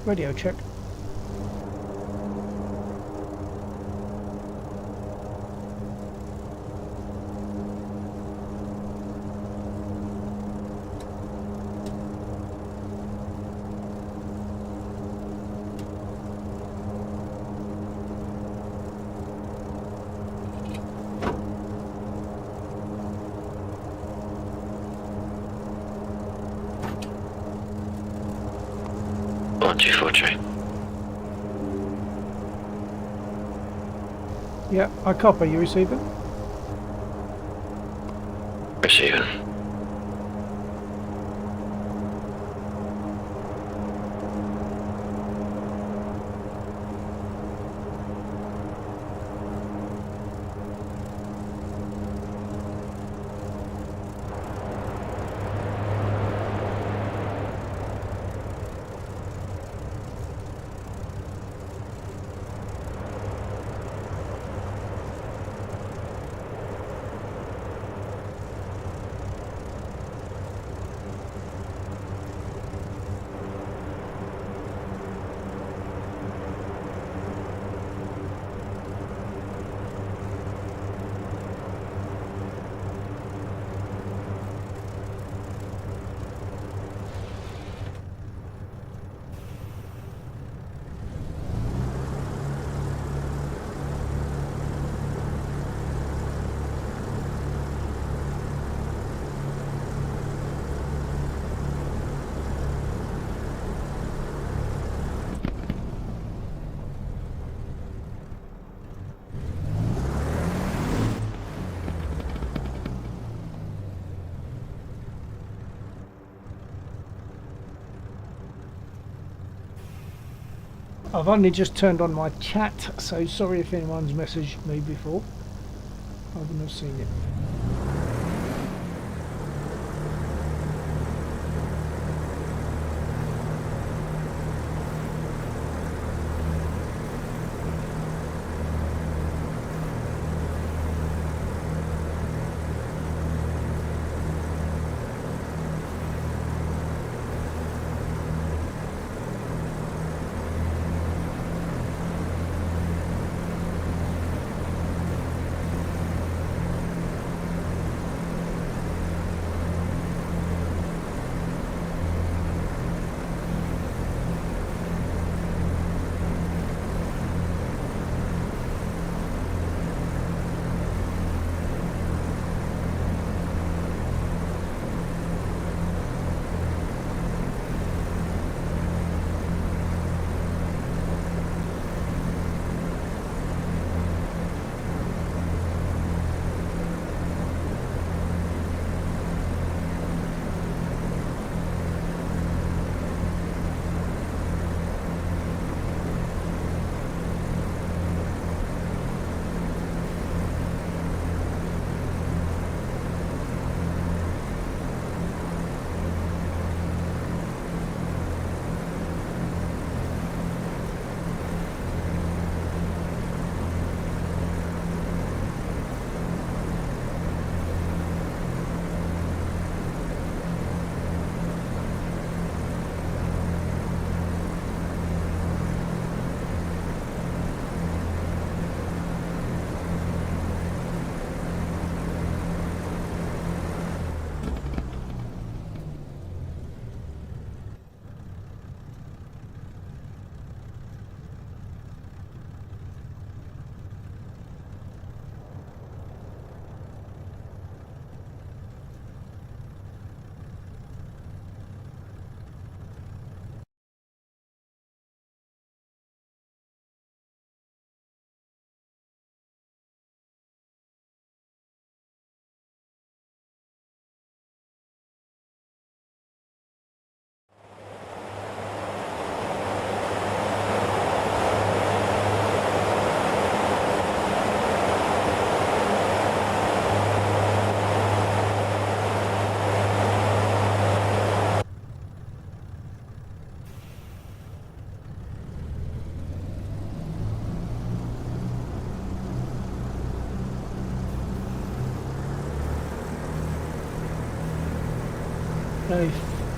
Radio check. Yeah, I copy. You receiving? Receiving. I've only just turned on my chat, so sorry if anyone's messaged me before. I wouldn't have seen it.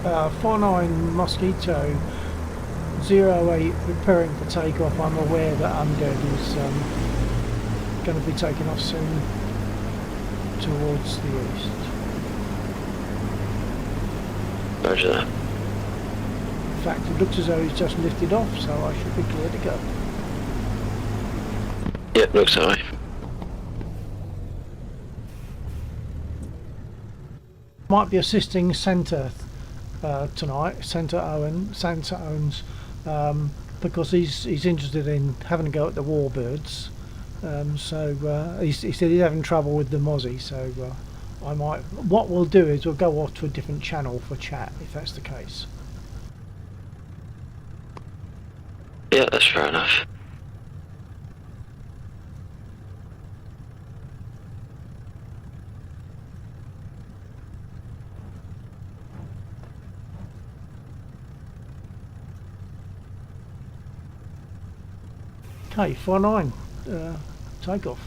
A 49 Mosquito 08 preparing for takeoff. I'm aware that Undead is going to be taking off soon towards the east. Roger that. In fact, it looks as though he's just lifted off, so I should be clear to go. Yep, looks that way. Might be assisting Centre tonight, Centre Owens, because he's interested in having a go at the Warbirds. He said he's having trouble with the Mozzie, so I might. What we'll do is we'll go off to a different channel for chat if that's the case. Yeah, that's fair enough. Okay, 49, takeoff.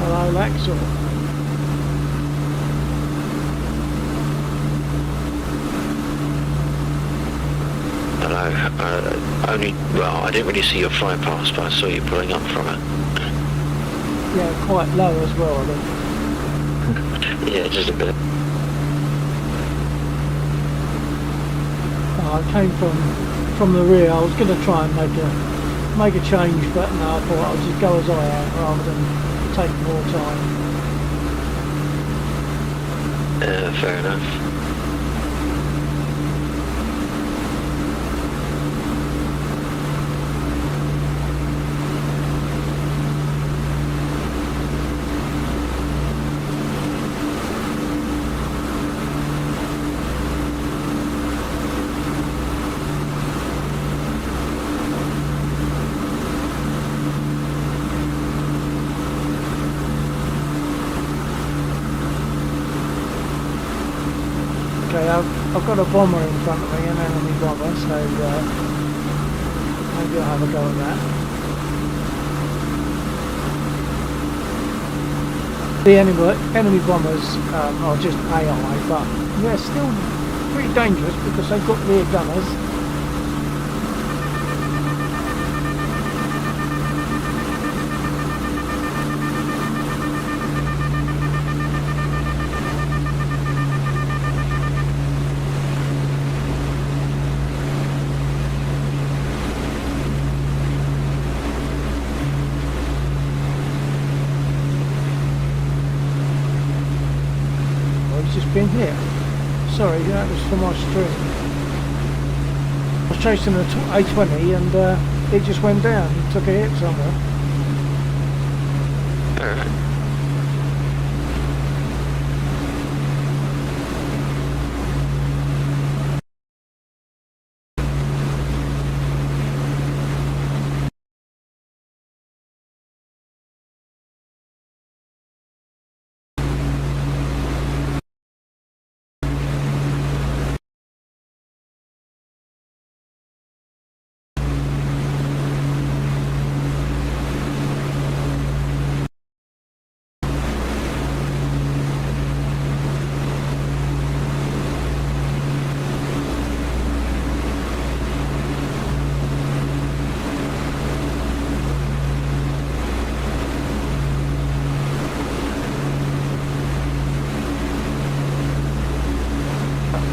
Hello, Axel. Hello. Well, I didn't really see your fly past, but I saw you pulling up from it. Yeah, quite low as well, I think. Yeah, just a bit. I came from the rear. I was going to try and make a change, but no, I thought I'll just go as I am rather than take more time. Fair enough. Okay, I've got a bomber in front of me, an enemy bomber, so maybe I'll have a go at that. The enemy bombers are just AI, but they're still pretty dangerous because they've got rear gunners. Just been here. Sorry, that was for my stream. I was chasing an A20 and it just went down. It took a hit somewhere. Alright.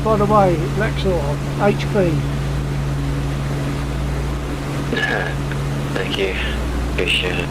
by the way, Lexor, HP. Thank you. Appreciate it.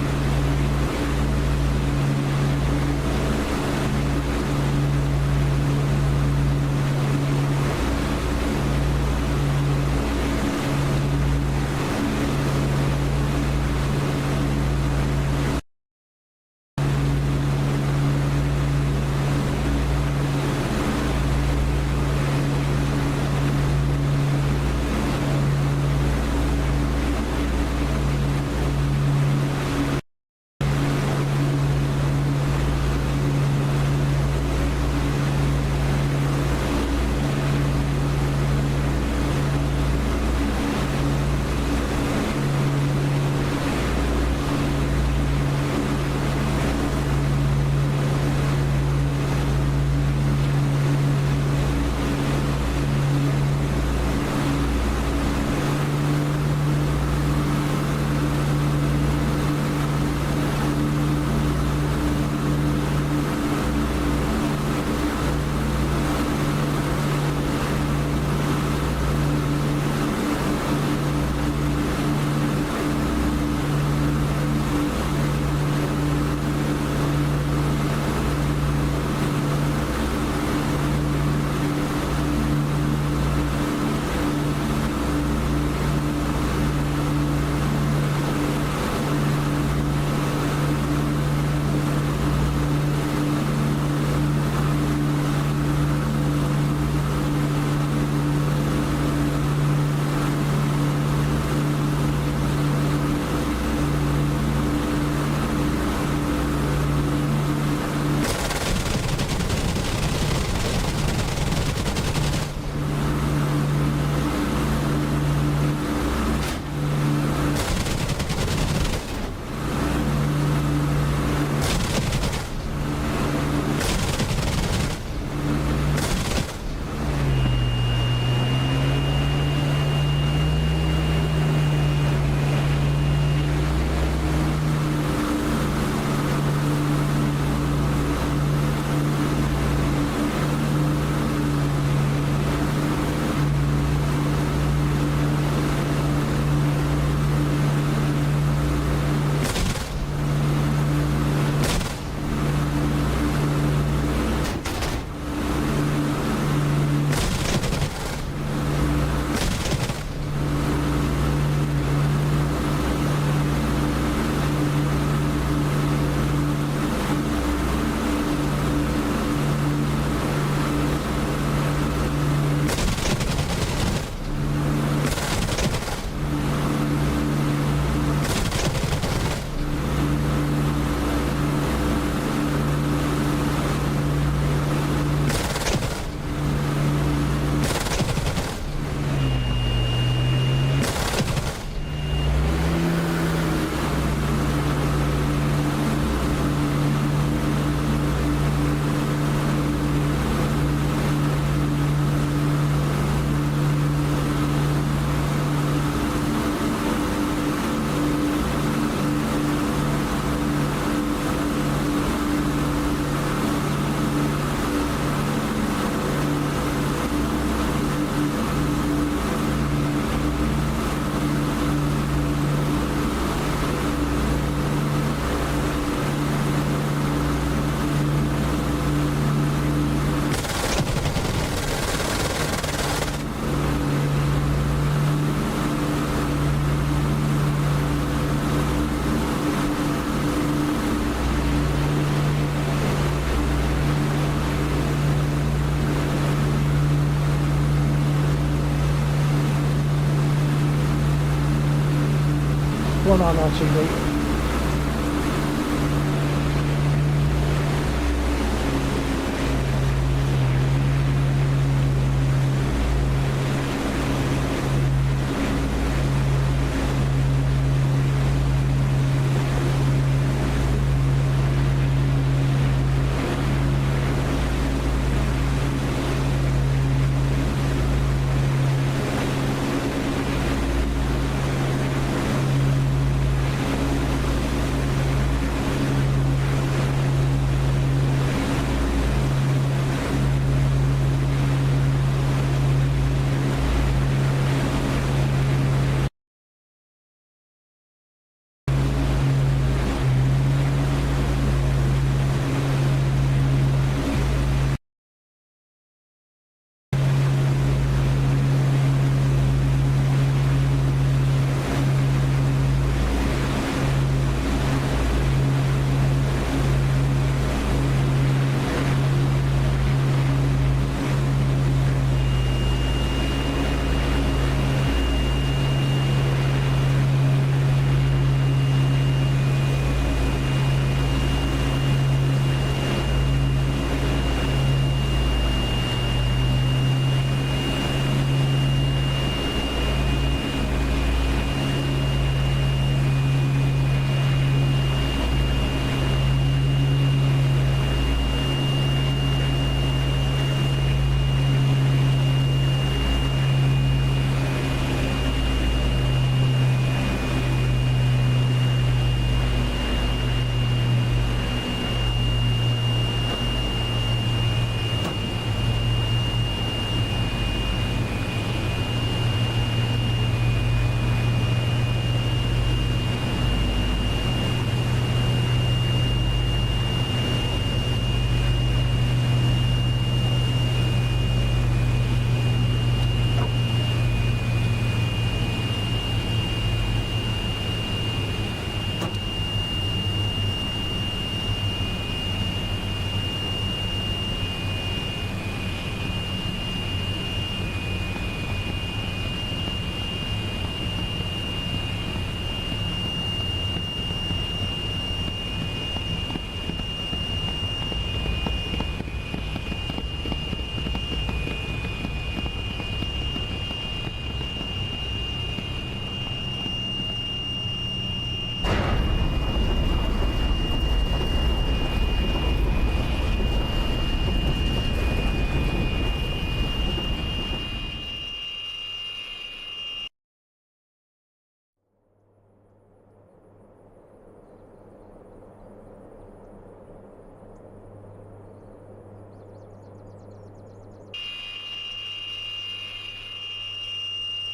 One on RTV.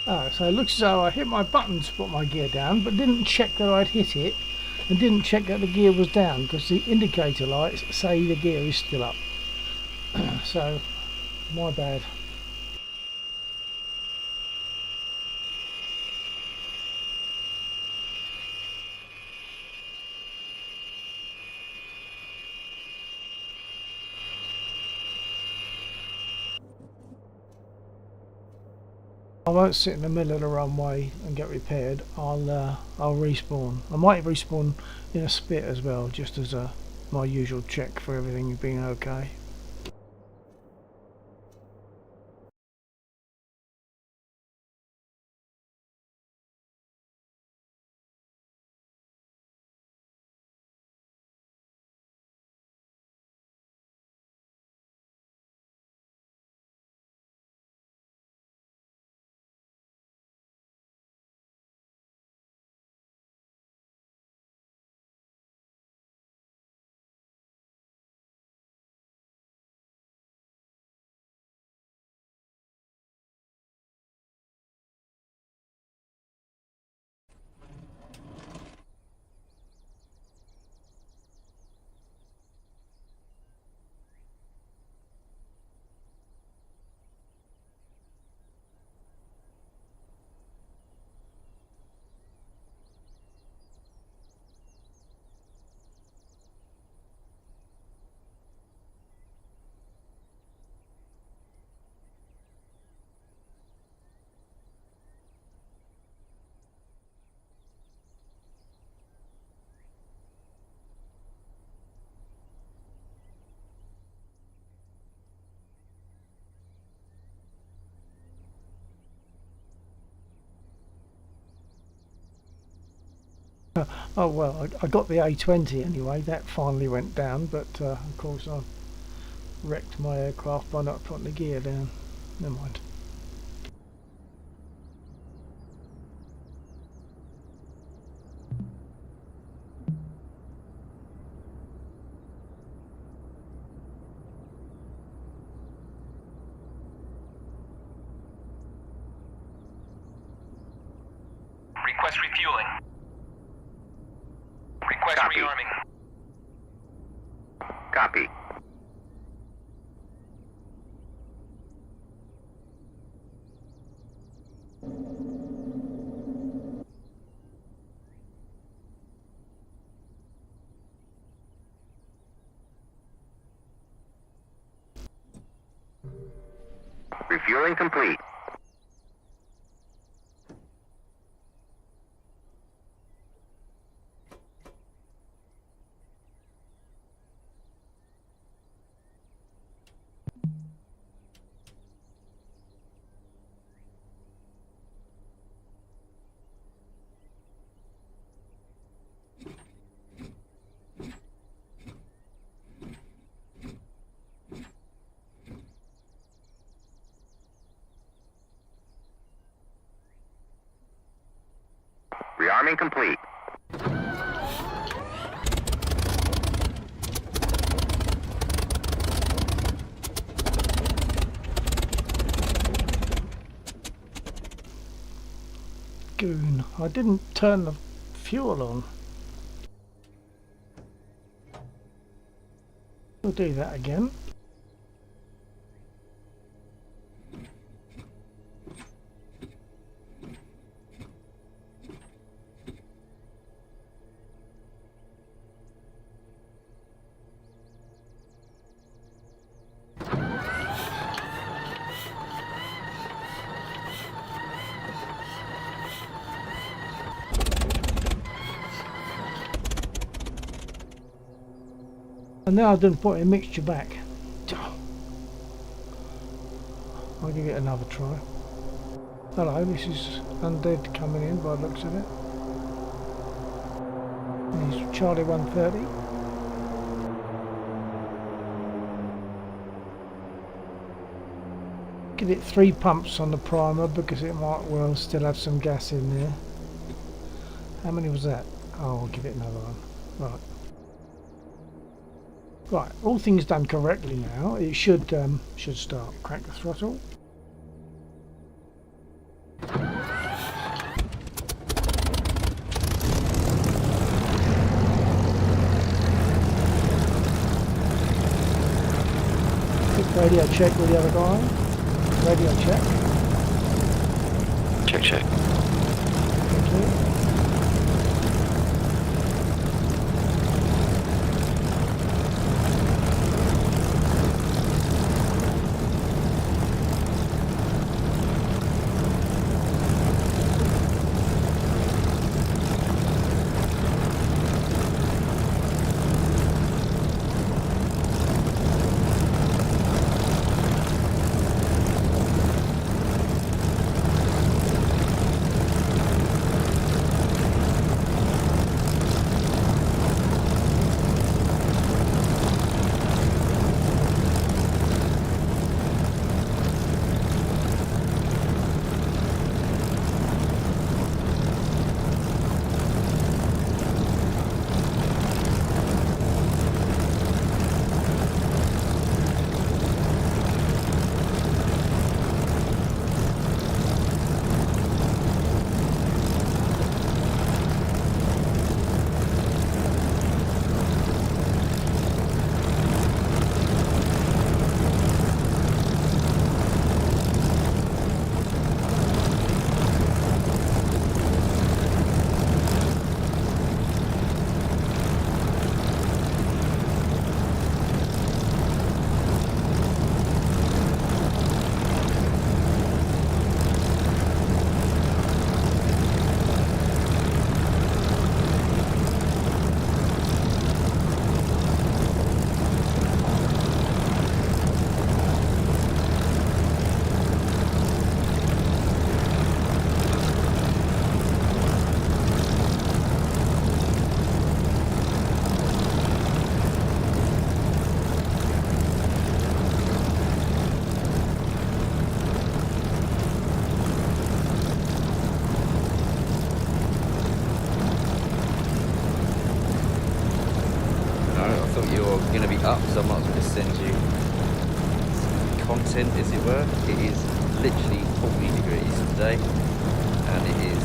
So it looks as though I hit my button to put my gear down, but didn't check that I'd hit it, and didn't check that the gear was down, because the indicator lights say the gear is still up. So, my bad. I won't sit in the middle of the runway and get repaired. I'll respawn. I might respawn in a spit as well, just as my usual check for everything being okay. Oh well, I got the A20 anyway. That finally went down, but of course I wrecked my aircraft by not putting the gear down. Never mind. Request refueling. Request Copy. rearming. Copy. Refueling complete. Rearming complete. Goon. I didn't turn the fuel on. We'll do that again. And then I didn't put a mixture back. I'll give it another try. Hello, this is Undead coming in by the looks of it. He's Charlie 130. Give it 3 pumps on the primer because it might well still have some gas in there. How many was that? Oh, I'll give it another one. Right. Right, all things done correctly now. It should start. Crank the throttle. Radio check with the other guy. Radio check. Check, check. Thank you. Going to be up, so I might as well just send you some content, as it were. It is literally 40 degrees today, and it is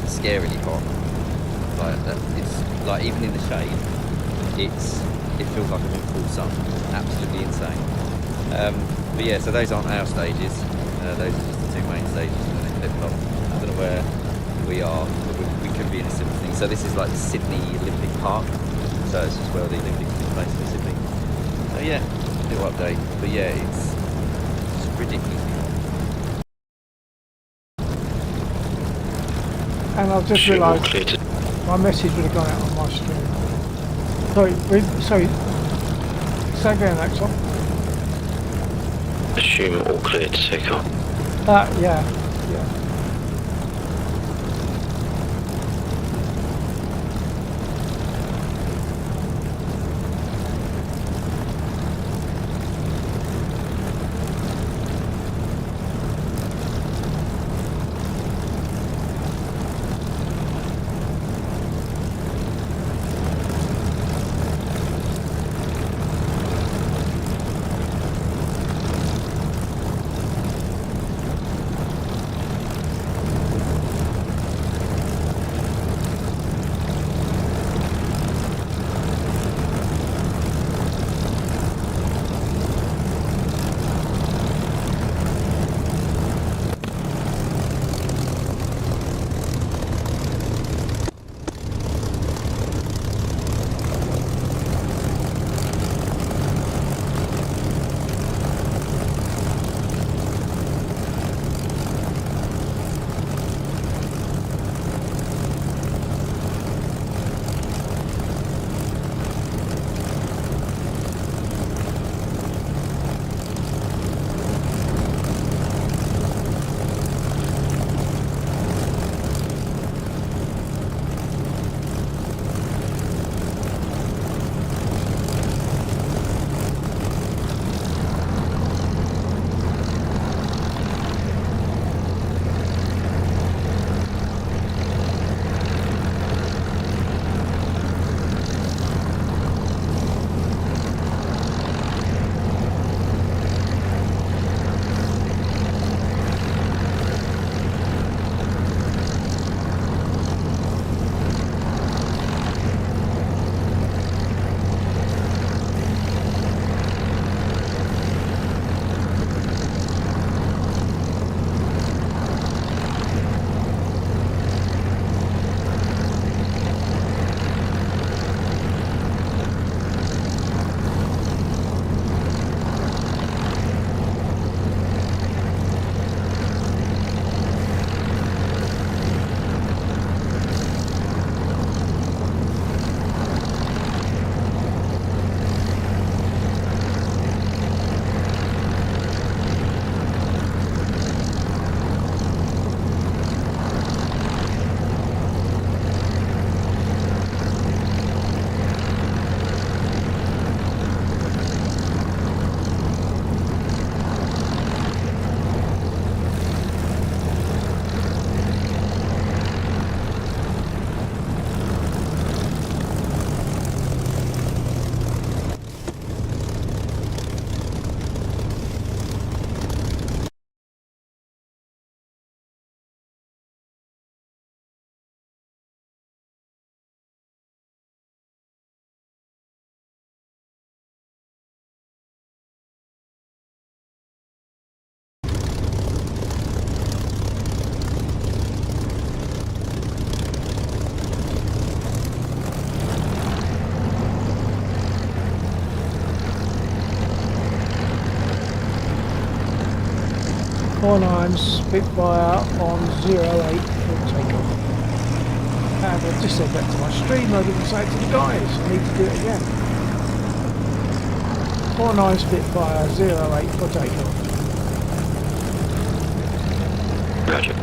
scarily hot. Like it's like even in the shade, it feels like I'm in full sun. Absolutely insane. But yeah, so those aren't our stages. Those are just the two main stages, and then they flip off. I don't know where we are. We could be in a similar thing. So this is like Sydney Olympic Park. So it's just where the Olympics take place in Sydney. So yeah, little update. But yeah, it's ridiculously hot. And I've just Assume all realised clear to, my message would have gone out on my stream. Sorry, say again, Axel. assume all clear to take off. Yeah. 49 Spitfire on 08 for takeoff. And I just said that to my stream, I didn't say it to the guys, I need to do it again. 49 Spitfire 08 for takeoff. Roger.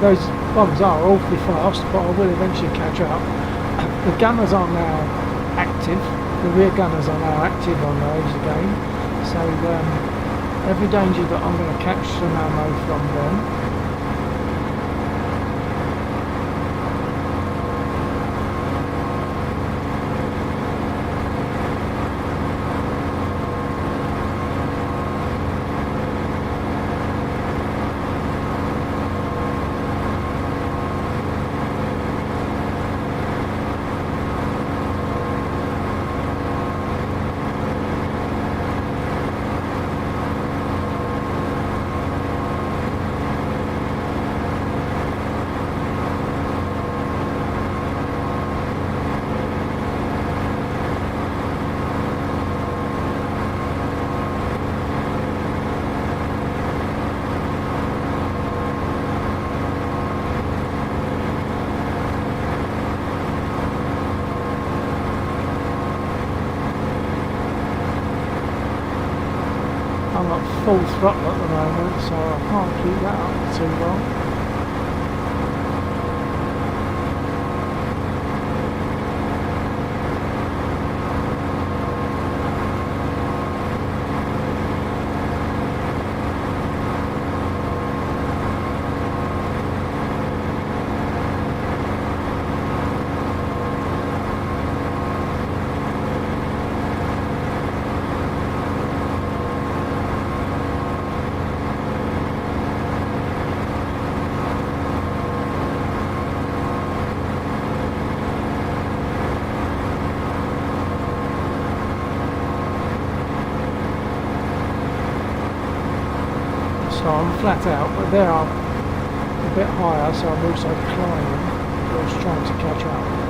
Those bombs are awfully fast, but I will eventually catch up. The gunners are now active, the rear gunners are now active on those again, so every danger that I'm going to catch some ammo from them. I'm at full throttle at the moment, so I can't keep that up too long. I'm flat out, but they are a bit higher, so I'm also climbing. Just trying to catch up.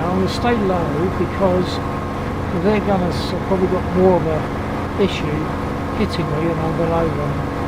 I'm going to stay low because they're going to probably got more of a issue hitting me than I'm below them.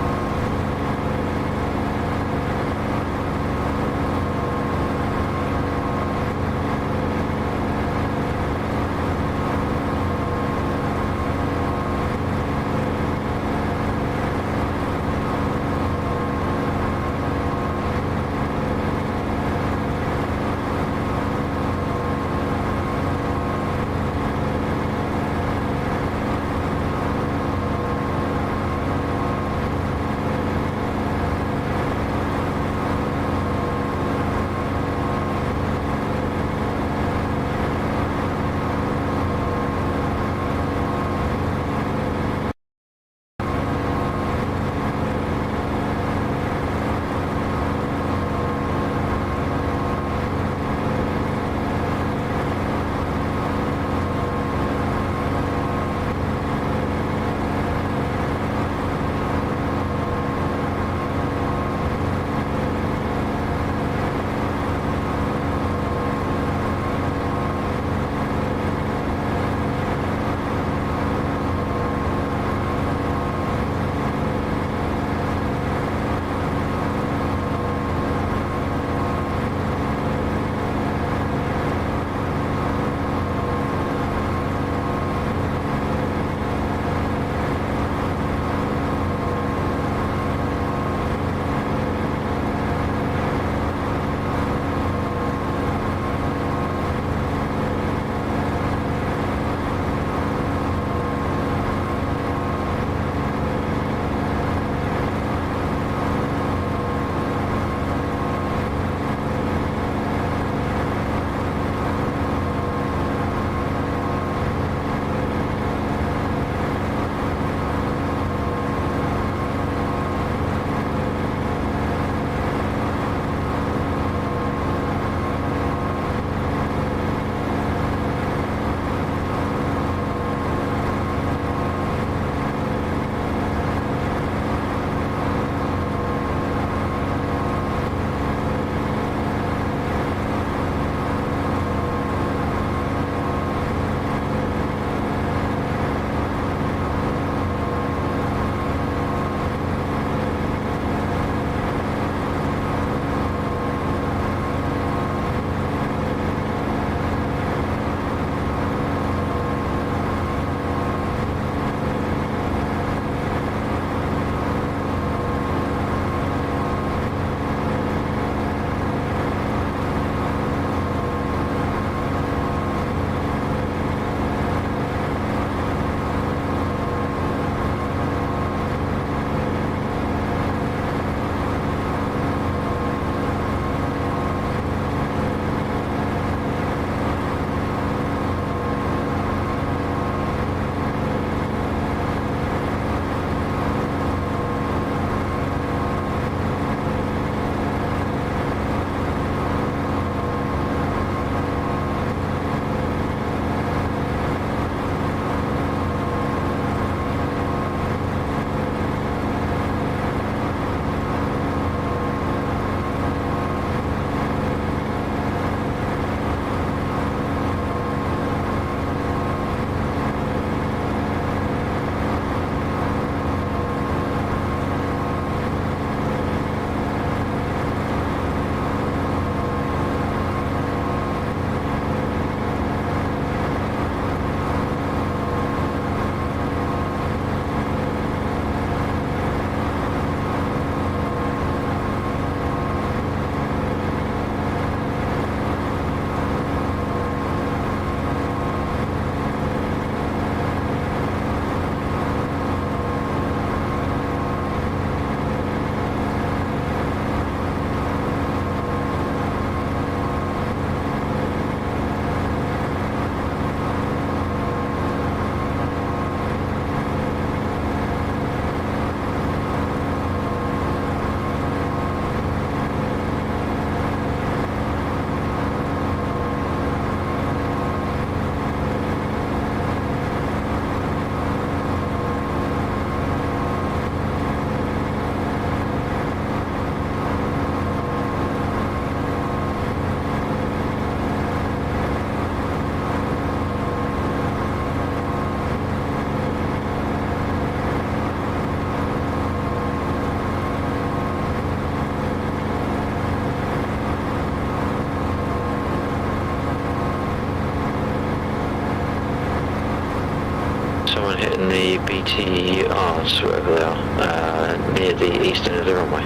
hitting the BTRs, whatever they are, near the east end of the runway.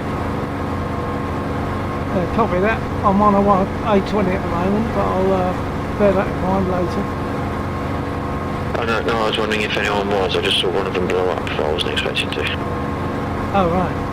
Copy that. I'm on a A20 at the moment, but I'll bear that in mind later. Oh no, I was wondering if anyone was. I just saw one of them blow up, but I wasn't expecting to. Oh, right.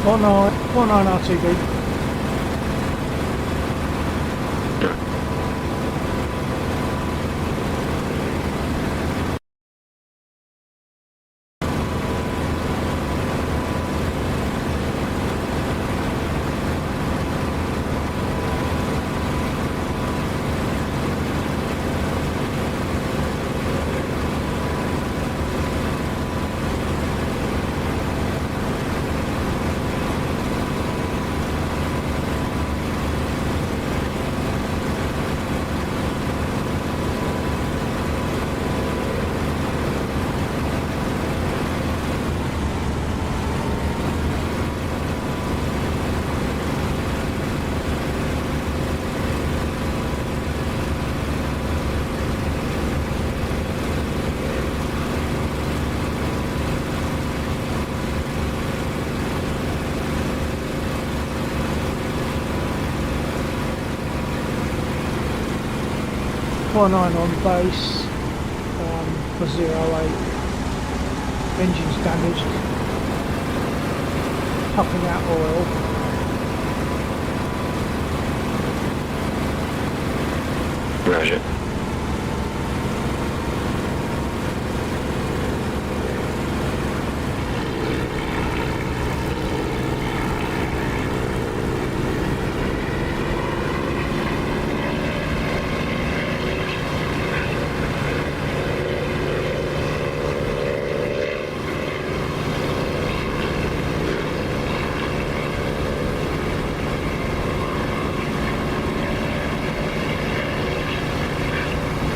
One nine RTB. Nine on base for 08. Engine's damaged. Pumping out oil. Roger.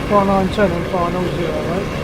Bar 9 10 on final 08.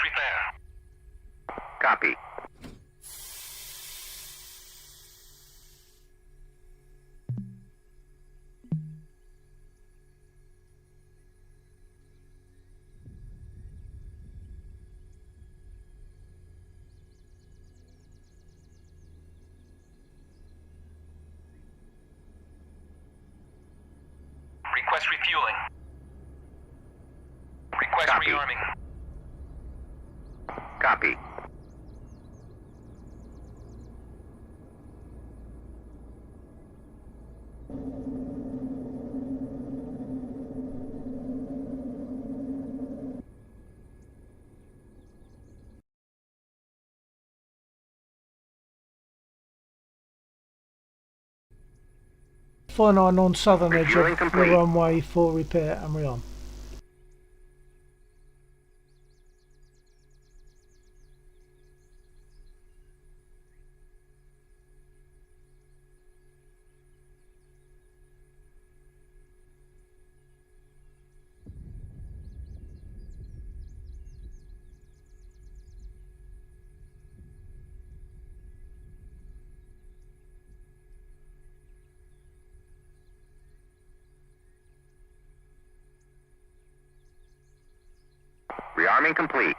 repair. Copy. Request refueling. Request Copy. rearming. Copy. Flying on southern edge Refueling of the complete. runway for repair and rearm. Rearming complete.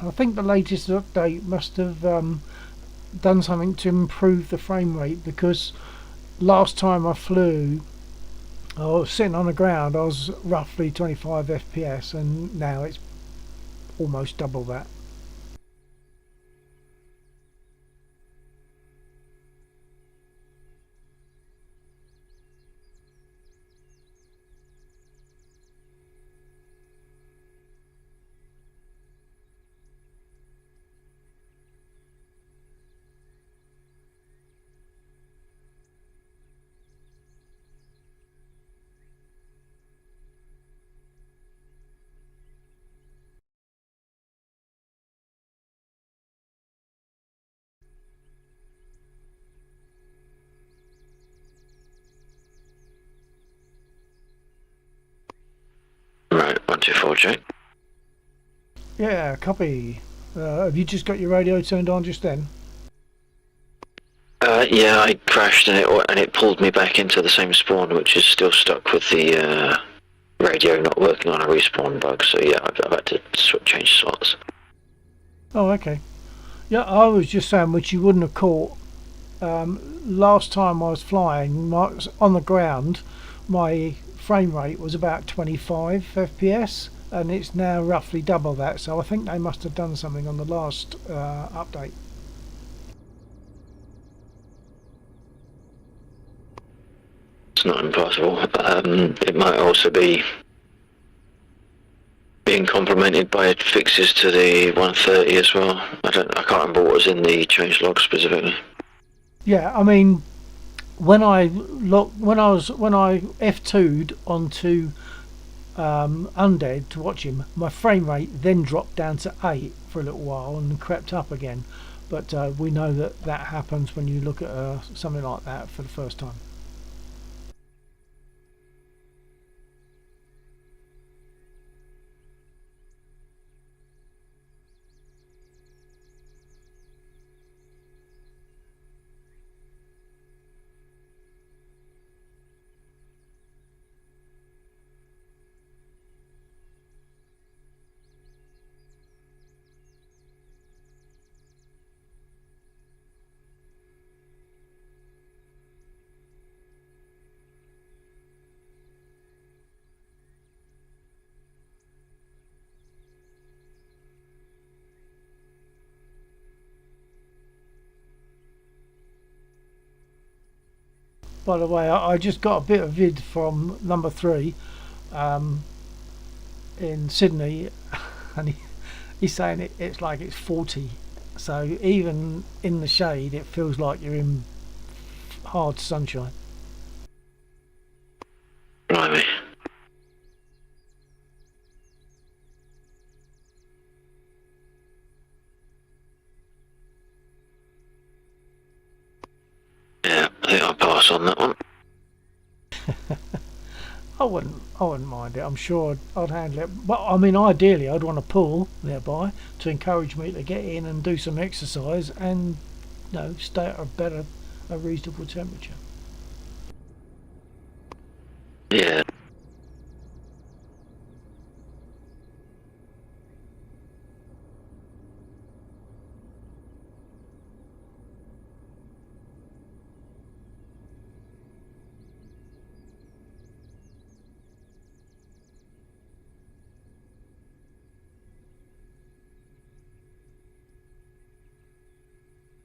I think the latest update must have done something to improve the frame rate, because last time I flew, I was sitting on the ground, I was roughly 25 FPS, and now it's almost double that. Right, 124, check. Yeah, copy. Have you just got your radio turned on just then? Yeah, I crashed and it pulled me back into the same spawn, which is still stuck with the radio not working on a respawn bug. So yeah, I've had to change slots. Oh, okay. Yeah, I was just saying, which you wouldn't have caught. Last time I was flying, on the ground, my frame rate was about 25 FPS, and it's now roughly double that. So I think they must have done something on the last update. It's not impossible. It might also be being complemented by fixes to the 130 as well. I can't remember what was in the change log specifically. Yeah, I mean, when I F2'd onto Undead to watch him, my frame rate then dropped down to 8 for a little while and crept up again. But we know that that happens when you look at something like that for the first time. By the way, I just got a bit of vid from number 3 in Sydney, and he's saying it's like it's 40. So even in the shade, it feels like you're in hard sunshine. Blimey. Yeah, I think I'll pass on that one. I wouldn't mind it. I'm sure I'd handle it. But I mean, ideally, I'd want a pool nearby to encourage me to get in and do some exercise and, stay at a reasonable temperature. Yeah.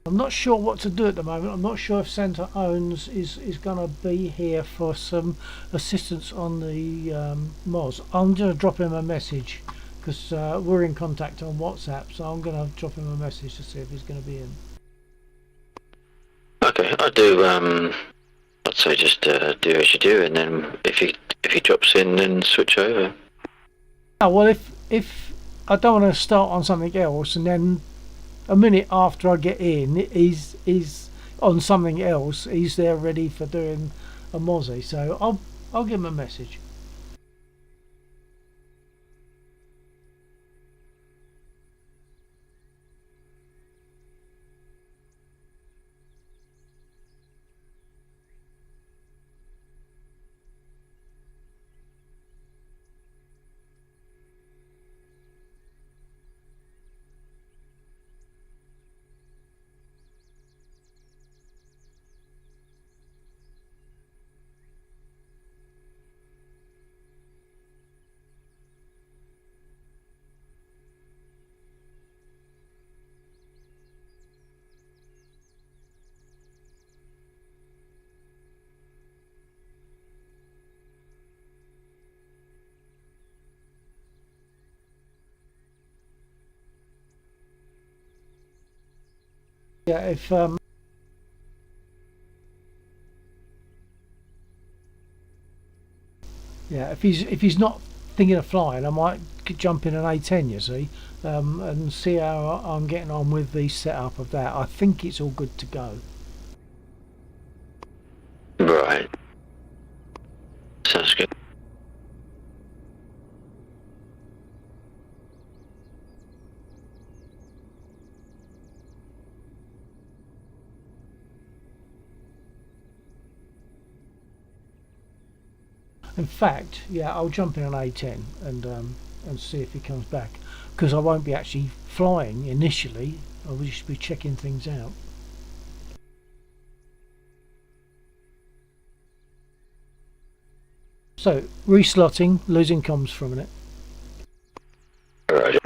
I'm not sure what to do at the moment. I'm not sure if Centre Owens is going to be here for some assistance on the Moz. I'm going to drop him a message because we're in contact on WhatsApp, so I'm going to drop him a message to see if he's going to be in. Okay, I'd say just do as you do, and then if he drops in, then switch over. Oh, well, if I don't want to start on something else and then a minute after I get in, he's on something else. He's there ready for doing a mozzie, so I'll give him a message. Yeah, if yeah, if he's not thinking of flying, I might jump in an A10. You see, and see how I'm getting on with the setup of that. I think it's all good to go. Right. Sounds good. In fact, yeah, I'll jump in an A10 and see if he comes back, because I won't be actually flying initially. I will just be checking things out. So reslotting, losing comms for a minute. Right.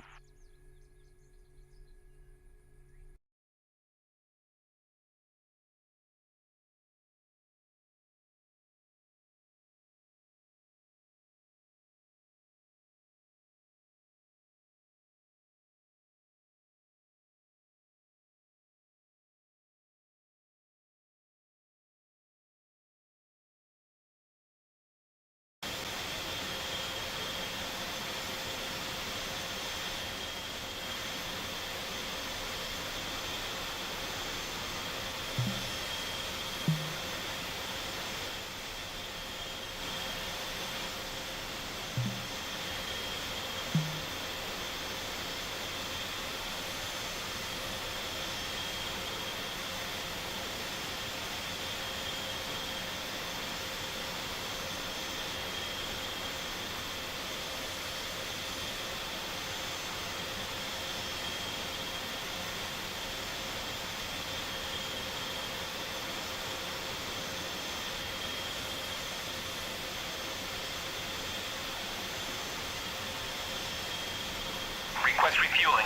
Request refueling.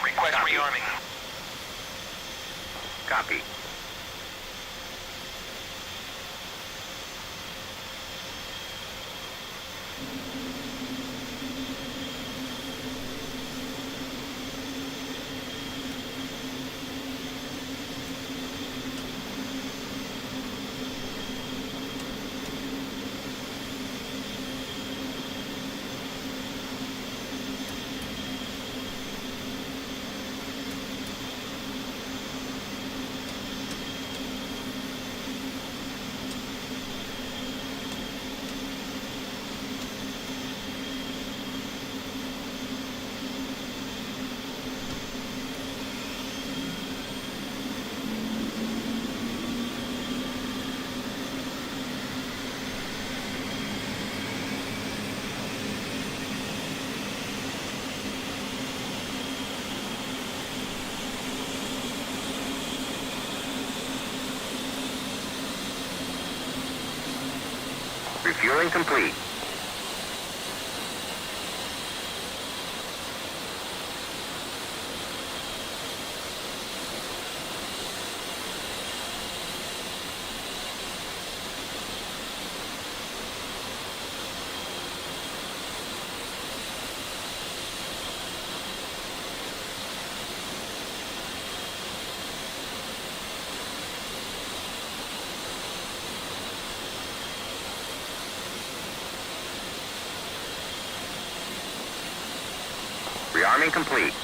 Request rearming. Copy. Refueling complete. Rearming complete.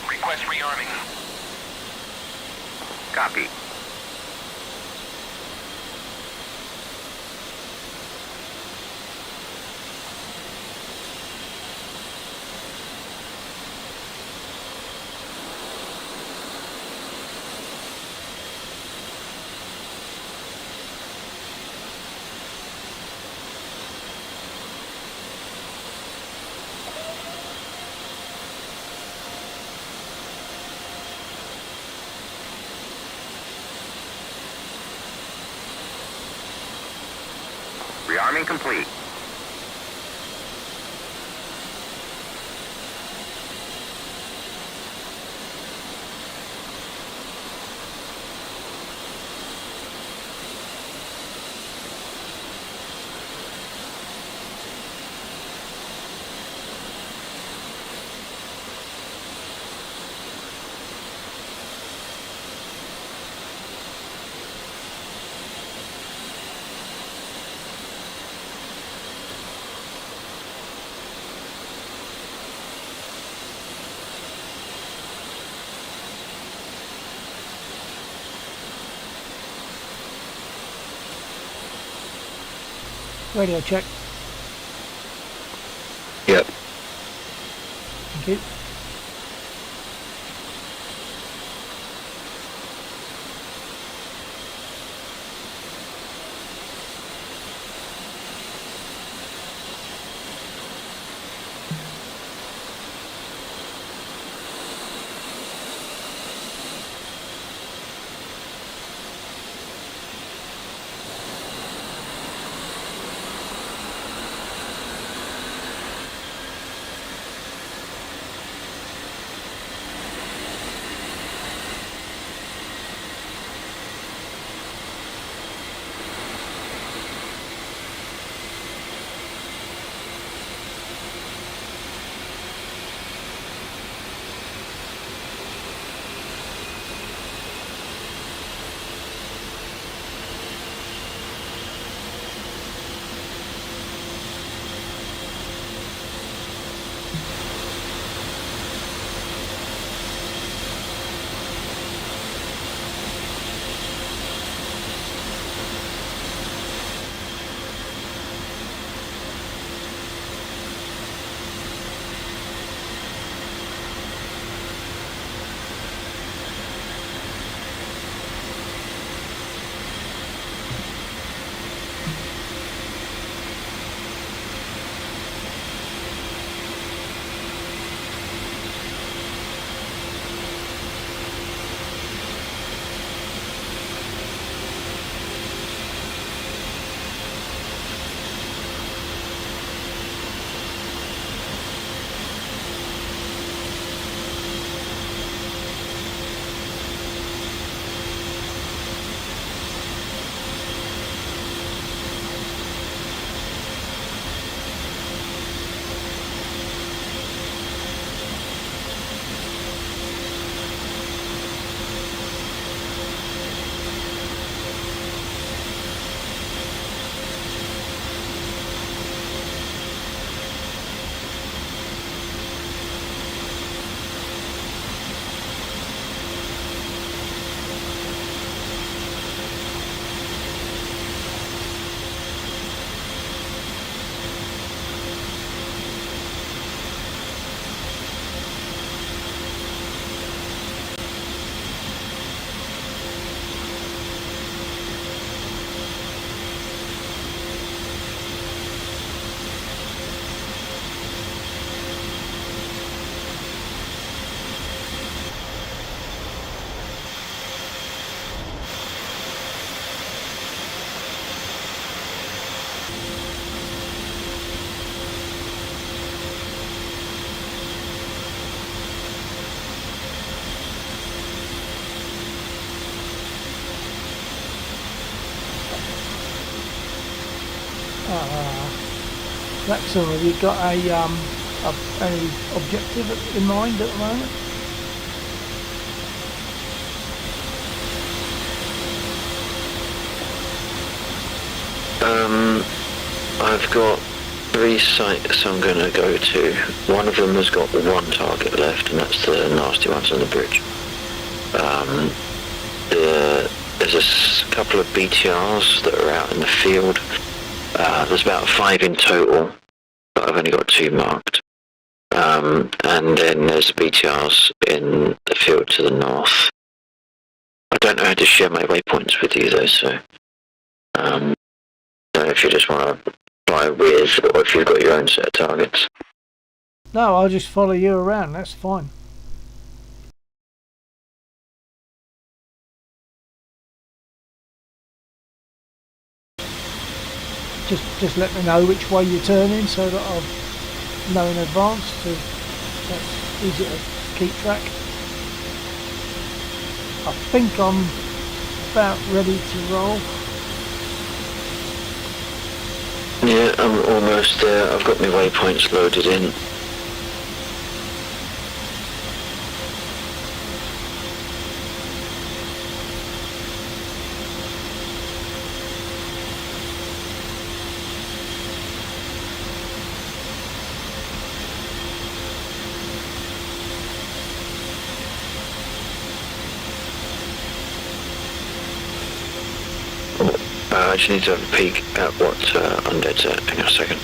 Request rearming. Copy. Rearming complete. Radio check. Yep. Thank you. Wrexham, have you got any objective in mind at the moment? I've got 3 sites I'm going to go to. One of them has got 1 target left, and that's the nasty ones on the bridge. There's a couple of BTRs that are out in the field. There's about 5 in total, but I've only got 2 marked. And then there's BTRs in the field to the north. I don't know how to share my waypoints with you though, so I don't know if you just want to fly with, or if you've got your own set of targets. No, I'll just follow you around, that's fine. Just let me know which way you're turning so that I'll know in advance. That's easy to keep track. I think I'm about ready to roll. Yeah, I'm almost there. I've got my waypoints loaded in. I just need to have a peek at what Undead's at. Hang on a second.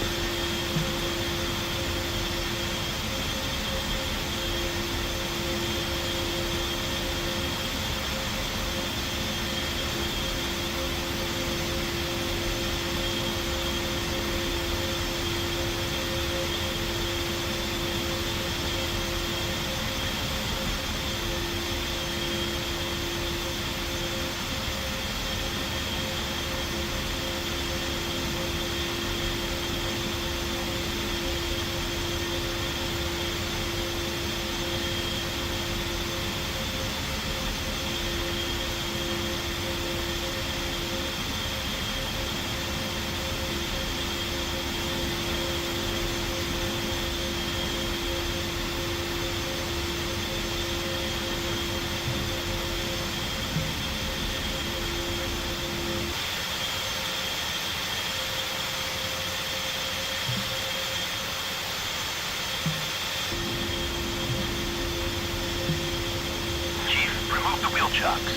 Chief, remove the wheel chocks.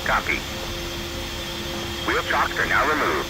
Copy. Wheel chocks are now removed.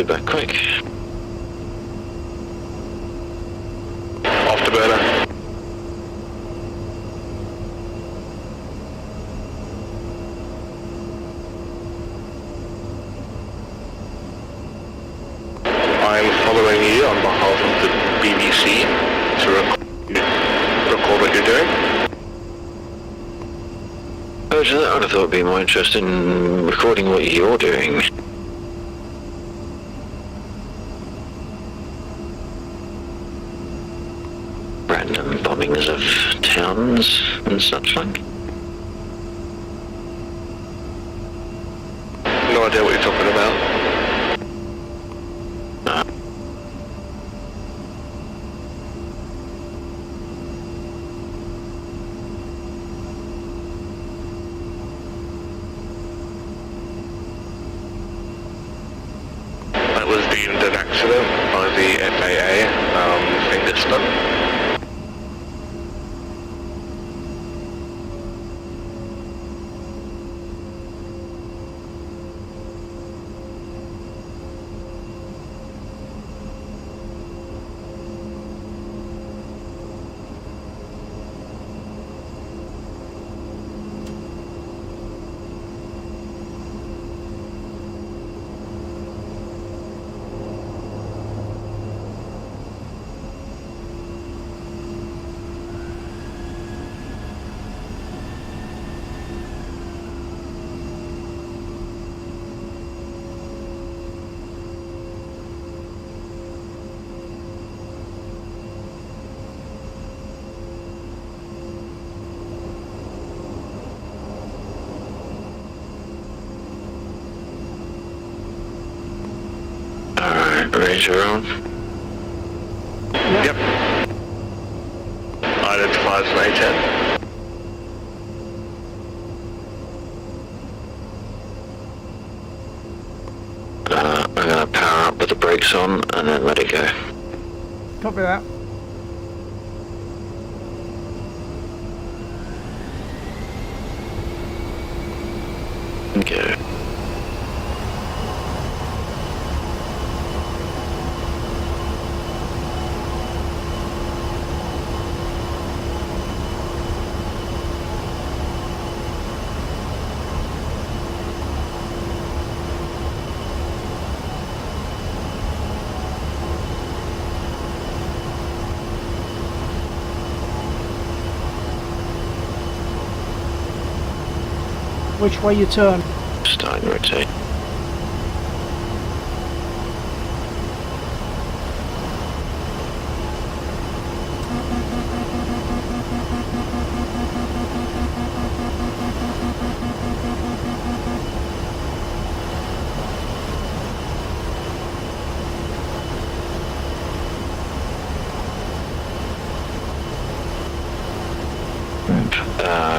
back quick. Afterburner. I'm following you on behalf of the BBC to record what you're doing. Roger that, I'd have thought it'd be more interested in recording what you're doing. Random bombings of towns and such like. No idea what you're talking about. That was deemed an accident by the FAA, finger stunt. Alright, raise your own. Yep. Identifies an A10. I'm gonna power up with the brakes on and then let it go. Copy that. Go. Which way you turn? Starting to rotate.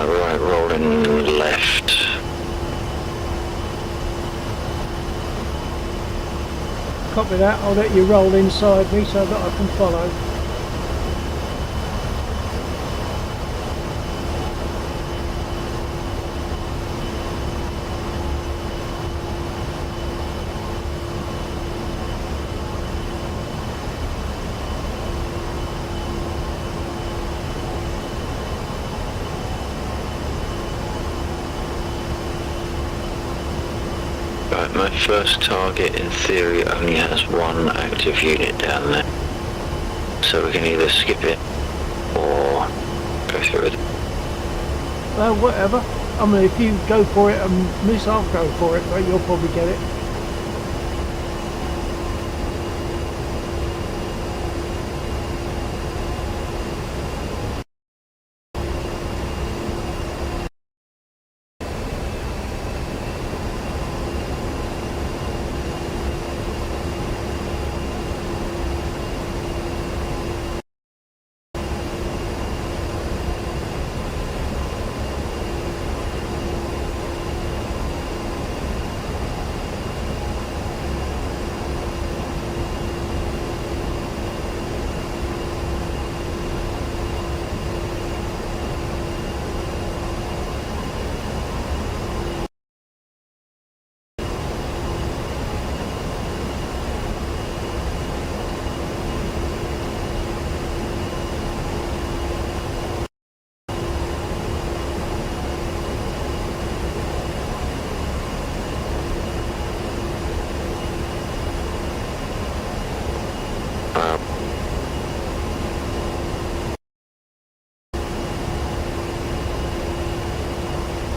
Right, rolling left. Copy that. I'll let you roll inside me so that I can follow. Right, my first target in theory only has one active unit down there. So we can either skip it or go through it. Whatever. I mean, if you go for it and miss, I'll go for it, but you'll probably get it.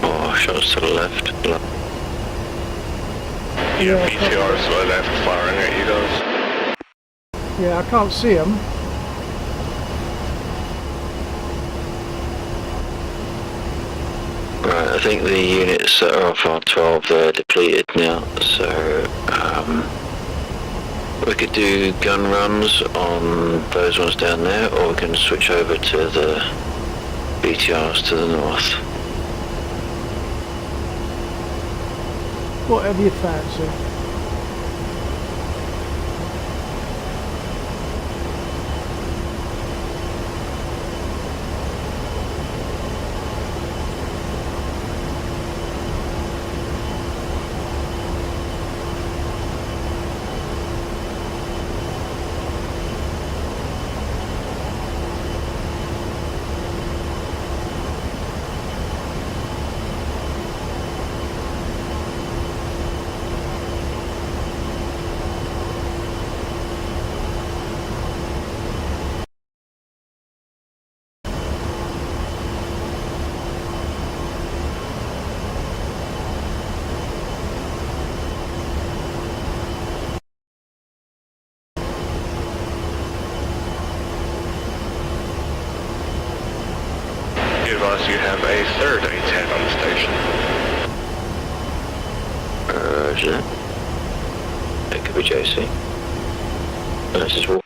Oh, shots to the left. Yeah, BTR's to the left firing at you guys. Yeah, I can't see them. Right, I think the units that are off R12, they're depleted now, so we could do gun runs on those ones down there, or we can switch over to the BTRs to the north. Whatever you fancy. Advise you have a third A10 on the station. Roger. That could be JC. This is Wolf.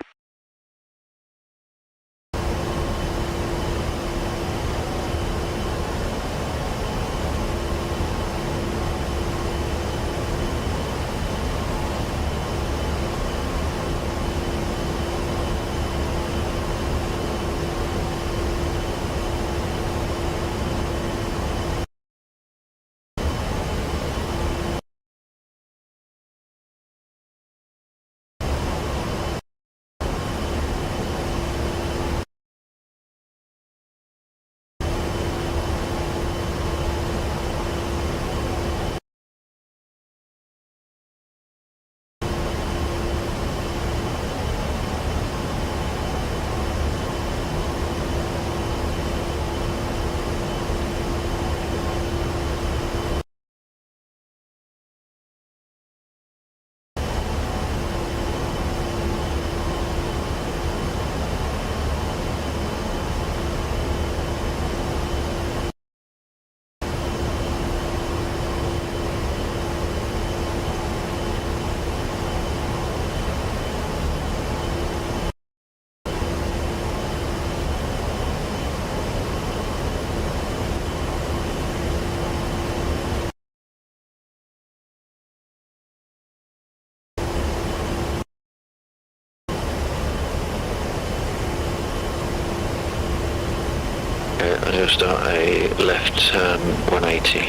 I'm going to start a left turn 180.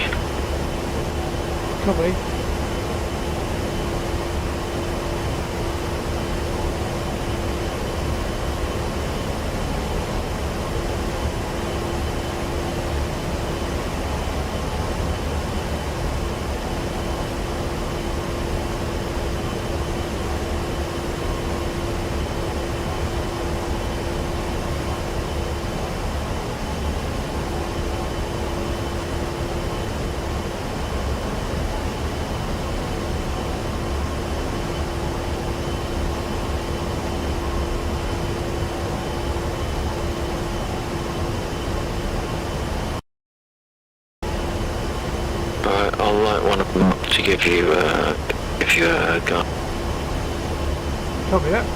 Copy. Right, I'll light one of them up to give you a gun. Copy that.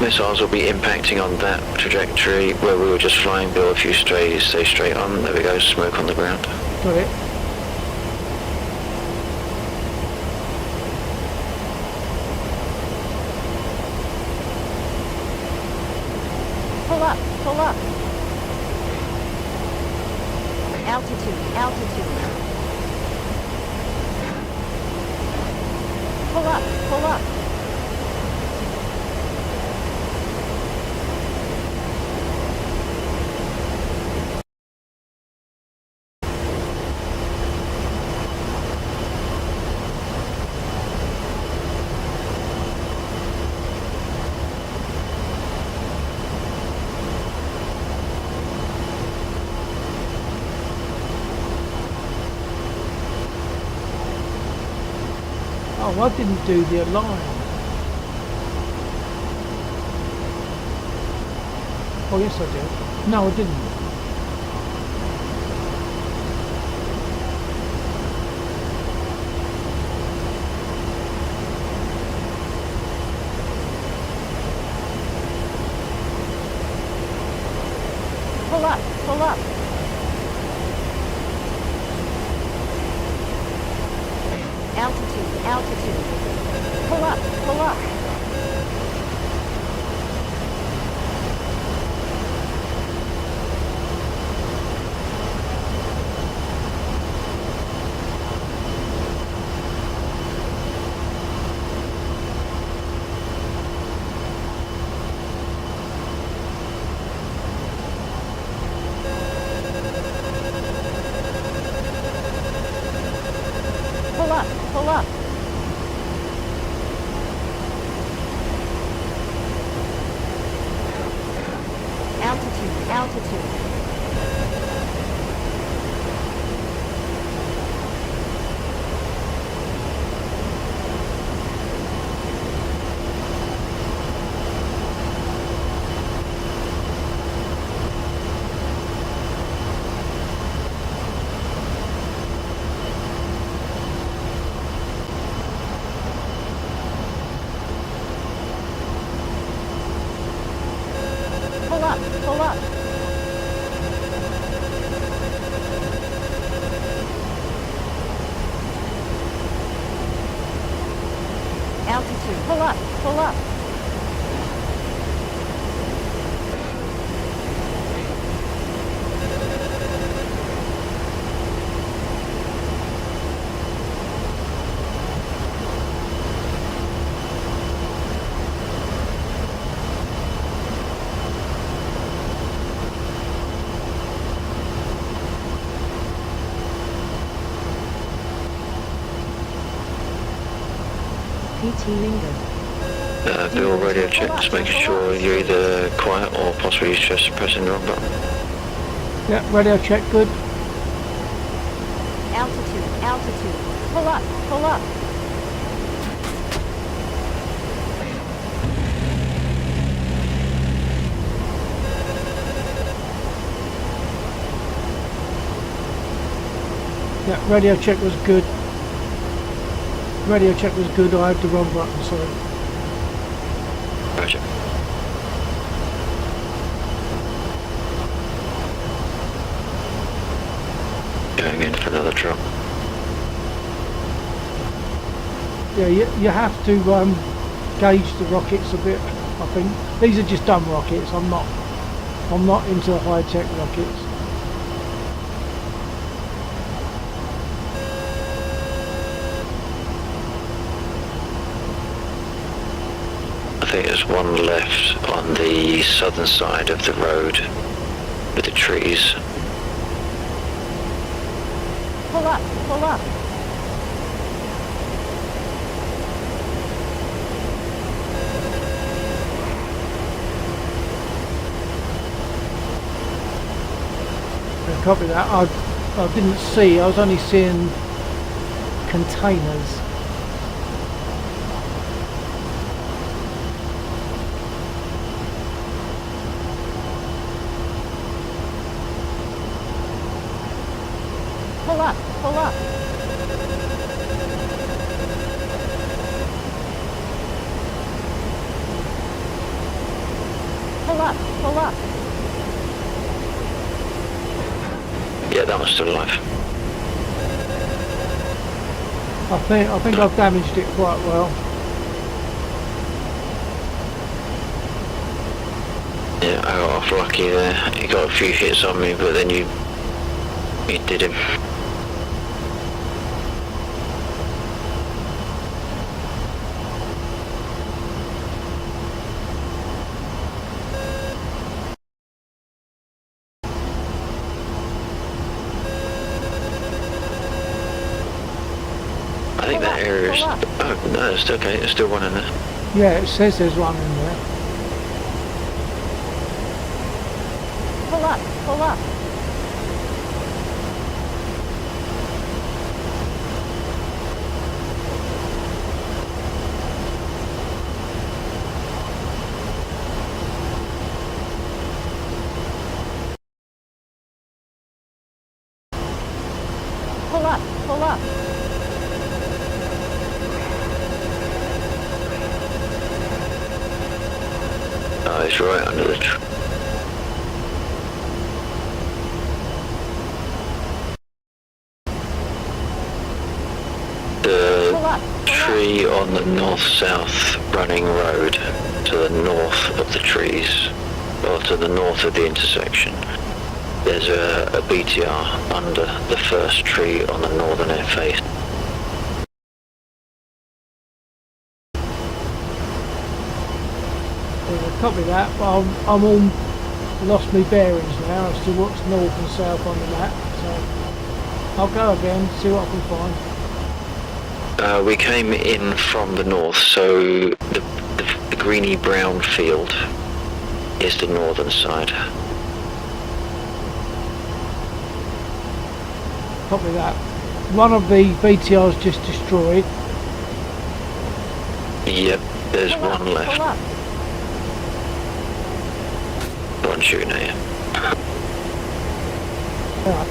missiles will be impacting on that trajectory where we were just flying. Bill a few strays, stay straight on. There we go, smoke on the ground. Got it. Pull up, pull up. Altitude, altitude. Pull up, pull up. Oh, I didn't do the align. Oh, yes, I did. No, I didn't. Pull up, pull up. Altitude, altitude. Pull up, pull up. Pull up, pull up. Altitude, altitude. Pull up, pull up. Altitude, pull up, pull up. PT Linger. Bill, radio check, just making sure you're either quiet or possibly just pressing the wrong button. Yeah, radio check, good. Altitude, altitude. Pull up, pull up. Yeah, radio check was good. Radio check was good, I had the wrong button, sorry. Roger. Going in for another drop. Yeah, you have to gauge the rockets a bit, I think. These are just dumb rockets, I'm not into high-tech rockets. I think there's one left on the southern side of the road with the trees. Pull up, pull up. Yeah, copy that. I didn't see, I was only seeing containers. Pull up, pull up. Pull up. Yeah, that one's still alive. I think I've damaged it quite well. Yeah, I got off lucky there. He got a few hits on me, but then you did him. I think that area is... Oh, no, it's okay. There's still one in there. Yeah, it says there's one in there. Pull up. Pull up. Pull up. Pull up. Oh, it's right under the tree. Pull The up. tree on the north-south running road to the north of the trees, or to the north of the intersection, there's a BTR under the first tree on the northern air face. Yeah, copy that, but I'm all lost my bearings now as to what's north and south on the map, so I'll go again, see what I can find. We came in from the north, so the greeny brown field is the northern side. Copy that. One of the BTRs just destroyed. Yep, there's Pull up. one left. Pull up. One shooting at you. Right.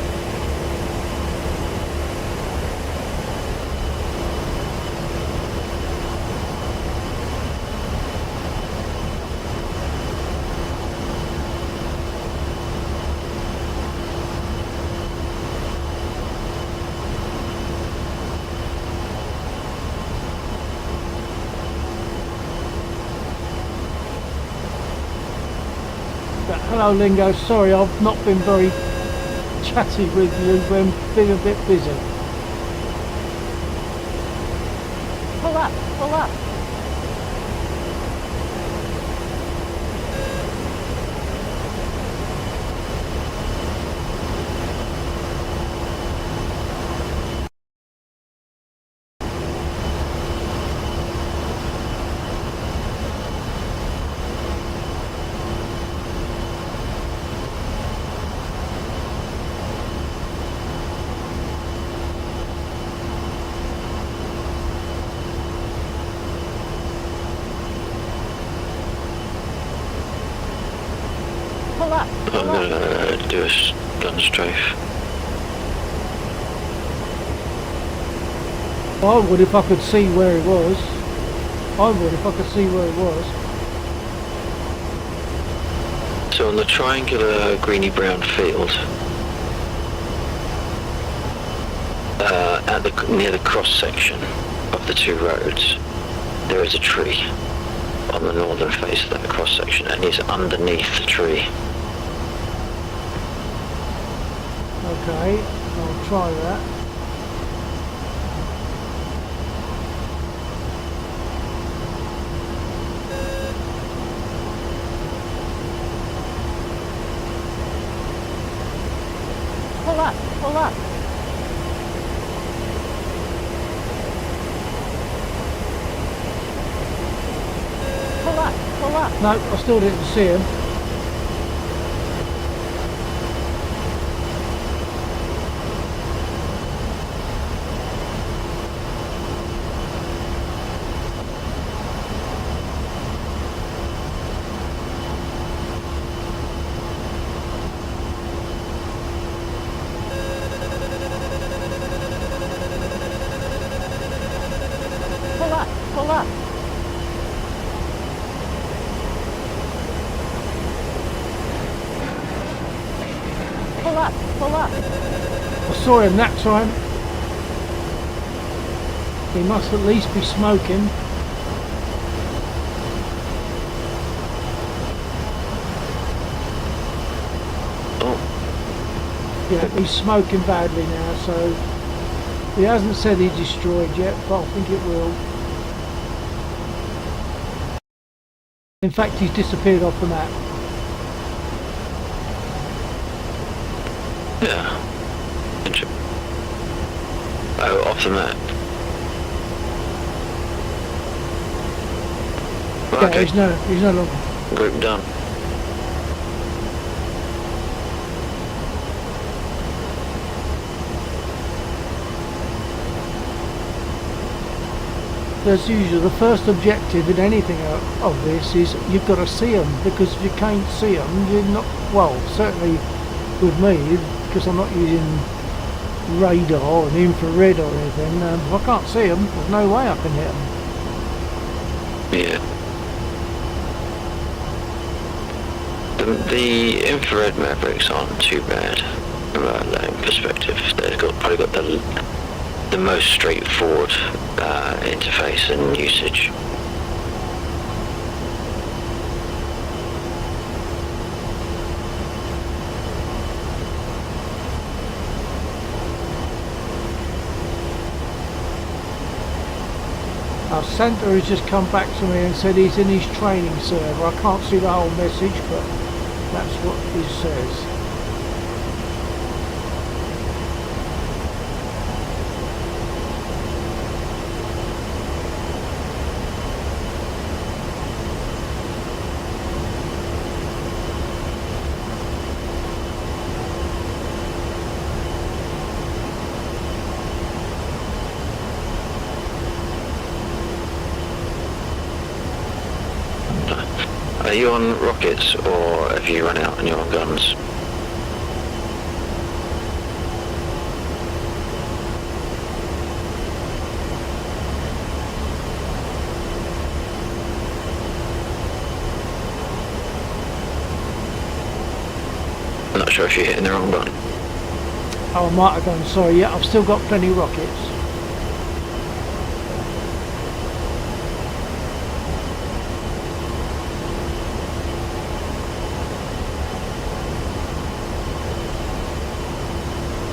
But hello Lingo, sorry I've not been very chatty with you, been a bit busy. Pull up. Pull up. Pull up. I'm Pull up. gonna do a gun strafe. I would if I could see where it was. I would if I could see where it was. So on the triangular greeny brown field, near the cross section of the two roads, there is a tree on the northern face of that cross section, and he's underneath the tree. Okay, I'll try that. Pull up. Pull up. Pull up. Pull up. No, I still didn't see him. Pull up. Pull up. Pull up. I saw him that time. He must at least be smoking. Oh, Yeah, he's smoking badly now, so he hasn't said he's destroyed yet, but I think it will. In fact, he's disappeared off the map. yeah. Oh, off the map. Yeah, Okay, he's no longer. group done. As usual, the first objective in anything of this is you've got to see them, because if you can't see them, you're not, well, certainly with me, because I'm not using radar and infrared or anything, if I can't see them, there's no way I can hit them. Yeah. The infrared Mavericks aren't too bad from a loading perspective. They've probably got the most straightforward interface and usage. Our Santa has just come back to me and said he's in his training server. I can't see the whole message, but that's what he says. Are you on rockets, or have you run out on your guns? I'm not sure if you're hitting the wrong button. Oh, I might have gone, sorry, yeah, I've still got plenty of rockets.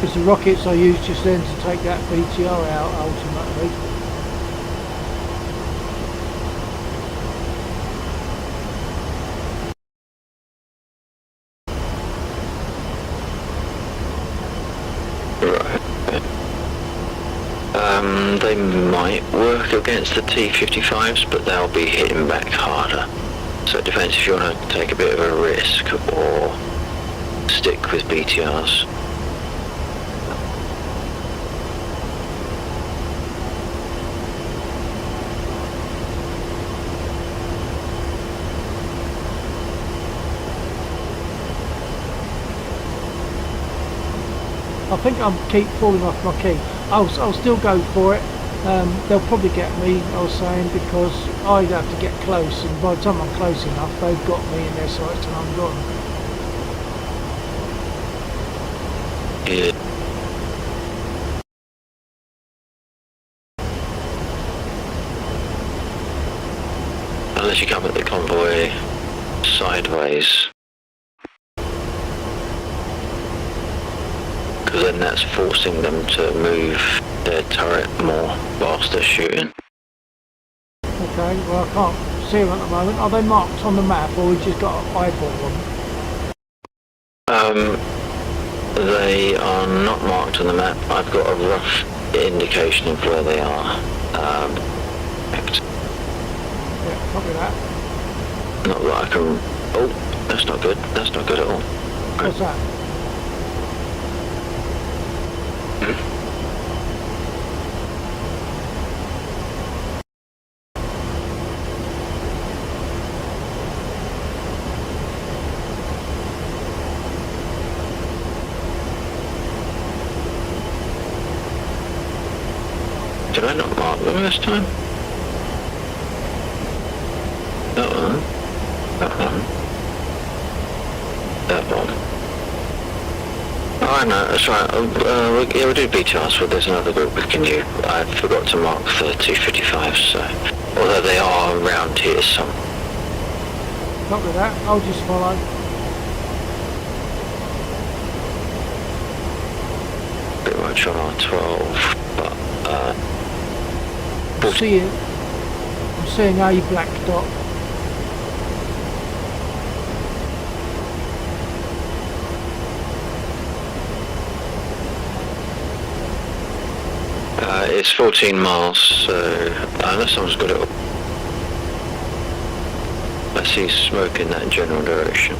Because the rockets I used just then to take that BTR out ultimately. Right. They might work against the T-55s, but they'll be hitting back harder. So it depends if you want to take a bit of a risk or stick with BTRs. I think I'm keep falling off my key. I'll still go for it. They'll probably get me, I was saying, because I'd have to get close, and by the time I'm close enough, they've got me in their sights and I'm gone. Yeah. Unless you come at the convoy sideways. Because then that's forcing them to move their turret more whilst they're shooting. Okay, well I can't see them at the moment. Are they marked on the map, or we just got to eyeball them? They are not marked on the map. I've got a rough indication of where they are. Yeah, copy that. Not that I can... Oh, that's not good. That's not good at all. What's that? Did I not mark them this time? That one. That one. That one. I know, that's right. Yeah, we'll do BTRs, but there's another group we can do. I forgot to mark the 255, so... Although they are around here some. Not with that, I'll just follow. Pretty much on R12, but... I'm seeing a black dot. It's 14 miles, so unless someone's got it, I see smoke in that general direction.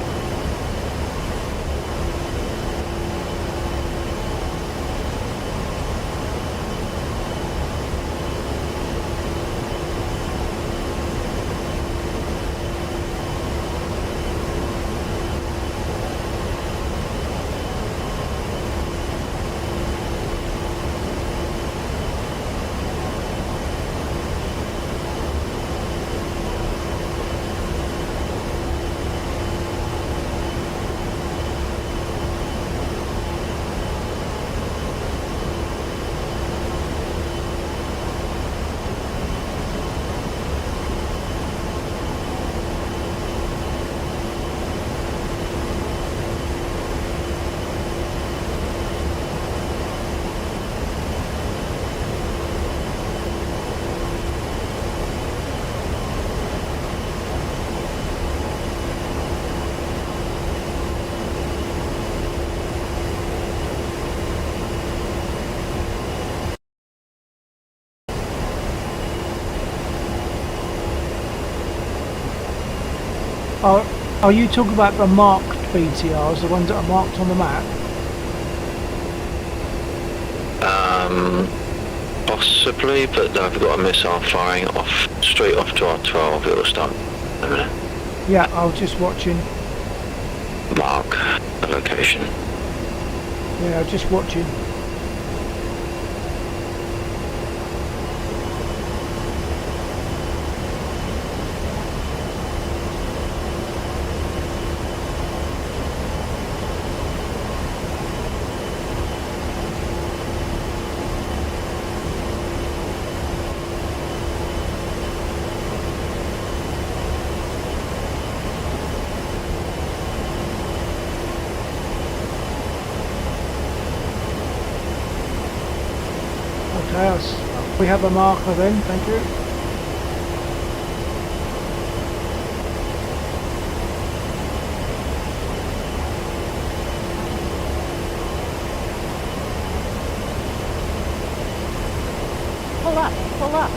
Are you talking about the marked BTRs, the ones that are marked on the map? Possibly, but I've got a missile firing off straight off to R12. It'll start in a minute. Yeah, I'll just watching. Mark the location. Yeah, just watching. Okay, we have a marker then, thank you. Pull up, pull up.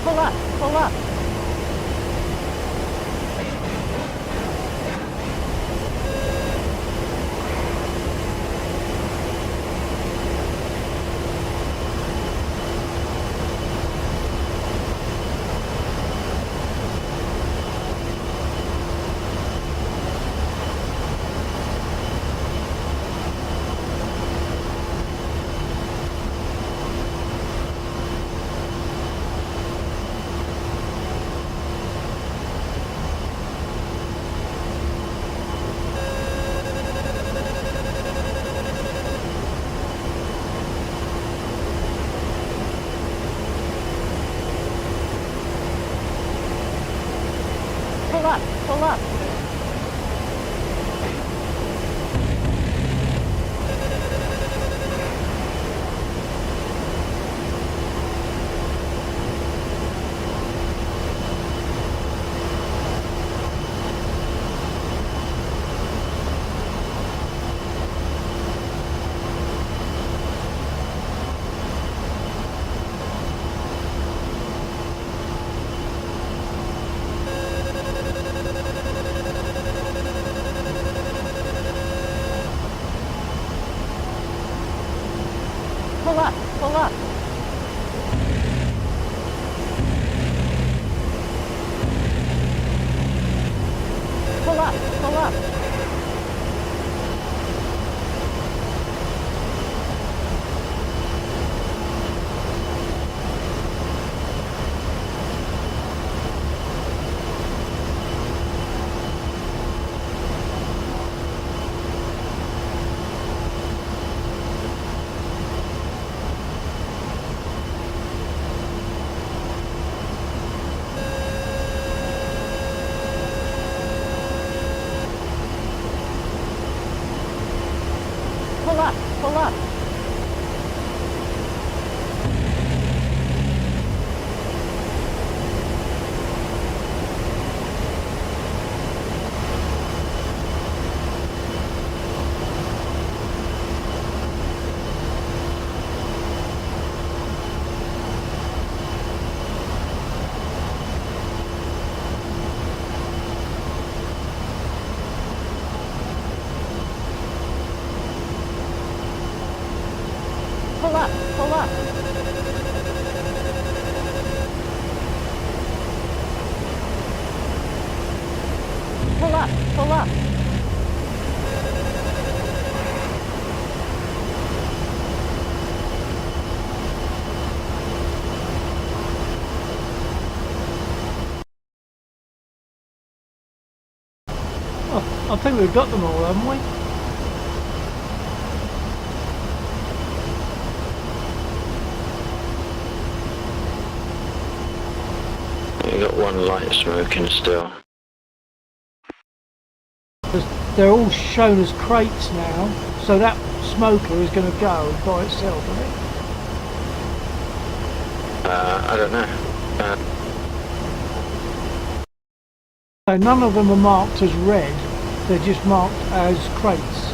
Pull up, pull up. Pull up, pull up. pull up. Pull up, pull up. Pull up, pull up. Pull up, pull up. Pull up, pull up. Oh, I think we've got them all, haven't we? You got one light smoking still. They're all shown as crates now, so that smoker is going to go by itself, isn't it? I don't know. So none of them are marked as red, they're just marked as crates.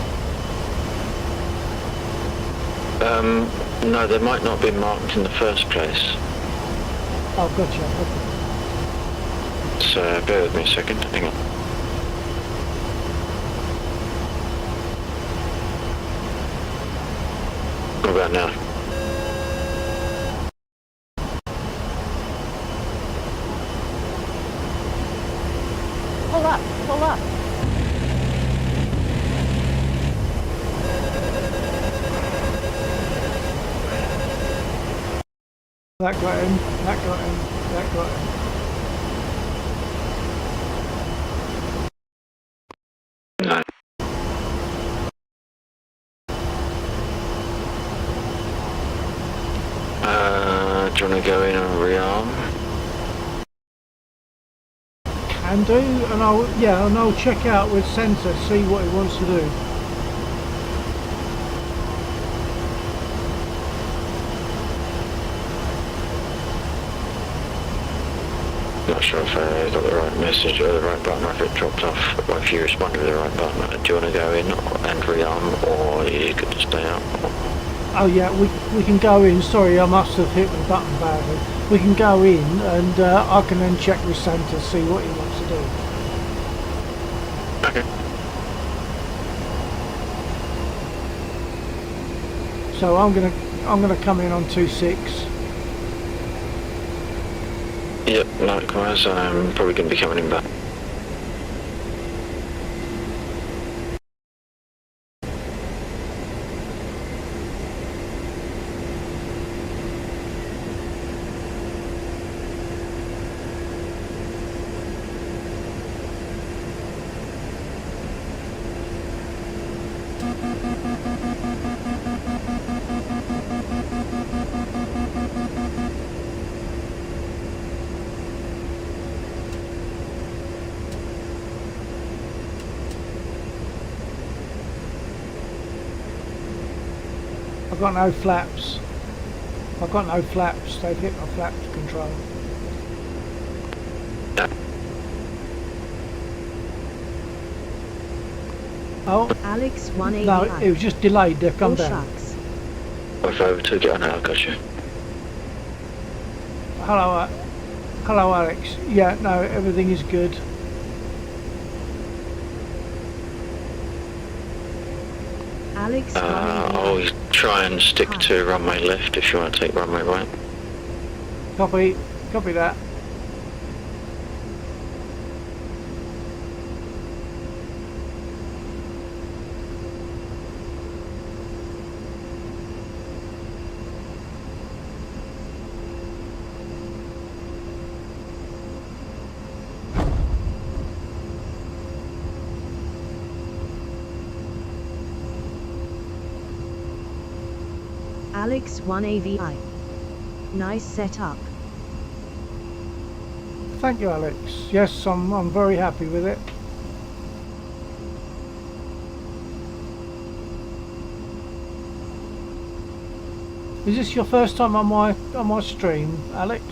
No, they might not be marked in the first place. Oh, gotcha. Okay. So bear with me a second. Hang on. What about now? Pull up, pull up. That got him, that got him, that got him. No. Do you want to go in and rearm? Can do, and I'll check out with Centre, see what he wants to do. Not sure if I got the right message or the right button, or if it dropped off, or if you responded with the right button. Do you want to go in and rearm, or you could stay out? Oh yeah, we can go in. Sorry, I must have hit the button badly. We can go in, and I can then check with Santa, see what he wants to do. Okay. So I'm gonna come in on 2.6. Yep, likewise. I'm probably going to be coming in back. I've got no flaps. I've got no flaps. They've hit my flaps control. Oh, Alex 180. no, it was just delayed. They've come down. Shucks. If I overtook it, I know, I've got you. Hello, hello, Alex. Yeah, no, everything is good. Alex Oh, he's try and stick to runway left if you want to take runway right. Copy that. Alex 1 AVI. Nice setup. Thank you, Alex. Yes, I'm very happy with it. Is this your first time on my stream, Alex?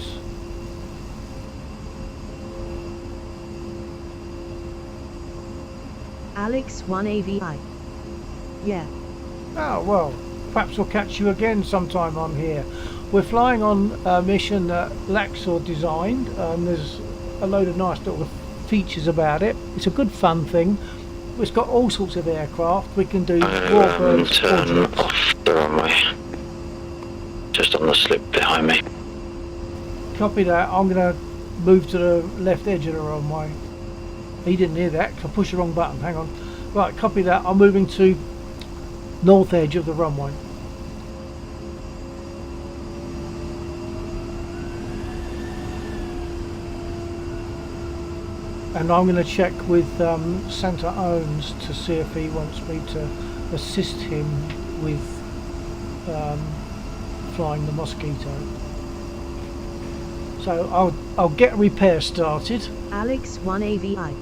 Alex 1 AVI. Yeah. Oh well, perhaps we'll catch you again sometime on here. We're flying on a mission that Laxor designed. There's a load of nice little features about it. It's a good fun thing. It's got all sorts of aircraft. We can do warbirds, Turn quadrants. off the runway. Just on the slip behind me. Copy that. I'm going to move to the left edge of the runway. He didn't hear that because I pushed the wrong button. Hang on. Right, copy that. I'm moving to north edge of the runway. And I'm going to check with Santa Owens to see if he wants me to assist him with flying the Mosquito. So I'll get a repair started. Alex 1 AVI.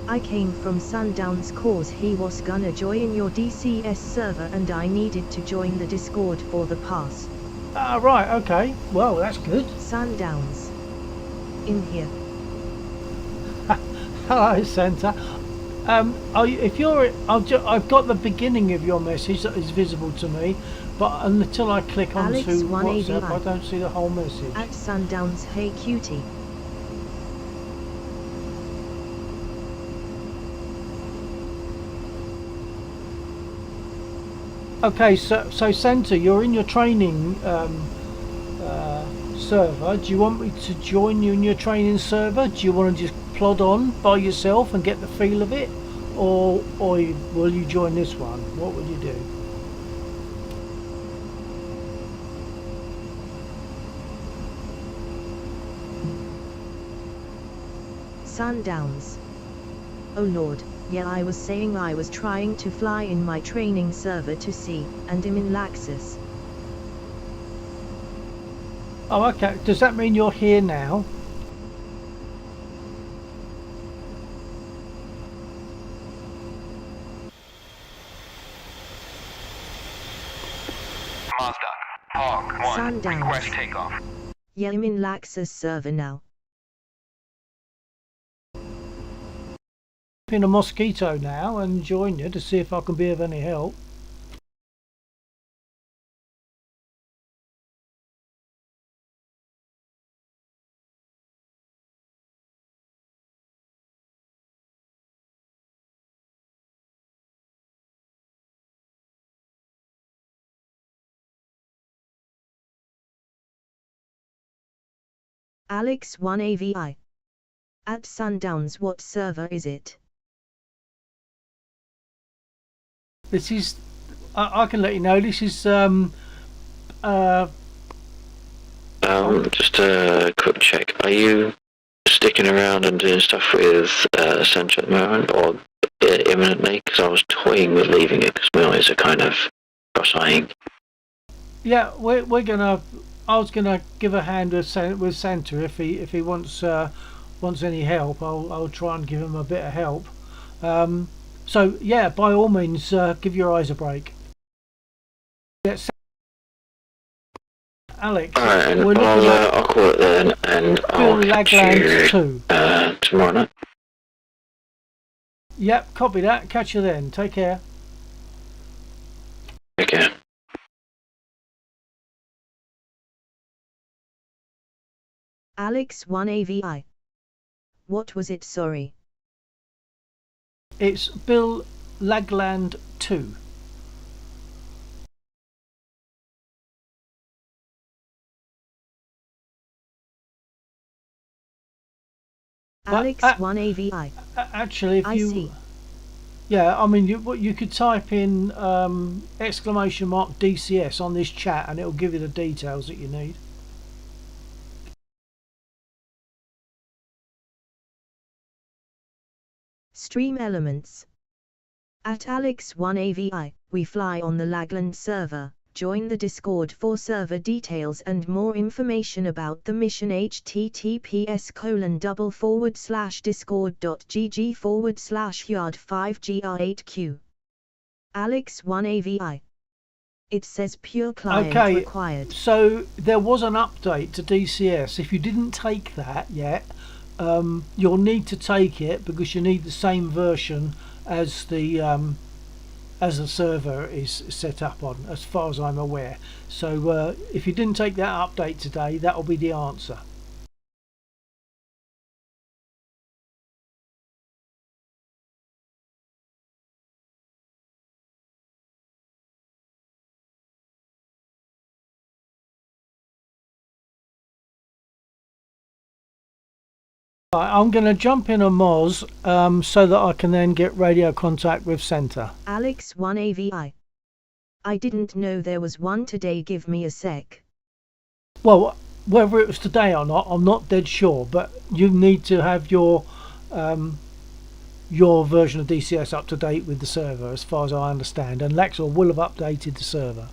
I came from Sundown's cause he was gonna join your DCS server and I needed to join the Discord for the pass. Ah, right, okay. Well, that's good. Sundowns. In here. Hello, Santa. I've got the beginning of your message that is visible to me, but until I click onto Alex 1 WhatsApp, AVI. I don't see the whole message. At Sundowns, hey cutie. Okay, so Santa, you're in your training server. Do you want me to join you in your training server? Do you want to just plod on by yourself and get the feel of it, or will you join this one? What would you do? Sundowns. Oh lord, yeah, I was saying I was trying to fly in my training server to see, and I'm in Laxus. Oh, okay. Does that mean you're here now? Mazda. Hawk 1. Sundowns. Request takeoff. Yeah, I'm in Laxus server now. In a Mosquito now and join you to see if I can be of any help. Alex 1 AVI. At Sundowns, what server is it? This is, I can let you know, this is Just a quick check. Are you sticking around and doing stuff with Centre at the moment, or imminently? Because I was toying with leaving it because my eyes are kind of cross-eyeing. yeah, we're gonna. I was gonna give a hand with Santa if he wants any help. I'll try and give him a bit of help. So yeah, by all means, give your eyes a break. Yes, Alex. Alright, we're looking at I'll call it then, and I'll catch Lagland you 2. tomorrow night. Yep, copy that. Catch you then. Take care. Okay. Alex 1 AVI. What was it, sorry? It's Bill Lagland 2. Alex uh, 1AVI. Actually, if I you, see. yeah, I mean, you could type in exclamation mark DCS on this chat, and it'll give you the details that you need. Stream elements. At Alex 1AVI, we fly on the Lagland server. Join the Discord for server details and more information about the mission. https://discord.gg/yard5gr8q. Alex 1AVI. It says pure client Okay, required. so there was an update to DCS. If you didn't take that yet, you'll need to take it because you need the same version as the server is set up on, as far as I'm aware. So if you didn't take that update today, that will be the answer. Right, I'm going to jump in a Moz so that I can then get radio contact with Centre. Alex 1AVI. I didn't know there was one today. Give me a sec. Well, whether it was today or not, I'm not dead sure, but you need to have your version of DCS up to date with the server, as far as I understand, and Lexor will have updated the server.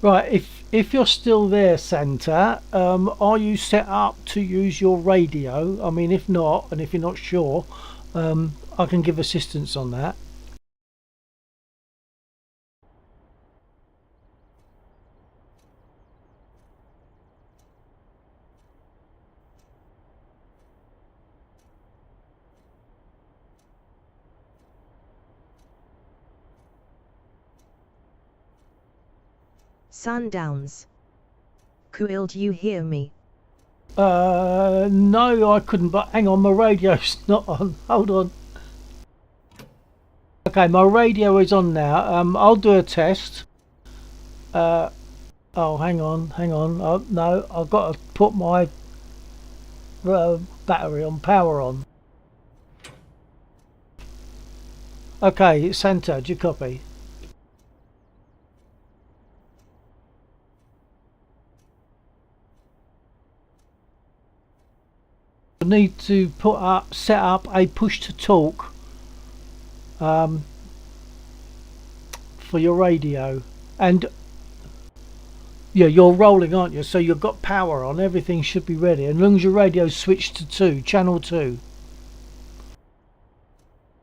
Right, if you're still there, Centre, are you set up to use your radio? I mean, if not, and if you're not sure, I can give assistance on that. Sundowns. Cool, do you hear me? No, I couldn't, but hang on, my radio's not on. Hold on. Okay, my radio is on now. I'll do a test. Oh, hang on. No, I've got to put my battery on, power on. Okay, Centre, do you copy? You need to set up a push to talk for your radio, and yeah, you're rolling, aren't you? So you've got power on, everything should be ready, and as long as your radio's switched to channel 2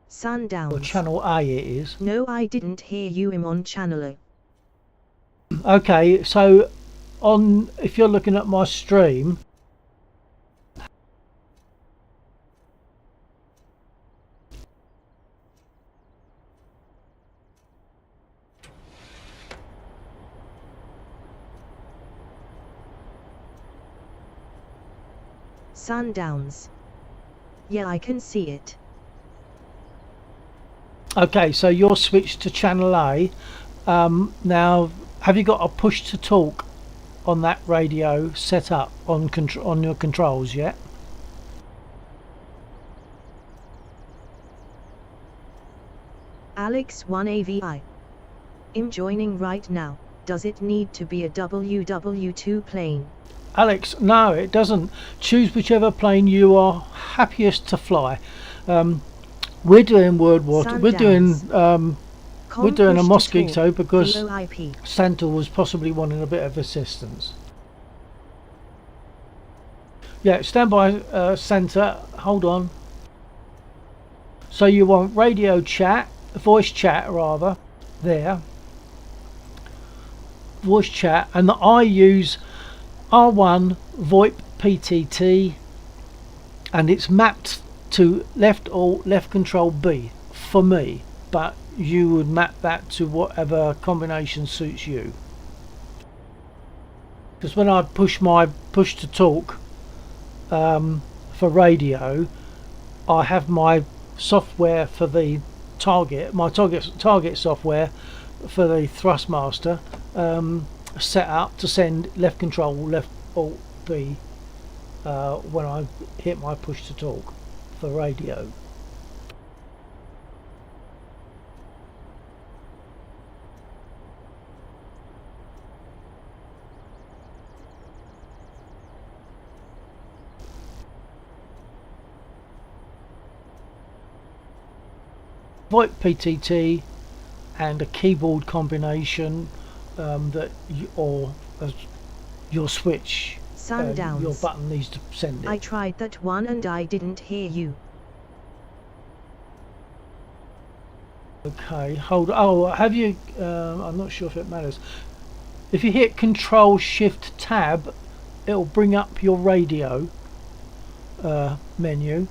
Sundowns. or channel A it is. No, I didn't hear you. I'm on channel O. Okay, so if you're looking at my stream, Sundowns. Yeah, I can see it. okay, so you're switched to channel A. Now, have you got a push to talk on that radio set up on your controls yet? Alex 1AVI. I'm joining right now. Does it need to be a WW2 plane? Alex, no, it doesn't. Choose whichever plane you are happiest to fly. We're doing World War. We're doing a Mosquito because VoIP. Santa was possibly wanting a bit of assistance. Yeah, stand by, Santa. Hold on. So you want radio chat, voice chat rather, there. Voice chat, and I use R1 VoIP PTT, and it's mapped to left Alt, left Control B for me, but you would map that to whatever combination suits you. Because when I push my push to talk, for radio, I have my software for the target, my target software for the Thrustmaster set up to send left control, left alt B when I hit my push to talk for radio. VoIP PTT and a keyboard combination that you, or your switch, Sundowns. your button needs to send it. I tried that one and I didn't hear you. Okay, hold. Oh, have you? I'm not sure if it matters. If you hit Control Shift Tab, it'll bring up your radio menu.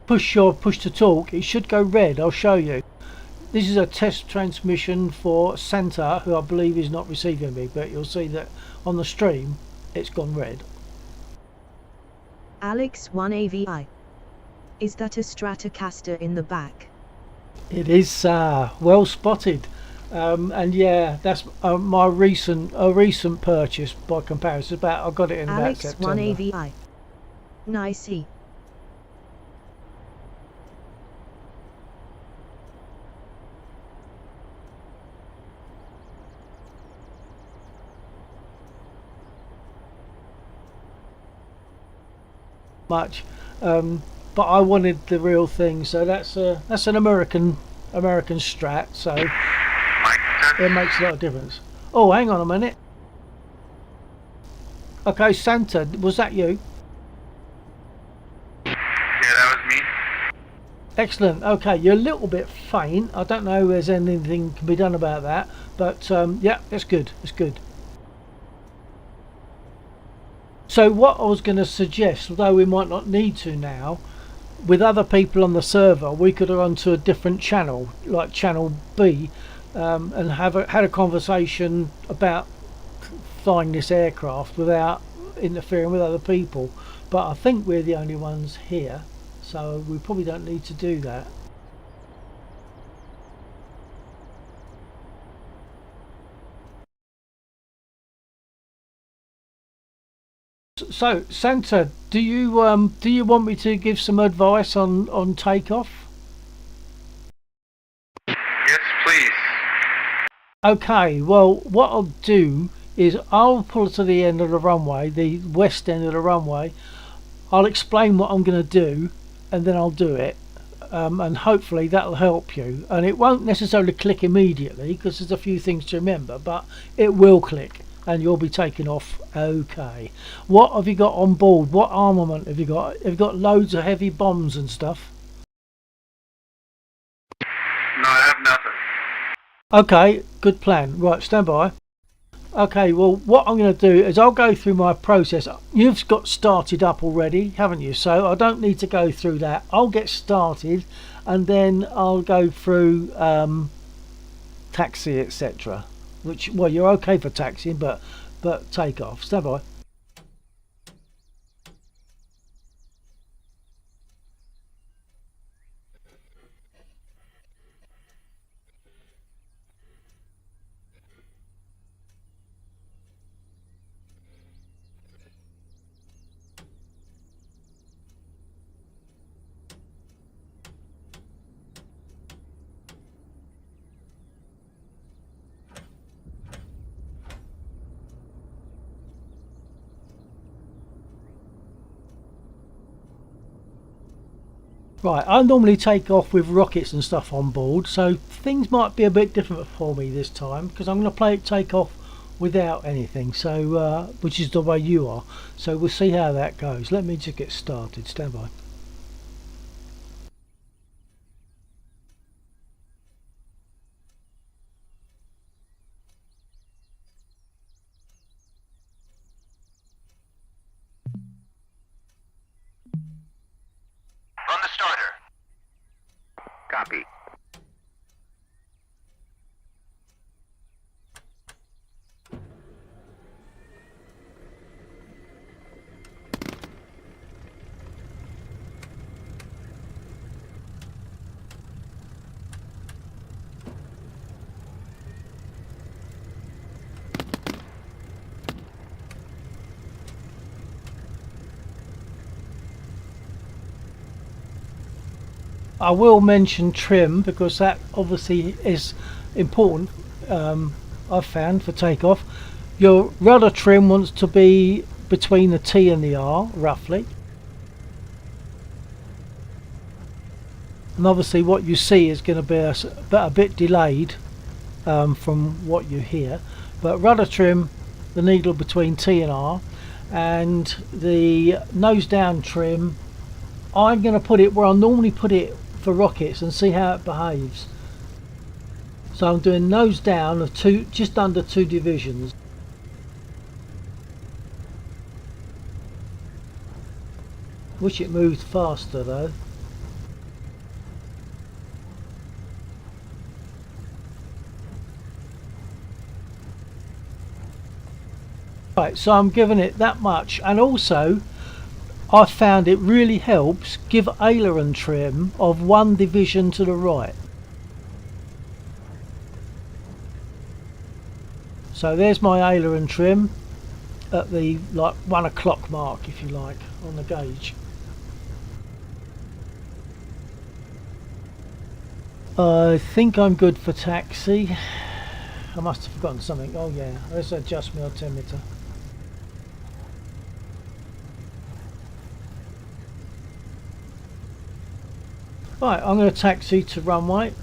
Push to talk, it should go red. I'll show you. This is a test transmission for Santa, who I believe is not receiving me, but you'll see that on the stream it's gone red. Alex 1AVI. Is that a Stratocaster in the back? It is well spotted, and yeah, that's my recent purchase by comparison. I got it in Alex about September. 1AVI. Nicey. Much, but I wanted the real thing, so that's an American Strat, so it makes a lot of difference. Oh, hang on a minute. Okay, Santa, was that you? Yeah, that was me. Excellent. Okay, you're a little bit faint. I don't know if there's anything can be done about that, but yeah, it's good. It's good. So what I was going to suggest, although we might not need to now, with other people on the server, we could have gone to a different channel, like channel B, and had a conversation about flying this aircraft without interfering with other people. But I think we're the only ones here, so we probably don't need to do that. So Santa, do you want me to give some advice on takeoff? Yes, please. Okay, well what I'll do is I'll pull to the end of the runway, the west end of the runway. I'll explain what I'm going to do, and then I'll do it, and hopefully that'll help you. And it won't necessarily click immediately because there's a few things to remember, but it will click and you'll be taking off. Okay, what have you got on board? What armament have you got? Have you got loads of heavy bombs and stuff? No, I have nothing. Okay, good plan. Right, stand by. Okay, well what I'm going to do is I'll go through my process. You've got started up already, haven't you? So I don't need to go through that. I'll get started and then I'll go through taxi, etc. Which, well, you're okay for taxiing, but takeoff. Stand by. Right, I normally take off with rockets and stuff on board, so things might be a bit different for me this time because I'm going to play it take off without anything, so which is the way you are. So we'll see how that goes. Let me just get started. Stand by. Run the starter. Copy. I will mention trim because that obviously is important. I've found for takeoff, your rudder trim wants to be between the T and the R roughly, and obviously what you see is going to be a bit delayed from what you hear, but rudder trim, the needle between T and R, and the nose down trim, I'm going to put it where I normally put it for rockets and see how it behaves. So I'm doing nose down of just under 2 divisions. Wish it moved faster though. Right, so I'm giving it that much, and also I found it really helps give aileron trim of 1 division to the right. So there's my aileron trim at the like 1 o'clock mark, if you like, on the gauge. I think I'm good for taxi. I must have forgotten something. Oh yeah, let's adjust my altimeter. Right, I'm going to taxi to runway.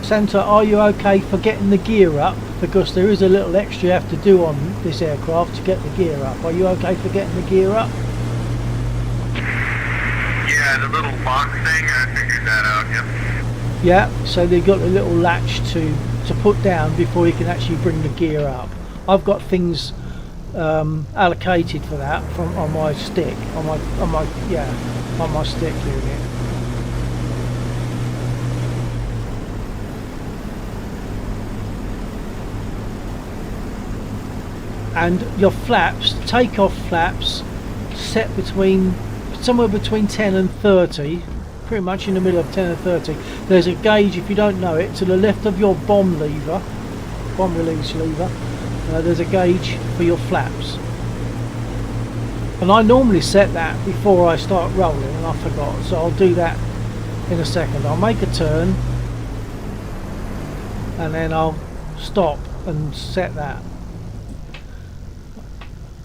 Santa, are you okay for getting the gear up? Because there is a little extra you have to do on this aircraft to get the gear up. Are you okay for getting the gear up? Yeah, the little box thing, I figured that out, yep. Yeah, so they've got a little latch to put down before you can actually bring the gear up. I've got things allocated for that on my stick, on my stick unit. And your flaps, takeoff flaps, set somewhere between 10 and 30, pretty much in the middle of 10 and 30. There's a gauge, if you don't know it, to the left of your bomb release lever. There's a gauge for your flaps. And I normally set that before I start rolling, and I forgot, so I'll do that in a second. I'll make a turn, and then I'll stop and set that.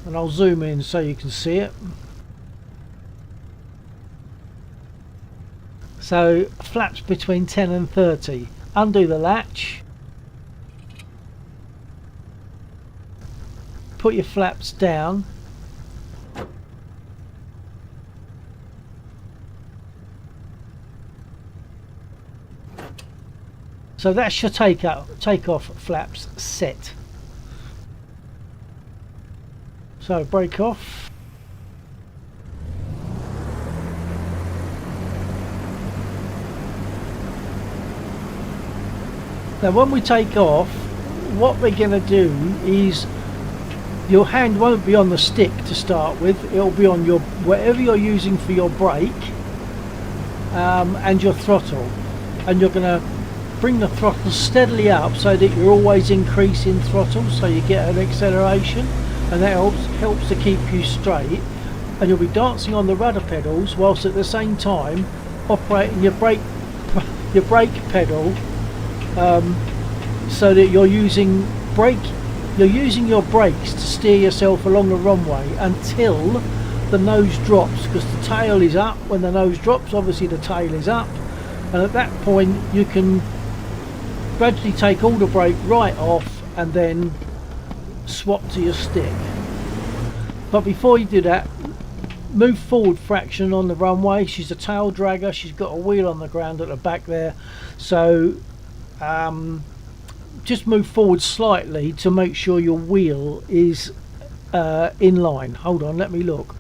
And I'll zoom in so you can see it. So flaps between 10 and 30. Undo the latch. Put your flaps down. So that's your takeoff flaps set. So brake off. Now when we take off, what we're going to do is your hand won't be on the stick to start with, it'll be on your whatever you're using for your brake and your throttle, and you're going to bring the throttle steadily up so that you're always increasing throttle so you get an acceleration. And that helps to keep you straight, and you'll be dancing on the rudder pedals whilst at the same time operating your brake pedal, so that you're using your brakes to steer yourself along the runway until the nose drops, because the tail is up. When the nose drops, obviously the tail is up, and at that point you can gradually take all the brake right off and then swap to your stick. But before you do that, move forward fraction on the runway. She's a tail dragger. She's got a wheel on the ground at the back there, so just move forward slightly to make sure your wheel is in line. Hold on, let me look.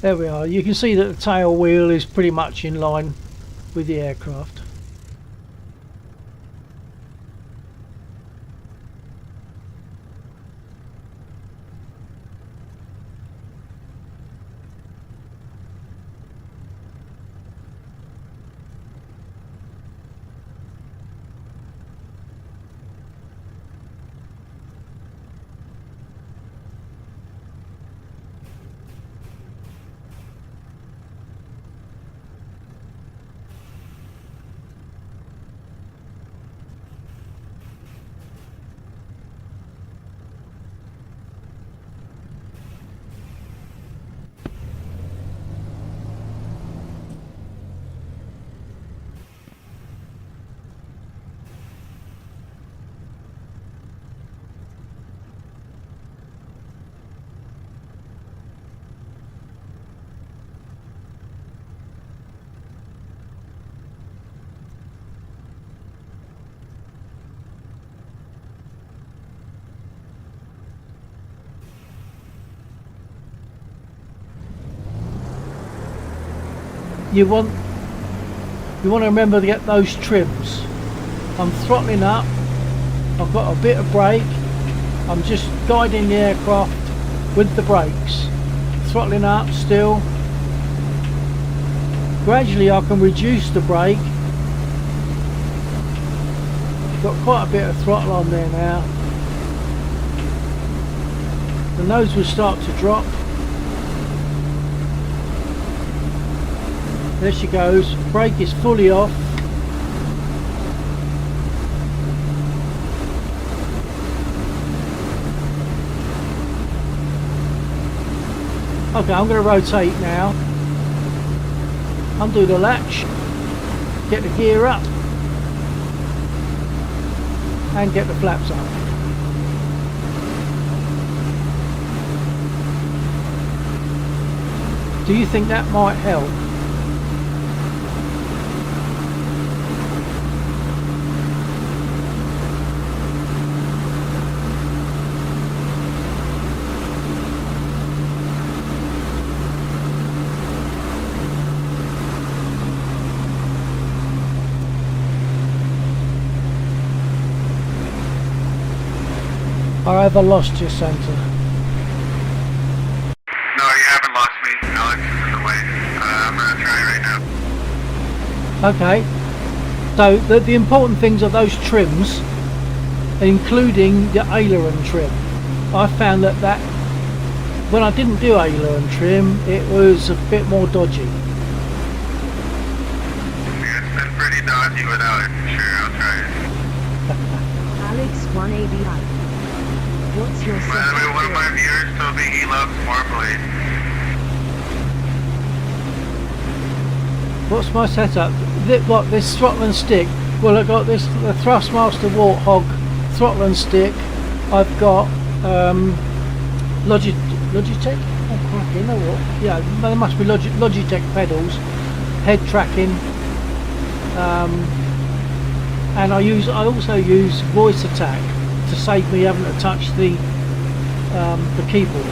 There we are. You can see that the tail wheel is pretty much in line with the aircraft. You want to remember to get those trims. I'm throttling up, I've got a bit of brake, I'm just guiding the aircraft with the brakes, throttling up still. Gradually I can reduce the brake. Got quite a bit of throttle on there now. The nose will start to drop. There she goes, brake is fully off. Okay, I'm going to rotate now. Undo the latch, get the gear up, and get the flaps up. Do you think that might help? Or have I lost your centre? No, you haven't lost me. Alex is away. I'm gonna try right now. Okay. So the important things are those trims, including the aileron trim. I found that when I didn't do aileron trim, it was a bit more dodgy. Yeah, it's been pretty dodgy without it, for sure. I'll try it. Alex 1AVI. What's your By the way, one of my viewers told me he loves Marmalade. What's my setup? This throttle and stick? Well, I've got the Thrustmaster Warthog throttle and stick. I've got Logitech. Oh crap! You know what? Yeah, there must be Logitech pedals, head tracking, and I also use voice attack to save me having to touch the keyboard.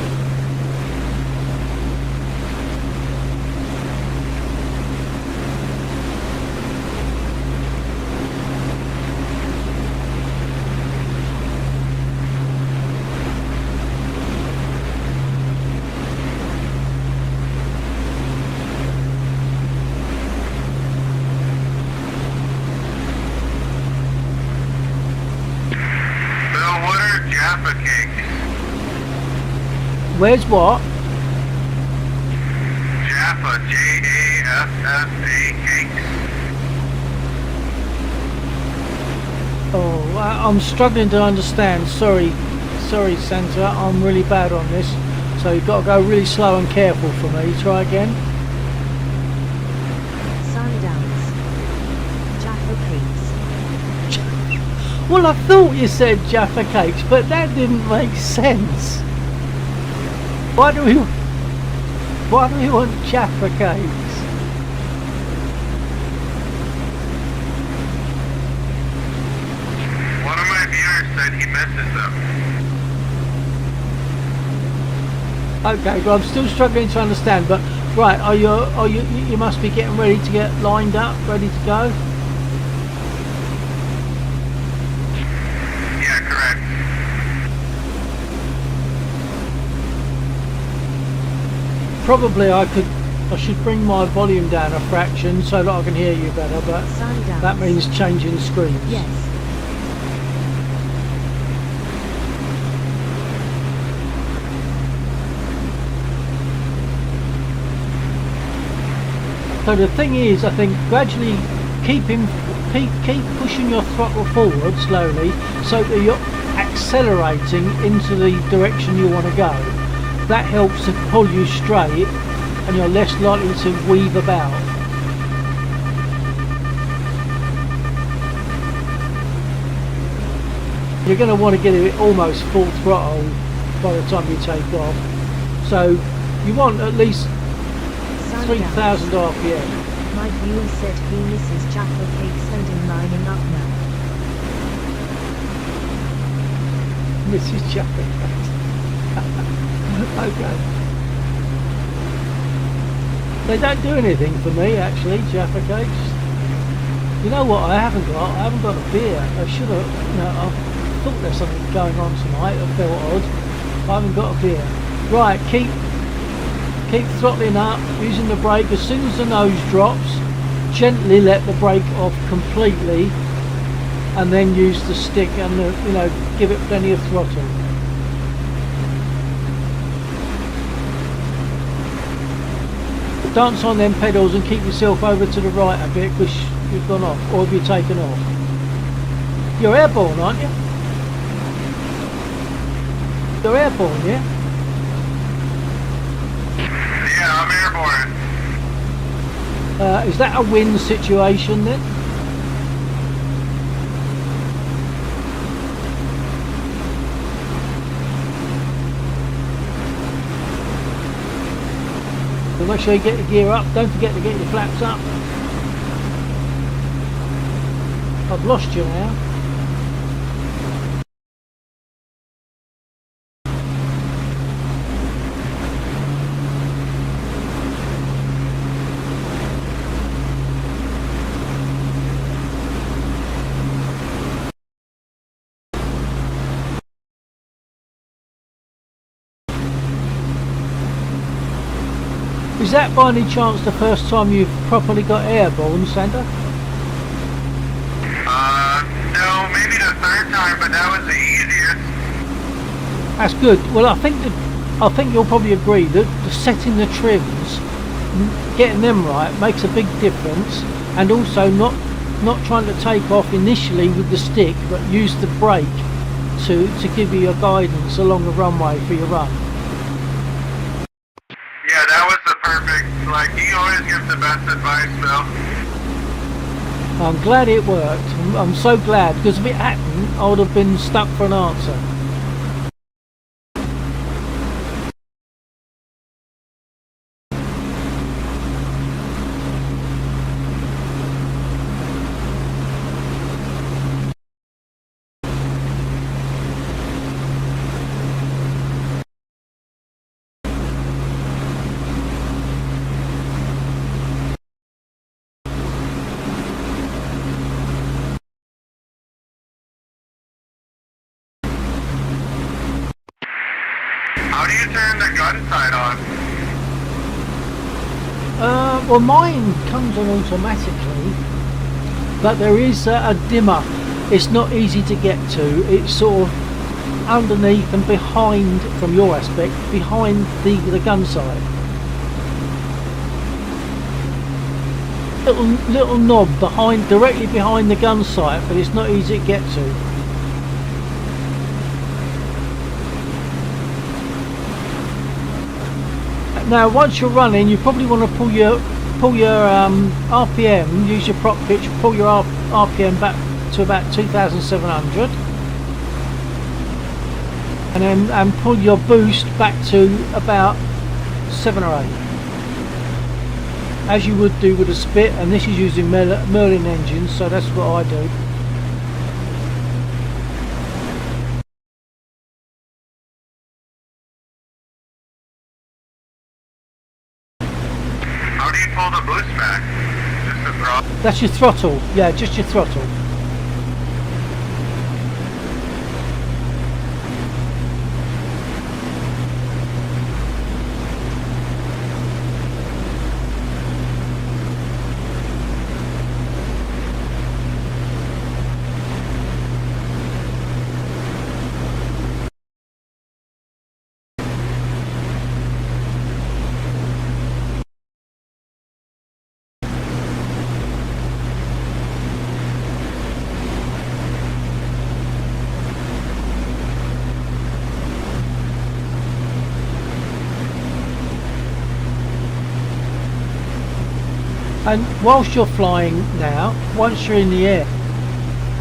Jaffa cakes. Where's what? Jaffa, Jaffa cakes. Oh, I'm struggling to understand. Sorry, Santa. I'm really bad on this. So you've got to go really slow and careful for me. Try again. Sundowns. Well, I thought you said Jaffa Cakes, but that didn't make sense. Why do we want Jaffa Cakes? One of my viewers said he misses them. Okay, well, I'm still struggling to understand, but right, you must be getting ready to get lined up, ready to go? Yeah, correct. Probably I should bring my volume down a fraction so that I can hear you better, but Sundance. that means changing screens. Yes. So the thing is, I think gradually keep pushing your throttle forward slowly so that you're accelerating into the direction you want to go. That helps to pull you straight and you're less likely to weave about. You're going to want to get it almost full throttle by the time you take off. So you want at least 3,000 RPM. My viewer said he misses Jaffa Cakes and in lining up now. Mrs. Jaffa Cakes. Okay. They don't do anything for me actually, Jaffa Cakes. You know what I haven't got? I haven't got a beer. I should have, I thought there's something going on tonight that felt odd. I haven't got a beer. Right, keep throttling up, using the brake. As soon as the nose drops, gently let the brake off completely and then use the stick and give it plenty of throttle. Dance on them pedals and keep yourself over to the right a bit because you've gone off, or have you taken off? You're airborne, aren't you? You're airborne, yeah? Yeah, I'm airborne. Is that a win situation then? So make sure you get your gear up. Don't forget to get your flaps up. I've lost you now. Is that by any chance the first time you've properly got airborne, Santa? No, maybe the third time, but that was the easiest. That's good. Well, I think you'll probably agree that setting the trims, getting them right, makes a big difference, and also not trying to take off initially with the stick, but use the brake to give you your guidance along the runway for your run. Yeah, that was the perfect, like, he always gives the best advice, Bill. I'm glad it worked. I'm so glad, because if it hadn't, I would have been stuck for an answer. How do you turn the gun sight on? Well, mine comes on automatically, but there is a dimmer. It's not easy to get to. It's sort of underneath and behind, from your aspect, behind the gun sight. Little knob directly behind the gun sight, but it's not easy to get to. Now, once you're running, you probably want to pull your RPM, use your prop pitch, pull your RPM back to about 2,700, and then pull your boost back to about 7 or 8, as you would do with a spit. And this is using Merlin engines, so that's what I do. How do you pull the boost back? Just the throttle? That's your throttle, yeah, just your throttle. And whilst you're flying now, once you're in the air,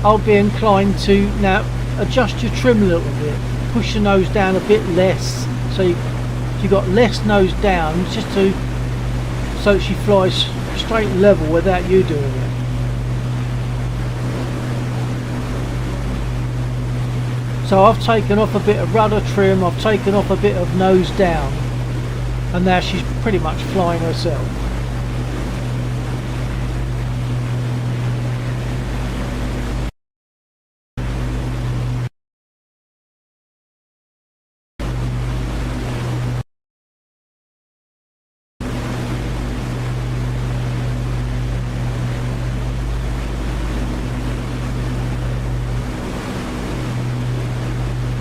I'll be inclined to now adjust your trim a little bit, push the nose down a bit less, so you got less nose down, just to so she flies straight and level without you doing it. So I've taken off a bit of rudder trim, I've taken off a bit of nose down, and now she's pretty much flying herself.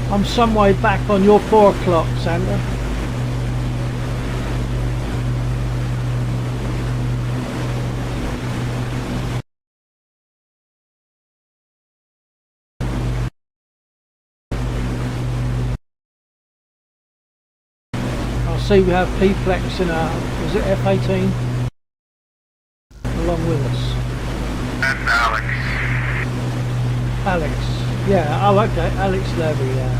I'm some way back on your 4 o'clock, Sandra. I see we have P-Plex in our, was it F-18? Along with us. And Alex. Alex. Yeah, oh okay, Alex Levy, yeah.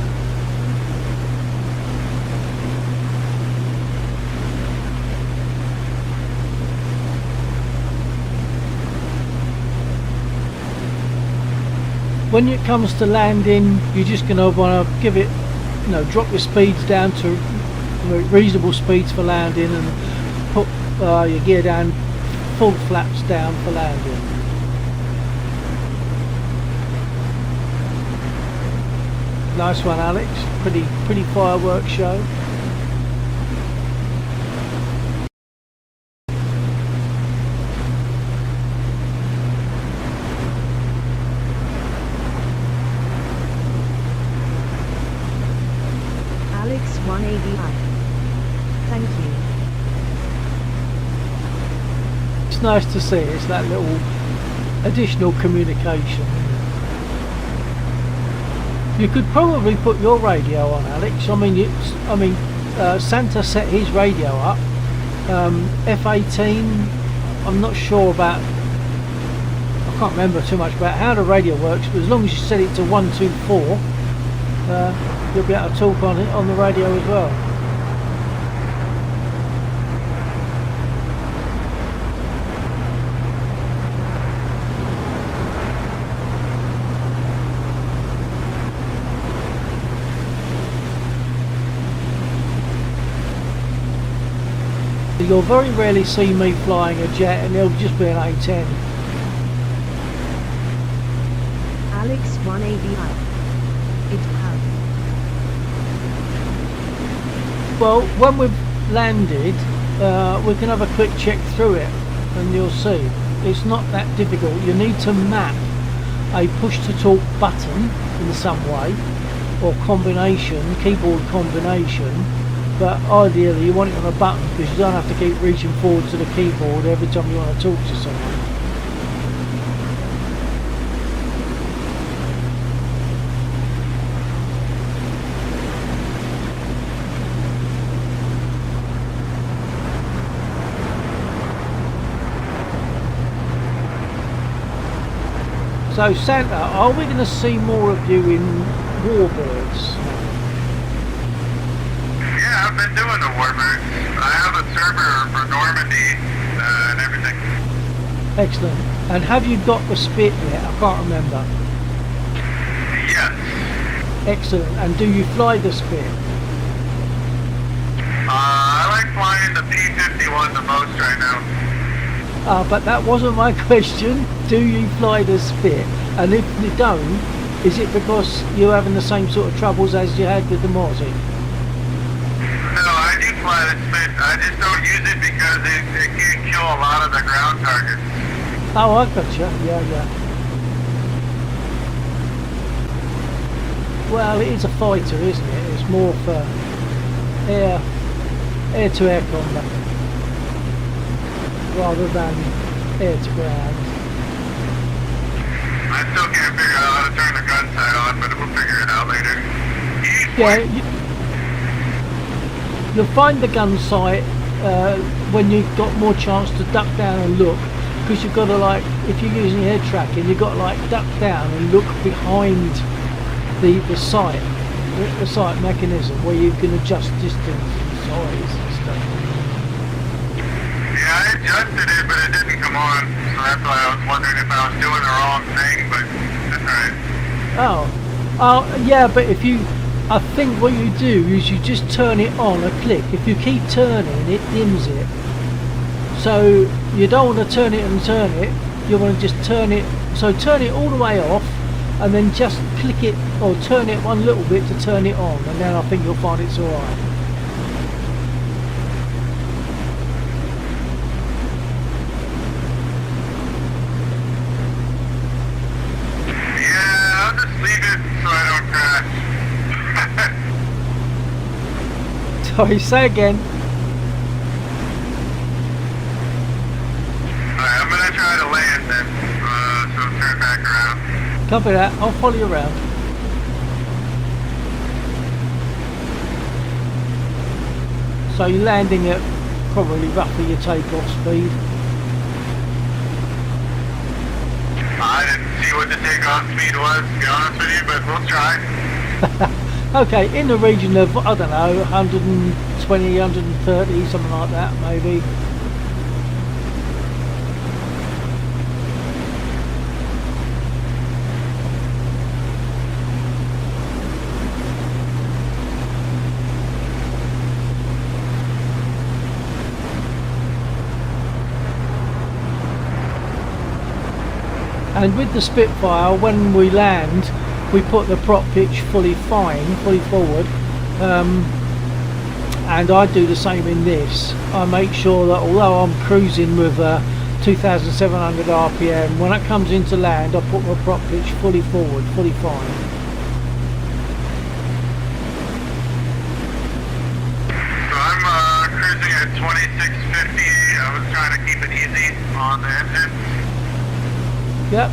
When it comes to landing, you're just going to want to give it, you know, drop your speeds down to reasonable speeds for landing, and put your gear down, full flaps down for landing. Nice one, Alex. Pretty fireworks show. Alex 1AVI. Thank you. It's nice to see. It's that little additional communication. You could probably put your radio on, Alex. Santa set his radio up. F-18, I'm not sure about. I can't remember too much about how the radio works, but as long as you set it to 124, you'll be able to talk on it on the radio as well. You'll very rarely see me flying a jet, and it'll just be an A10. Alex 1AVI. It have. Well, when we've landed, we can have a quick check through it, and you'll see it's not that difficult. You need to map a push to talk button in some way, or combination, keyboard combination, but ideally you want it on a button, because you don't have to keep reaching forward to the keyboard every time you want to talk to someone. So Santa, are we going to see more of you in Warbirds? Yeah, I've been doing the Warbirds. I have a server for Normandy and everything. Excellent. And have you got the Spit yet? I can't remember. Yes. Excellent. And do you fly the Spit? I like flying the P-51 the most right now. But that wasn't my question. Do you fly the Spit? And if you don't, is it because you're having the same sort of troubles as you had with the Mozzie? No, I do fly the Spit. I just don't use it because it can't kill a lot of the ground targets. Oh, I gotcha. Yeah. Well, it is a fighter, isn't it? It's more for air-to-air combat rather than air-to-ground. I still can't figure out how to turn the gun sight on, but we'll figure it out later. Yeah, you'll find the gun sight when you've got more chance to duck down and look, because you've got to, like, if you're using head tracking, you've got to like duck down and look behind the sight mechanism where you can adjust distance and size and stuff. Yeah, I adjusted it, but it didn't come on, so that's why I was wondering if I was doing the wrong thing, but that's alright. Oh, yeah, but if you, I think what you do is you just turn it on a click. If you keep turning, it dims it. So you don't want to turn it and turn it. You want to just turn it. So turn it all the way off, and then just click it or turn it one little bit to turn it on, and then I think you'll find it's all right. Yeah, I'll just leave it so I don't crash. Sorry, say again. Alright, I'm gonna try to land then, so turn back around. Copy that. I'll follow you around. So you're landing at probably roughly your takeoff speed. I didn't see what the takeoff speed was, to be honest with you, but we'll try. Okay, in the region of, I don't know, 120, 130, something like that, maybe. And with the Spitfire, when we land, we put the prop pitch fully forward, and I do the same in this. I make sure that although I'm cruising with 2,700 RPM, when it comes into land, I put my prop pitch fully forward, fully fine. So I'm cruising at 2650. I was trying to keep it easy on the engine. Yep.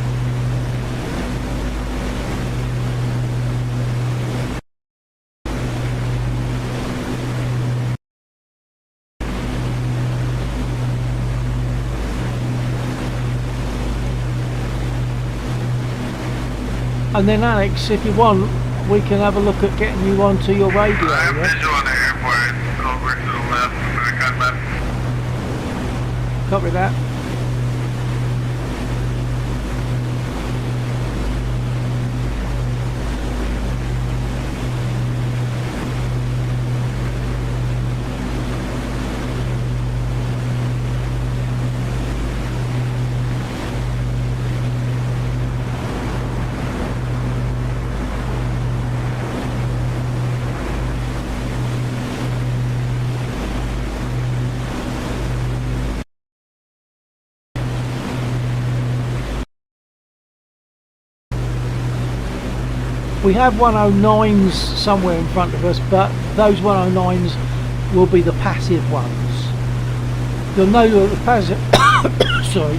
And then Alex, if you want, we can have a look at getting you onto your radio. I have Yeah? visual on the airport. It's over to the left. I'm gonna cut left. Copy that. We have 109s somewhere in front of us, but those 109s will be the passive ones. You'll know the passive sorry.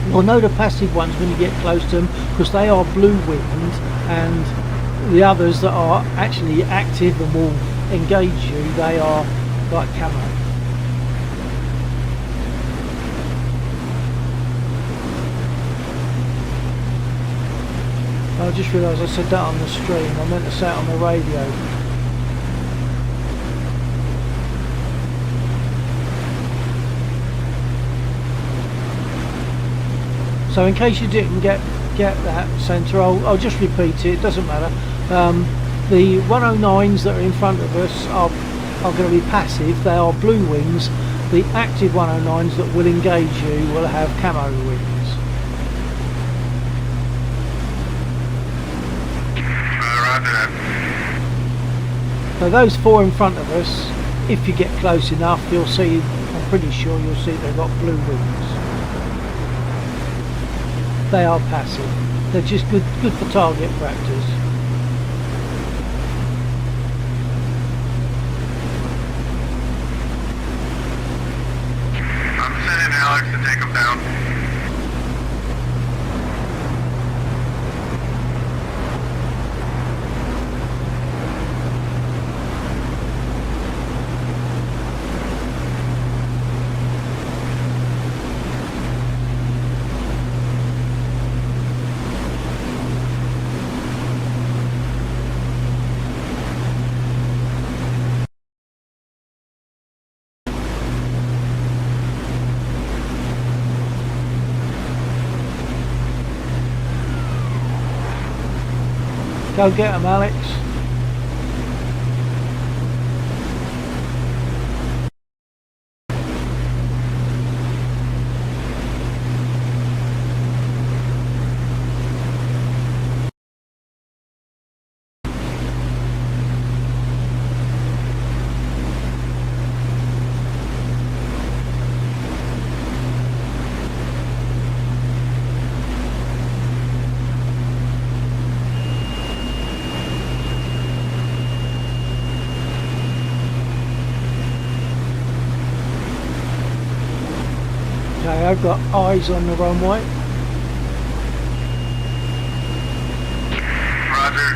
You'll know the passive ones when you get close to them, because they are blue wind, and the others that are actually active and will engage you, they are like camo. I just realised I said that on the stream. I meant to say it on the radio. So in case you didn't get that centre, I'll just repeat it. It doesn't matter. The 109s that are in front of us are going to be passive. They are blue wings. The active 109s that will engage you will have camo wings. Roger that. So those four in front of us, if you get close enough, you'll see, I'm pretty sure you'll see they've got blue wings. They are passive. They're just good for target practice. I'm sending Alex to take him down. Go get them, Alex. Okay, I've got eyes on the runway. Roger.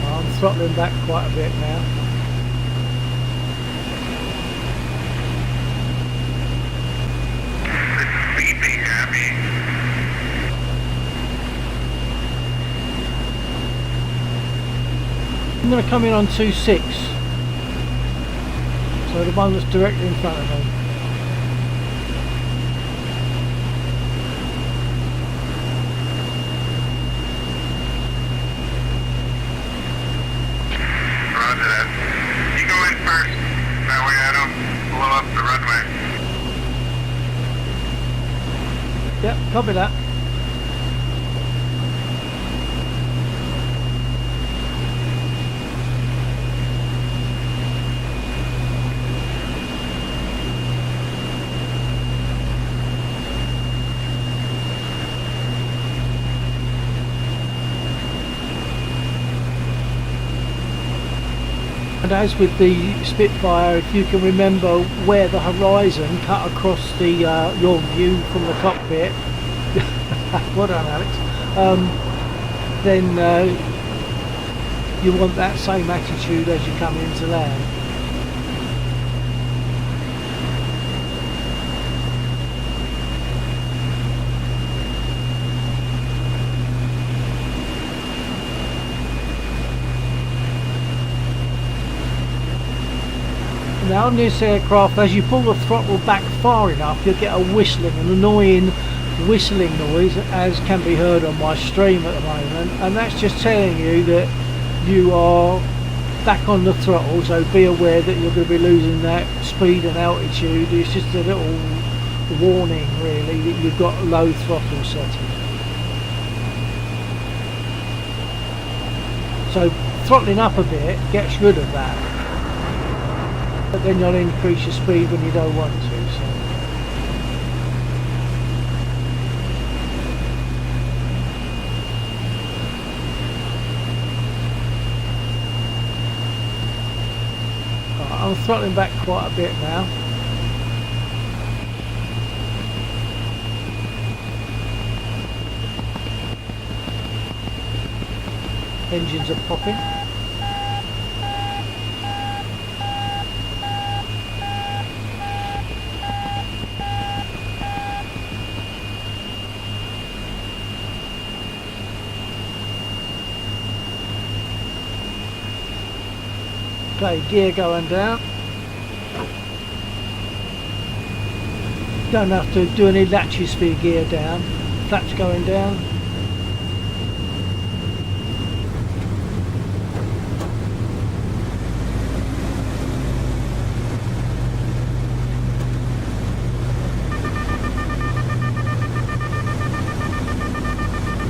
I'm throttling back quite a bit now. Beeping happy. I'm going to come in on 2.6. So the one that's directly in front of me. Roger that. You go in first. That way I don't blow up the runway. Yep, copy that. And as with the Spitfire, if you can remember where the horizon cut across the your view from the cockpit, well done, Alex. Then you want that same attitude as you come into land. Now on this aircraft, as you pull the throttle back far enough, you'll get a whistling, an annoying whistling noise, as can be heard on my stream at the moment, and that's just telling you that you are back on the throttle, so be aware that you're going to be losing that speed and altitude. It's just a little warning really that you've got low throttle setting. So throttling up a bit gets rid of that. But then you'll increase your speed when you don't want to. So. Right, I'm throttling back quite a bit now. Engines are popping. Okay, gear going down. Don't have to do any latches for your gear down. Flaps going down.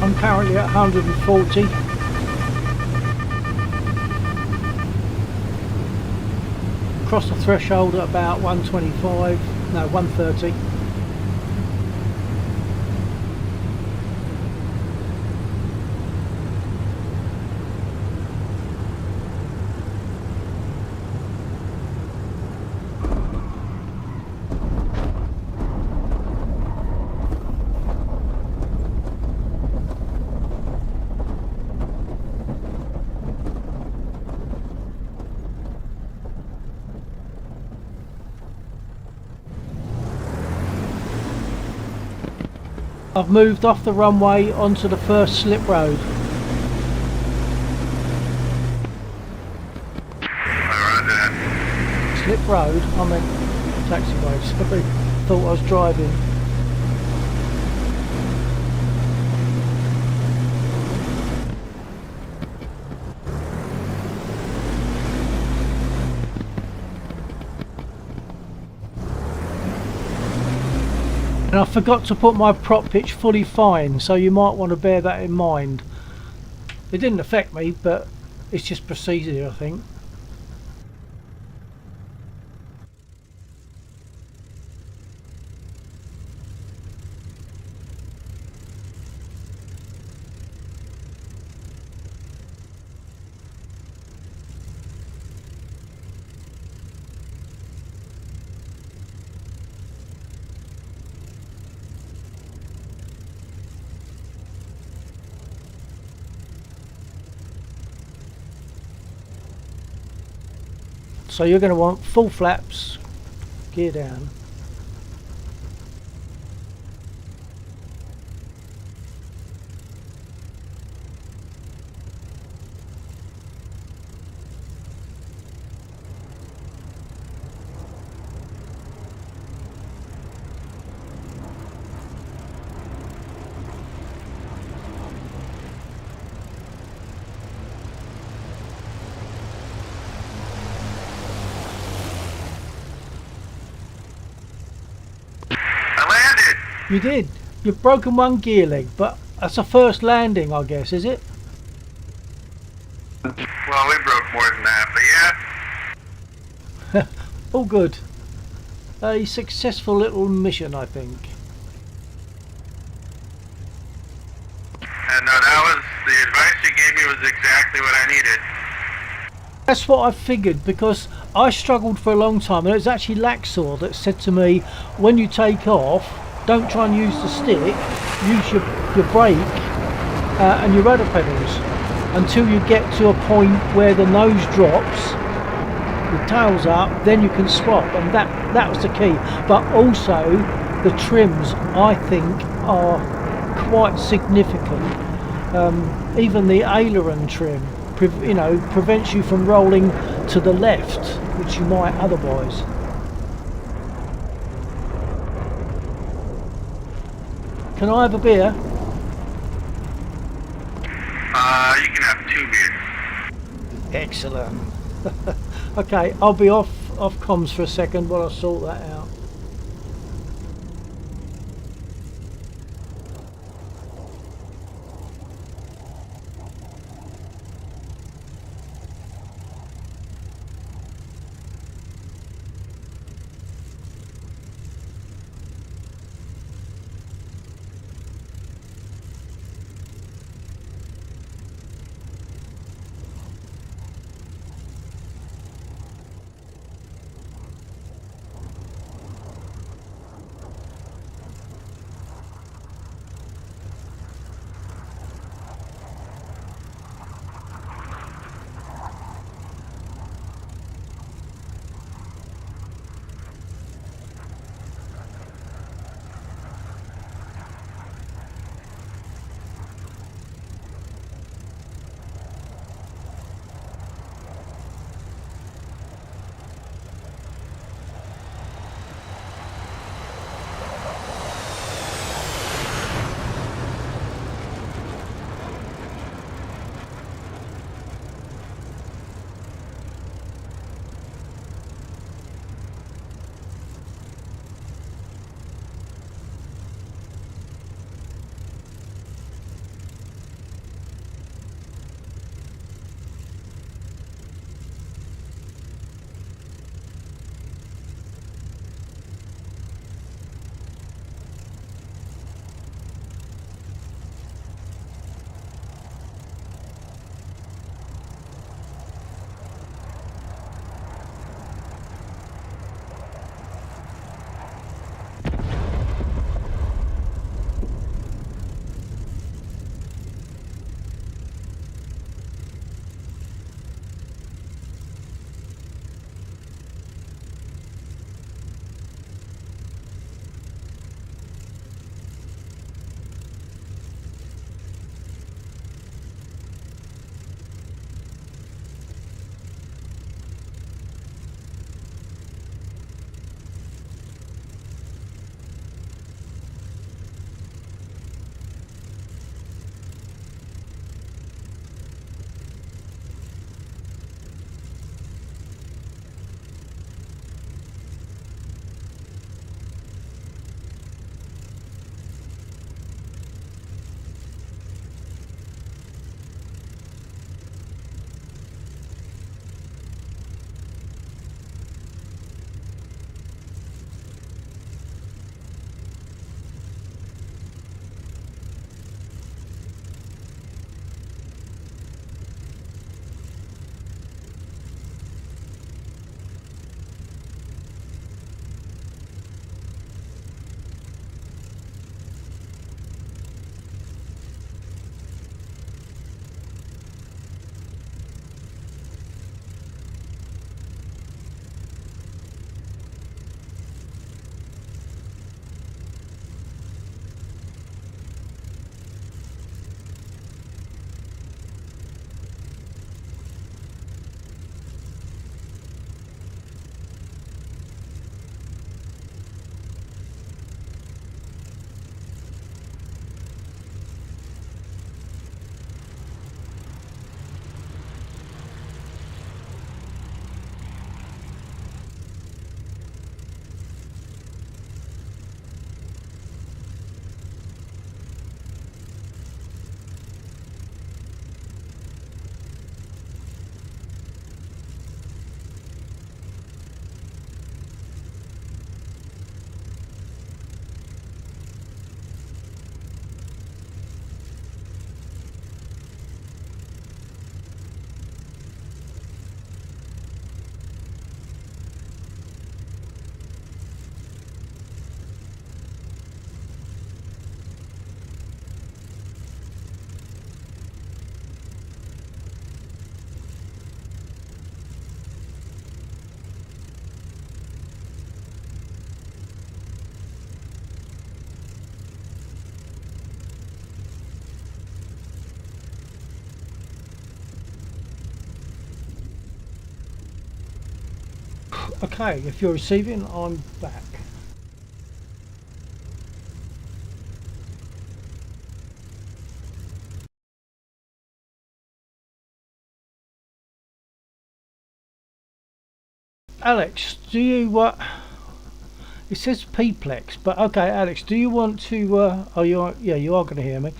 I'm currently at 140. Cross the threshold at about 125, no 130. I've moved off the runway onto the first slip road. Slip road? I meant taxiway, sorry. Thought I was driving. And I forgot to put my prop pitch fully fine, so you might want to bear that in mind. It didn't affect me, but it's just procedure, I think. So you're going to want full flaps, gear down. You did. You've broken one gear leg, but that's a first landing, I guess, is it? Well, we broke more than that, but yeah. All good. A successful little mission, I think. And no, that was the advice you gave me was exactly what I needed. That's what I figured, because I struggled for a long time, and it was actually Laxor that said to me, when you take off, don't try and use the stick, use your brake and your rudder pedals until you get to a point where the nose drops, the tail's up, then you can swap, and that was the key. But also the trims, I think, are quite significant. Even the aileron trim, prevents you from rolling to the left, which you might otherwise. Can I have a beer? You can have 2 beers. Excellent. Okay, I'll be off comms for a second while I sort that out. Okay, if you're receiving, I'm back. Alex, do you it says P-plex, but okay, Alex, do you want to oh, you are, yeah, you are going to hear me.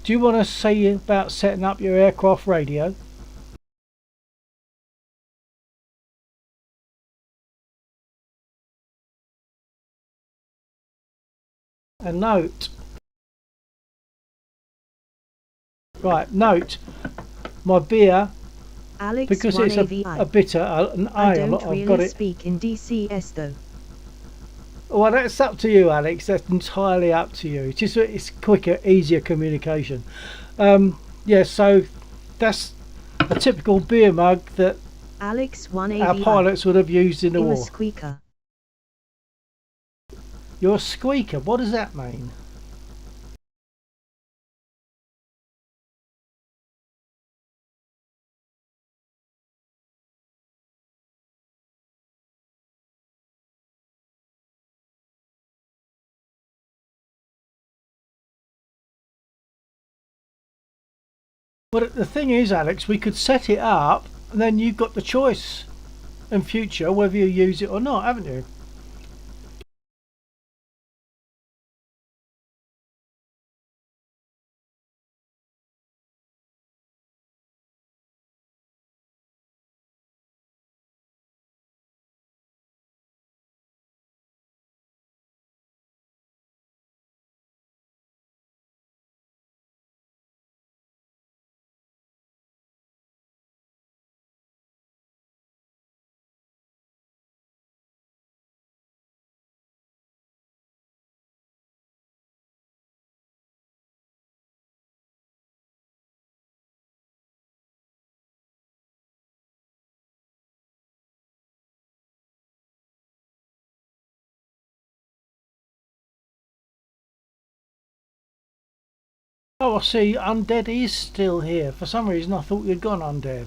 Do you want to say about setting up your aircraft radio? And note, right, note, my beer, Alex because it's a bitter, an ale, I don't I've really got it. speak in DCS though. Well, that's up to you, Alex. That's entirely up to you. It's quicker, easier communication. Yeah, so that's a typical beer mug that Alex 1AVI. our pilots would have used in the I'm a war. squeaker. You're a squeaker. What does that mean? Well, the thing is, Alex, we could set it up, and then you've got the choice in future whether you use it or not, haven't you? Oh, I see. Undead is still here. For some reason, I thought you'd gone undead.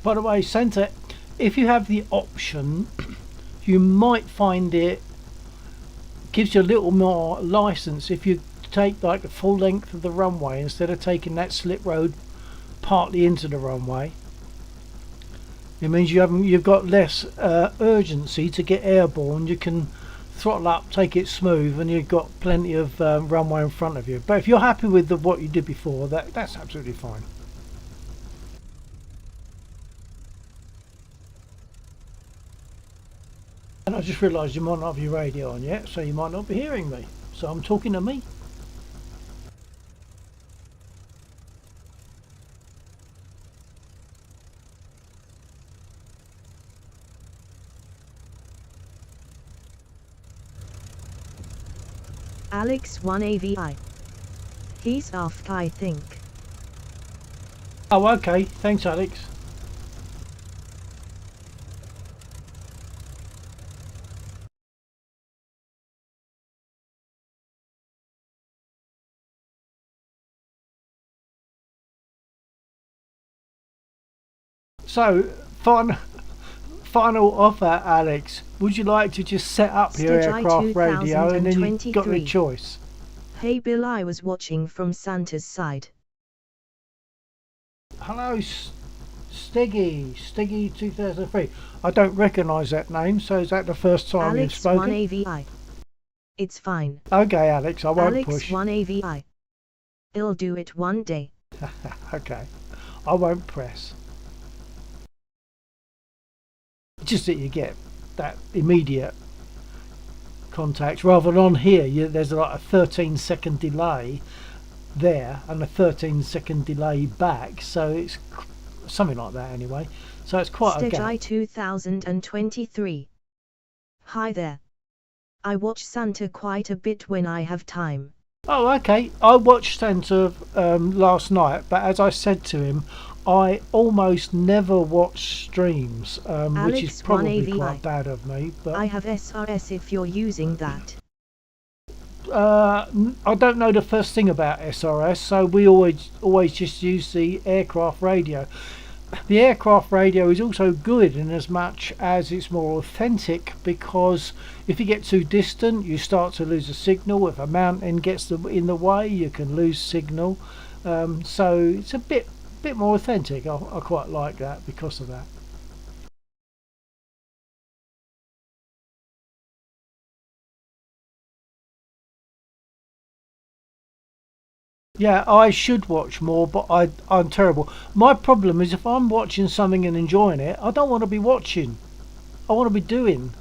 By the way, Centre, if you have the option, you might find it gives you a little more license if you take like the full length of the runway instead of taking that slip road partly into the runway. It means you've got less urgency to get airborne. You can throttle up, take it smooth, and you've got plenty of runway in front of you. But if you're happy with what you did before, that's absolutely fine. And I just realised you might not have your radio on yet, so you might not be hearing me. So I'm talking to me. Alex 1AVI. He's off, I think. Oh, okay. Thanks, Alex. So, final offer, Alex. Would you like to just set up your Stitch aircraft radio and then you've got the 2023. choice? Hey Bill, I was watching from Santa's side. Hello, Stiggy 2003. I don't recognise that name, so is that the first time you've Alex spoken? 1AVI. It's fine. Okay, Alex, I won't Alex push. 1AVI. I'll do it one day. Okay, I won't press. just that you get that immediate contact, rather than on here there's like a 13-second delay there and a 13-second delay back, so it's something like that anyway, so it's quite a gap. Stage 2023. Hi there. I watch Santa quite a bit when I have time. Oh, okay. I watched Santa last night, but as I said to him, I almost never watch streams, which is probably quite bad of me. But I have SRS if you're using that. I don't know the first thing about SRS, so we always just use the aircraft radio. The aircraft radio is also good in as much as it's more authentic, because if you get too distant you start to lose a signal. If a mountain gets in the way you can lose signal, so it's a bit more authentic. I quite like that because of that. Yeah, I should watch more, but I'm terrible. My problem is if I'm watching something and enjoying it, I don't want to be watching. I want to be doing.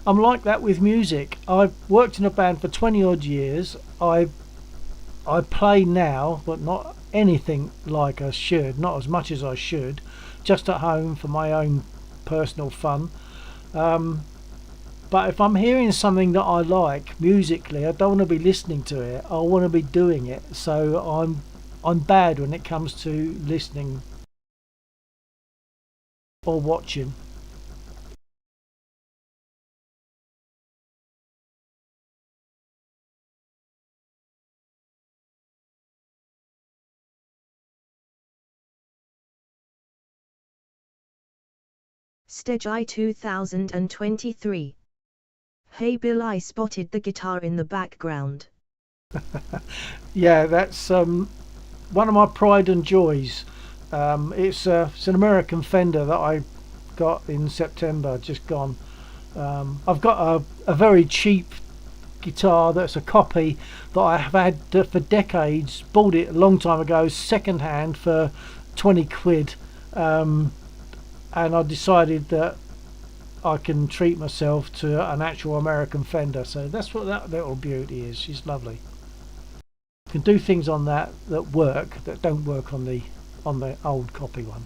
I'm like that with music. I've worked in a band for 20 odd years. I play now, but not anything like I should, not as much as I should, just at home for my own personal fun. But if I'm hearing something that I like musically, I don't want to be listening to it. I want to be doing it. So I'm bad when it comes to listening or watching. Stage 2023. Hey Bill, I spotted the guitar in the background. Yeah, that's one of my pride and joys. It's an American Fender that I got in September, just gone. I've got a very cheap guitar that's a copy that I have had for decades. Bought it a long time ago, second hand for 20 quid, and I decided that I can treat myself to an actual American Fender, so that's what that little beauty is. She's lovely. You can do things on that work that don't work on the old copy one.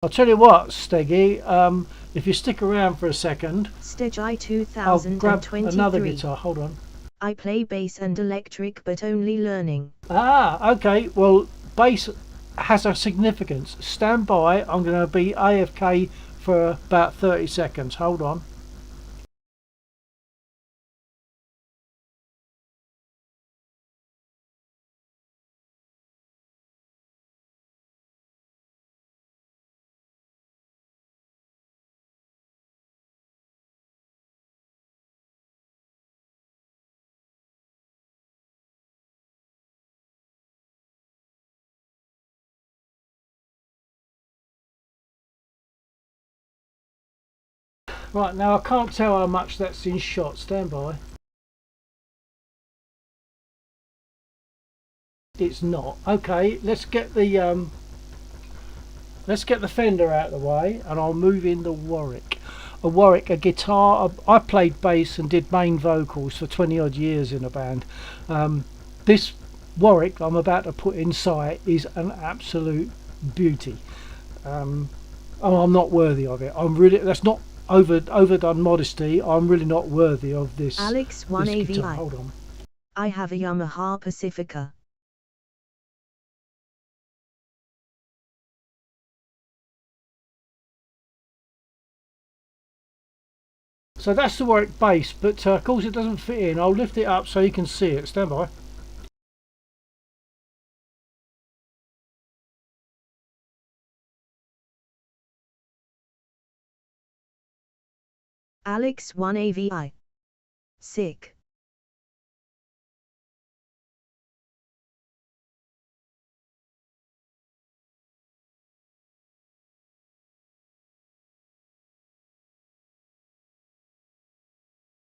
I'll tell you what, Steggy, if you stick around for a second, Stage I'll grab 2023. another guitar. Hold on. I play bass and electric, but only learning. Ah, okay. Well, bass has a significance. Stand by. I'm going to be AFK for about 30 seconds. Hold on. Right, now I can't tell how much that's in shot. Stand by. It's not. Okay, let's get the Fender out of the way, and I'll move in the Warwick. A guitar. I played bass and did main vocals for 20 odd years in a band. This Warwick I'm about to put in sight is an absolute beauty. I'm not worthy of it. That's not overdone modesty. I'm really not worthy of this. Alex 1 this guitar. AVI. Hold on. I have a Yamaha Pacifica. So that's the Warwick bass, but of course it doesn't fit in. I'll lift it up so you can see it. Stand by. Alex 1 AVI. Sick.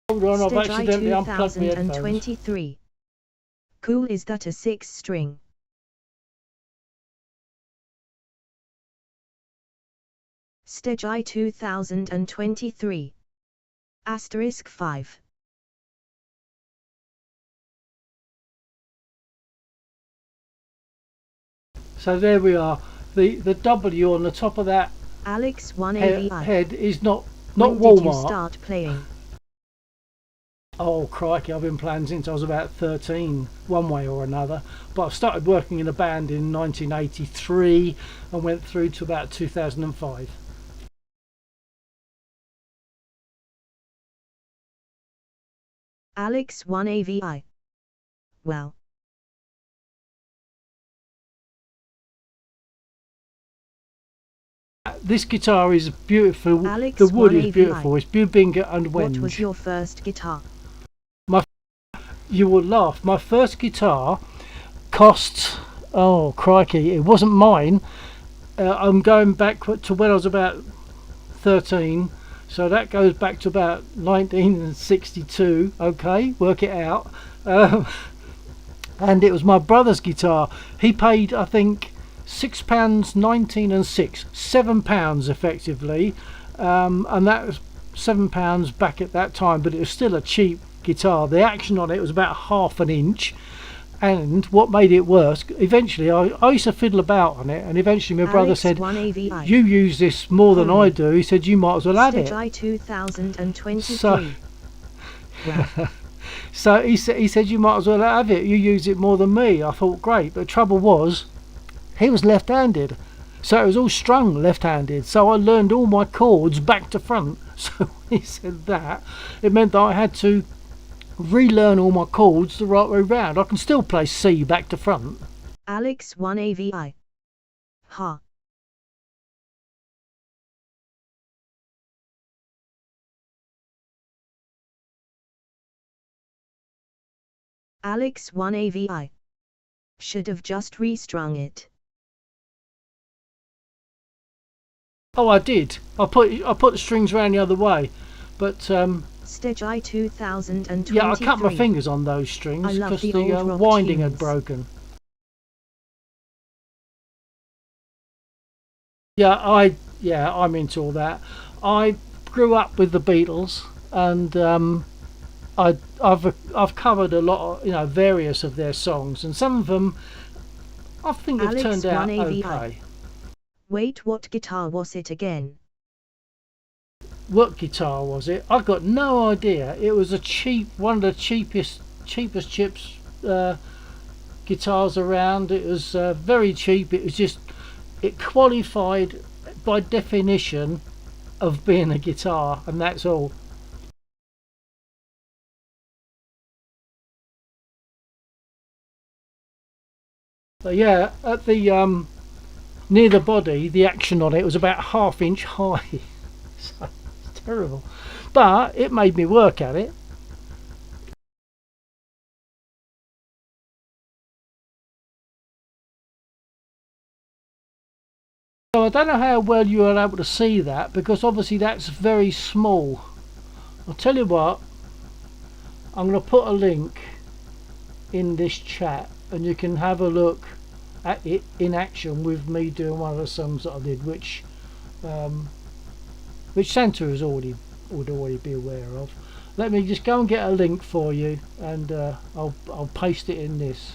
Hold on, I've Stage accidentally unplugged my headphones. 2023. Cool, is that a 6 string? Stage I 2023 *5. So there we are. The W on the top of that Alex 1AVI. head is not When did you Walmart. start playing? Oh crikey, I've been playing since I was about 13, one way or another. But I started working in a band in 1983 and went through to about 2005. Alex 1AVI. Well, This guitar is beautiful. Alex The wood is 1AVI. beautiful. It's Bubinga and what Wenge. was your first guitar? You will laugh. My first guitar cost, oh crikey, it wasn't mine. I'm going back to when I was about 13, so that goes back to about 1962. Okay, work it out. And it was my brother's guitar. He paid, I think, £6.19 and £7 effectively, and that was £7 back at that time. But it was still a cheap guitar. The action on it was about ½ an inch, and what made it worse, eventually I used to fiddle about on it, and eventually my brother Alex said, 1AVI. you use this more than I do. He said, you might as well have Stage it. I 2023. So- Well, So he said, you might as well have it, you use it more than me. I thought, great. But the trouble was, he was left-handed, so it was all strung left-handed, so I learned all my chords back to front. So when he said that, it meant that I had to relearn all my chords the right way round. I can still play C back to front. Alex 1AVI. Ha. Alex 1AVI. Should have just restrung it. Oh, I did. I put the strings around the other way, but Stage I 2023. yeah, I cut my fingers on those strings I love because the the old rock winding had tunes. broken. Yeah, I'm into all that. I grew up with the Beatles, and I've covered a lot of, various of their songs, and some of them I think have Alex turned out 1AVI. okay. Wait, what guitar was it again? What guitar was it? I got no idea. It was one of the cheapest chips guitars around. It was very cheap. It was just, it qualified by definition of being a guitar, and that's all. But yeah, at the near the body, the action on it was about ½ inch high. So it's terrible, but it made me work at it. So I don't know how well you are able to see that, because obviously that's very small. I'll tell you what, I'm going to put a link in this chat and you can have a look at it in action with me doing one of the songs that I did, which Santa would already be aware of. Let me just go and get a link for you, and I'll paste it in this.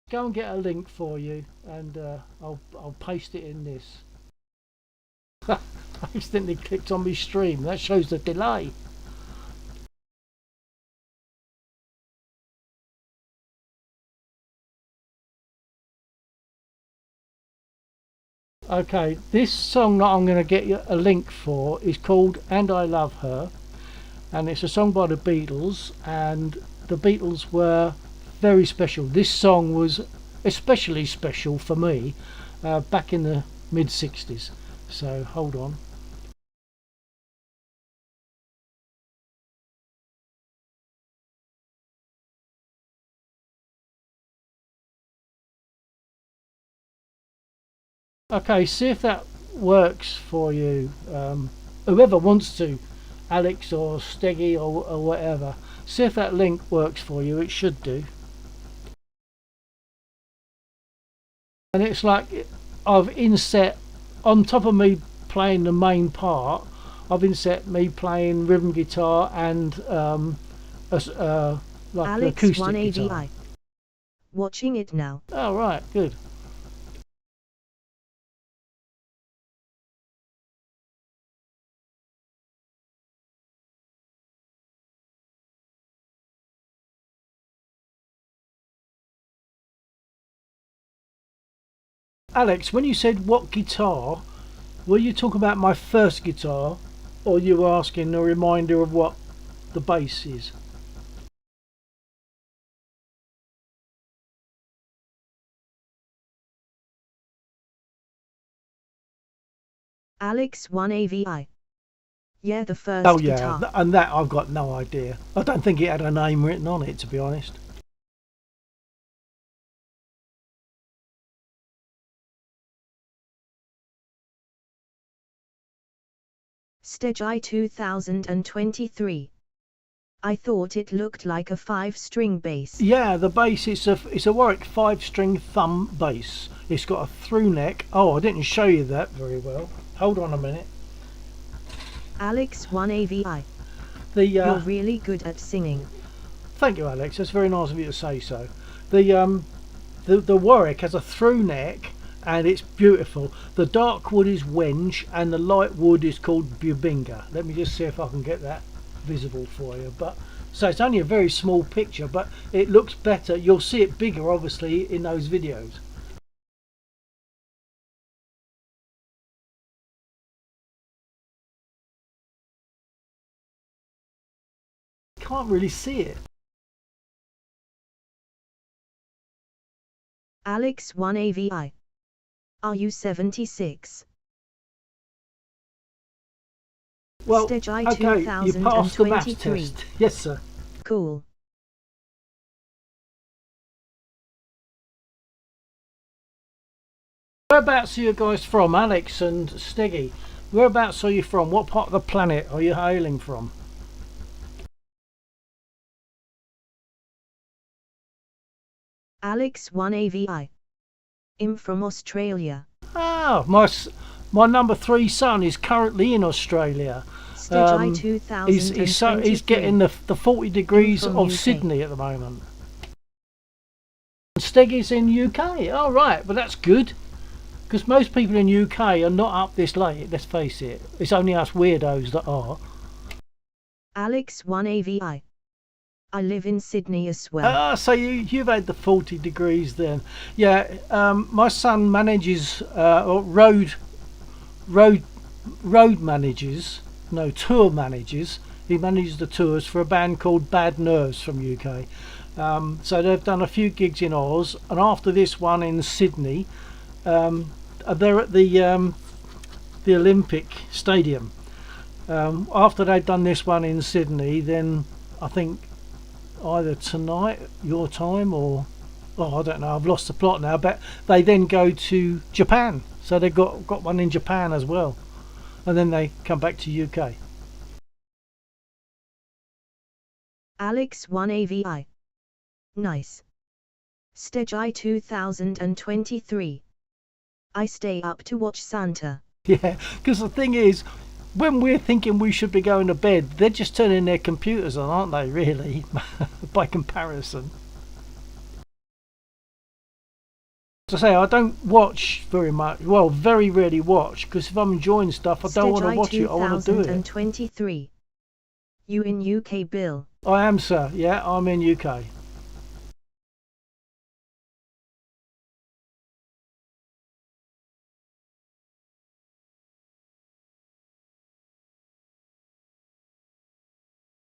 Go and get a link for you, and I'll paste it in this. I accidentally clicked on my stream. That shows the delay. Okay, this song that I'm going to get you a link for is called "And I Love Her," and it's a song by the Beatles, and the Beatles were very special. This song was especially special for me back in the mid-60s. So hold on. Okay, see if that works for you. Whoever wants to Alex or Steggy or whatever. See if that link works for you. It should do. And it's like I've inset on top of me playing the main part. I've inset me playing rhythm guitar and like Alex acoustic 1 guitar. AVI. Watching it now. Oh right, good. Alex, when you said what guitar, were you talking about my first guitar, or you were asking a reminder of what the bass is? Alex 1 AVI. Yeah, the first Oh yeah, guitar. and that I've got no idea. I don't think it had a name written on it, to be honest. Stage I 2023. I thought it looked like a 5-string bass. Yeah, the bass, it's a Warwick 5-string thumb bass. It's got a through neck. Oh, I didn't show you that very well. Hold on a minute. Alex 1 AVI. The You're really good at singing. Thank you, Alex. That's very nice of you to say so. The Warwick has a through neck and it's beautiful. The dark wood is wenge and the light wood is called bubinga. Let me just see if I can get that visible for you. But so it's only a very small picture, but it looks better. You'll see it bigger, obviously, in those videos. Can't really see it. Alex 1 AVI. Are you 76? Well, Stage I okay, you passed the maths 2023. test. Yes, sir. Cool. Whereabouts are you guys from, Alex and Steggy? Whereabouts are you from? What part of the planet are you hailing from? Alex 1 AVI. I'm from Australia. Ah, my number 3 son is currently in Australia. Stage I He's 2023. getting the 40 degrees from of UK. Sydney at the moment. Steggy's in UK. Oh, right, but that's good. Because most people in UK are not up this late, let's face it. It's only us weirdos that are. Alex 1 AVI. I live in Sydney as well. Ah, so you've had the 40 degrees then. Yeah, my son manages tour managers. He manages the tours for a band called Bad Nerves from UK. So they've done a few gigs in Oz, and after this one in Sydney, they're at the Olympic Stadium. After they've done this one in Sydney, then I think either tonight, your time, or I don't know, I've lost the plot now, but they then go to Japan. So they've got one in Japan as well. And then they come back to UK. Alex 1 AVI. Nice. Stage I 2023. I stay up to watch Santa. Yeah, because the thing is, when we're thinking we should be going to bed, they're just turning their computers on, aren't they, really, by comparison? As I say, I don't watch very much, well, very rarely watch, because if I'm enjoying stuff, I don't want to watch it, I want to do it. 2023. You in UK, Bill? I am, sir, yeah, I'm in UK.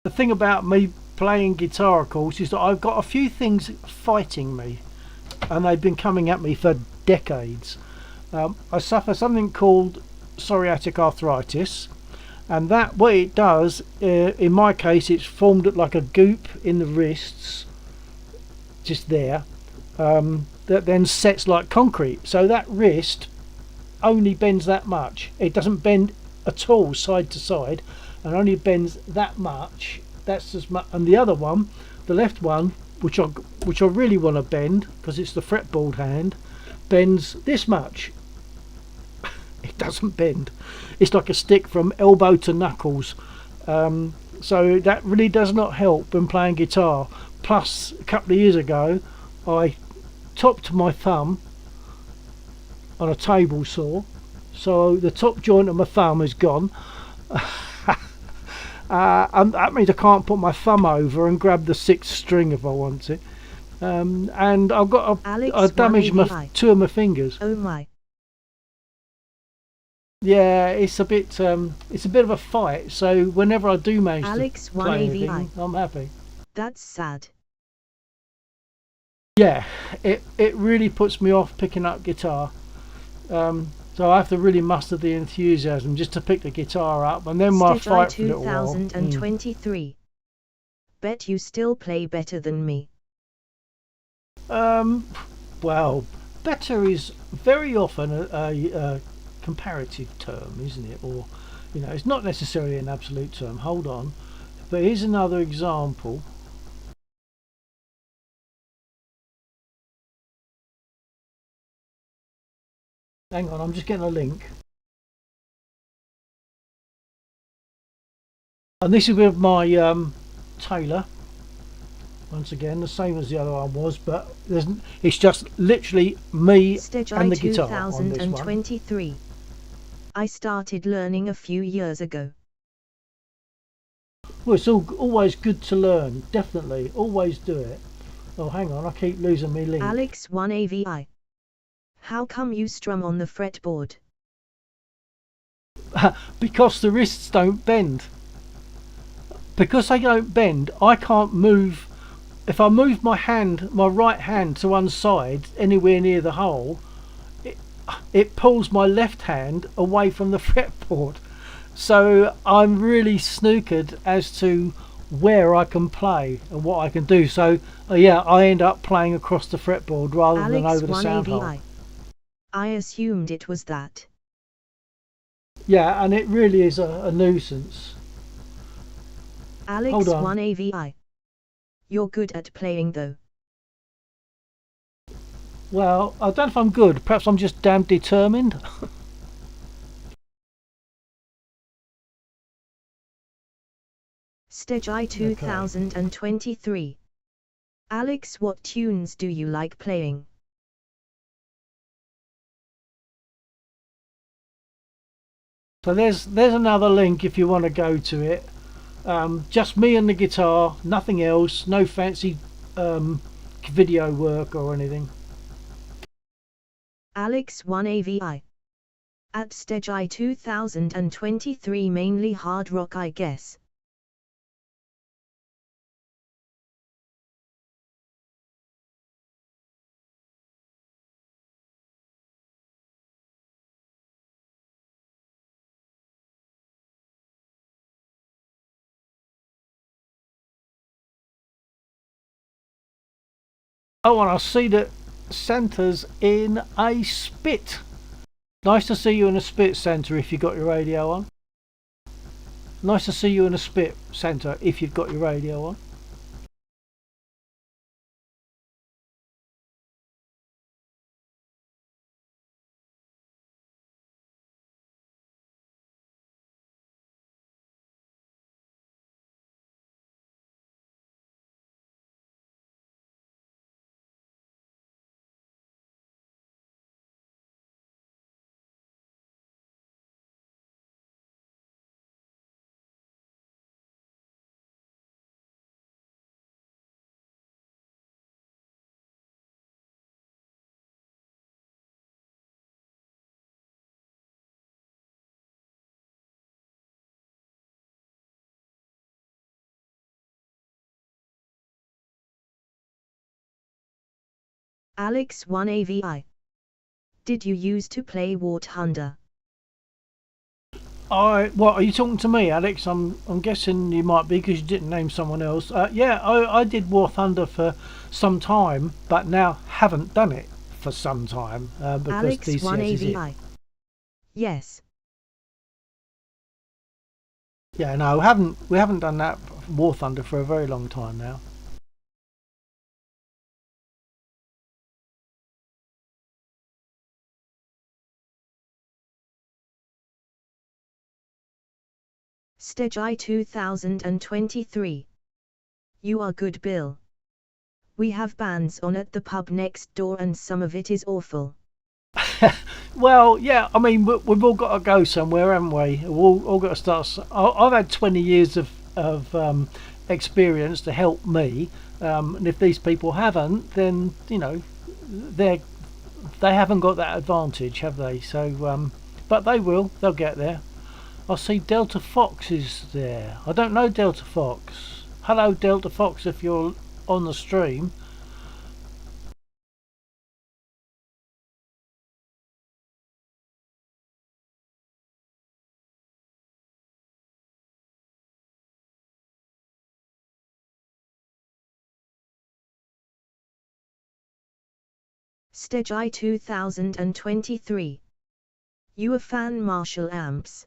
The thing about me playing guitar, of course, is that I've got a few things fighting me, and they've been coming at me for decades. I suffer something called psoriatic arthritis, and that what it does, in my case, it's formed like a goop in the wrists, just there, that then sets like concrete. So that wrist only bends that much. It doesn't bend at all side to side. and only bends that much. That's as much. And the other one, the left one, which I really want to bend because it's the fretboard hand, bends this much. It doesn't bend. It's like a stick from elbow to knuckles. So that really does not help when playing guitar. Plus, a couple of years ago, I topped my thumb on a table saw, so the top joint of my thumb is gone. And that means I can't put my thumb over and grab the 6th string if I want to. And I've got I damaged two of my fingers. Oh my. Yeah, it's a bit of a fight. So whenever I do manage to play anything, I'm happy. That's sad. Yeah, it really puts me off picking up guitar. So I have to really muster the enthusiasm just to pick the guitar up, and then my fight for a little while. 2023. Bet you still play better than me. Well, better is very often a comparative term, isn't it? Or, you know, it's not necessarily an absolute term. Hold on. But here's another example. Hang on, I'm just getting a link. And this is with my Taylor. Once again, the same as the other one was, but it's just literally me and the guitar on this one. 2023. I started learning a few years ago. Well, it's always good to learn, definitely. Always do it. Oh, hang on, I keep losing my link. Alex 1AVI. How come you strum on the fretboard? Because the wrists don't bend. Because they don't bend, I can't move. If I move my right hand to one side, anywhere near the hole, it pulls my left hand away from the fretboard. So I'm really snookered as to where I can play and what I can do. So yeah, I end up playing across the fretboard rather than over the sound hole. I assumed it was that. Yeah, and it really is a nuisance. Alex Hold on. 1AVI. You're good at playing though. Well, I don't know if I'm good. Perhaps I'm just damn determined. Stegi 2023. Alex, what tunes do you like playing? So there's another link if you want to go to it. Just me and the guitar, nothing else, no fancy video work or anything. Alex 1AVI. At Stegi 2023, mainly hard rock, I guess. Oh, and I see that Santa's in a spit. Nice to see you in a spit, Santa, if you've got your radio on. Nice to see you in a spit, Santa, if you've got your radio on. Alex 1AVI. Did you used to play War Thunder? What are you talking to me, Alex? I'm guessing you might be because you didn't name someone else. Yeah, I did War Thunder for some time, but now haven't done it for some time because Alex DCS 1AVI. is it. Yes. Yeah, no, we haven't done that War Thunder for a very long time now. Stage I 2023. You are good, Bill. We have bands on at the pub next door and some of it is awful. Well, yeah, I mean, we've all got to go somewhere, haven't we? We've all got to start. I've had 20 years of experience to help me, and if these people haven't, then they haven't got that advantage, have they? So, but they will. They'll get there. I see Delta Fox is there. I don't know Delta Fox. Hello, Delta Fox, if you're on the stream. Stage I 2023. You a fan Marshall amps?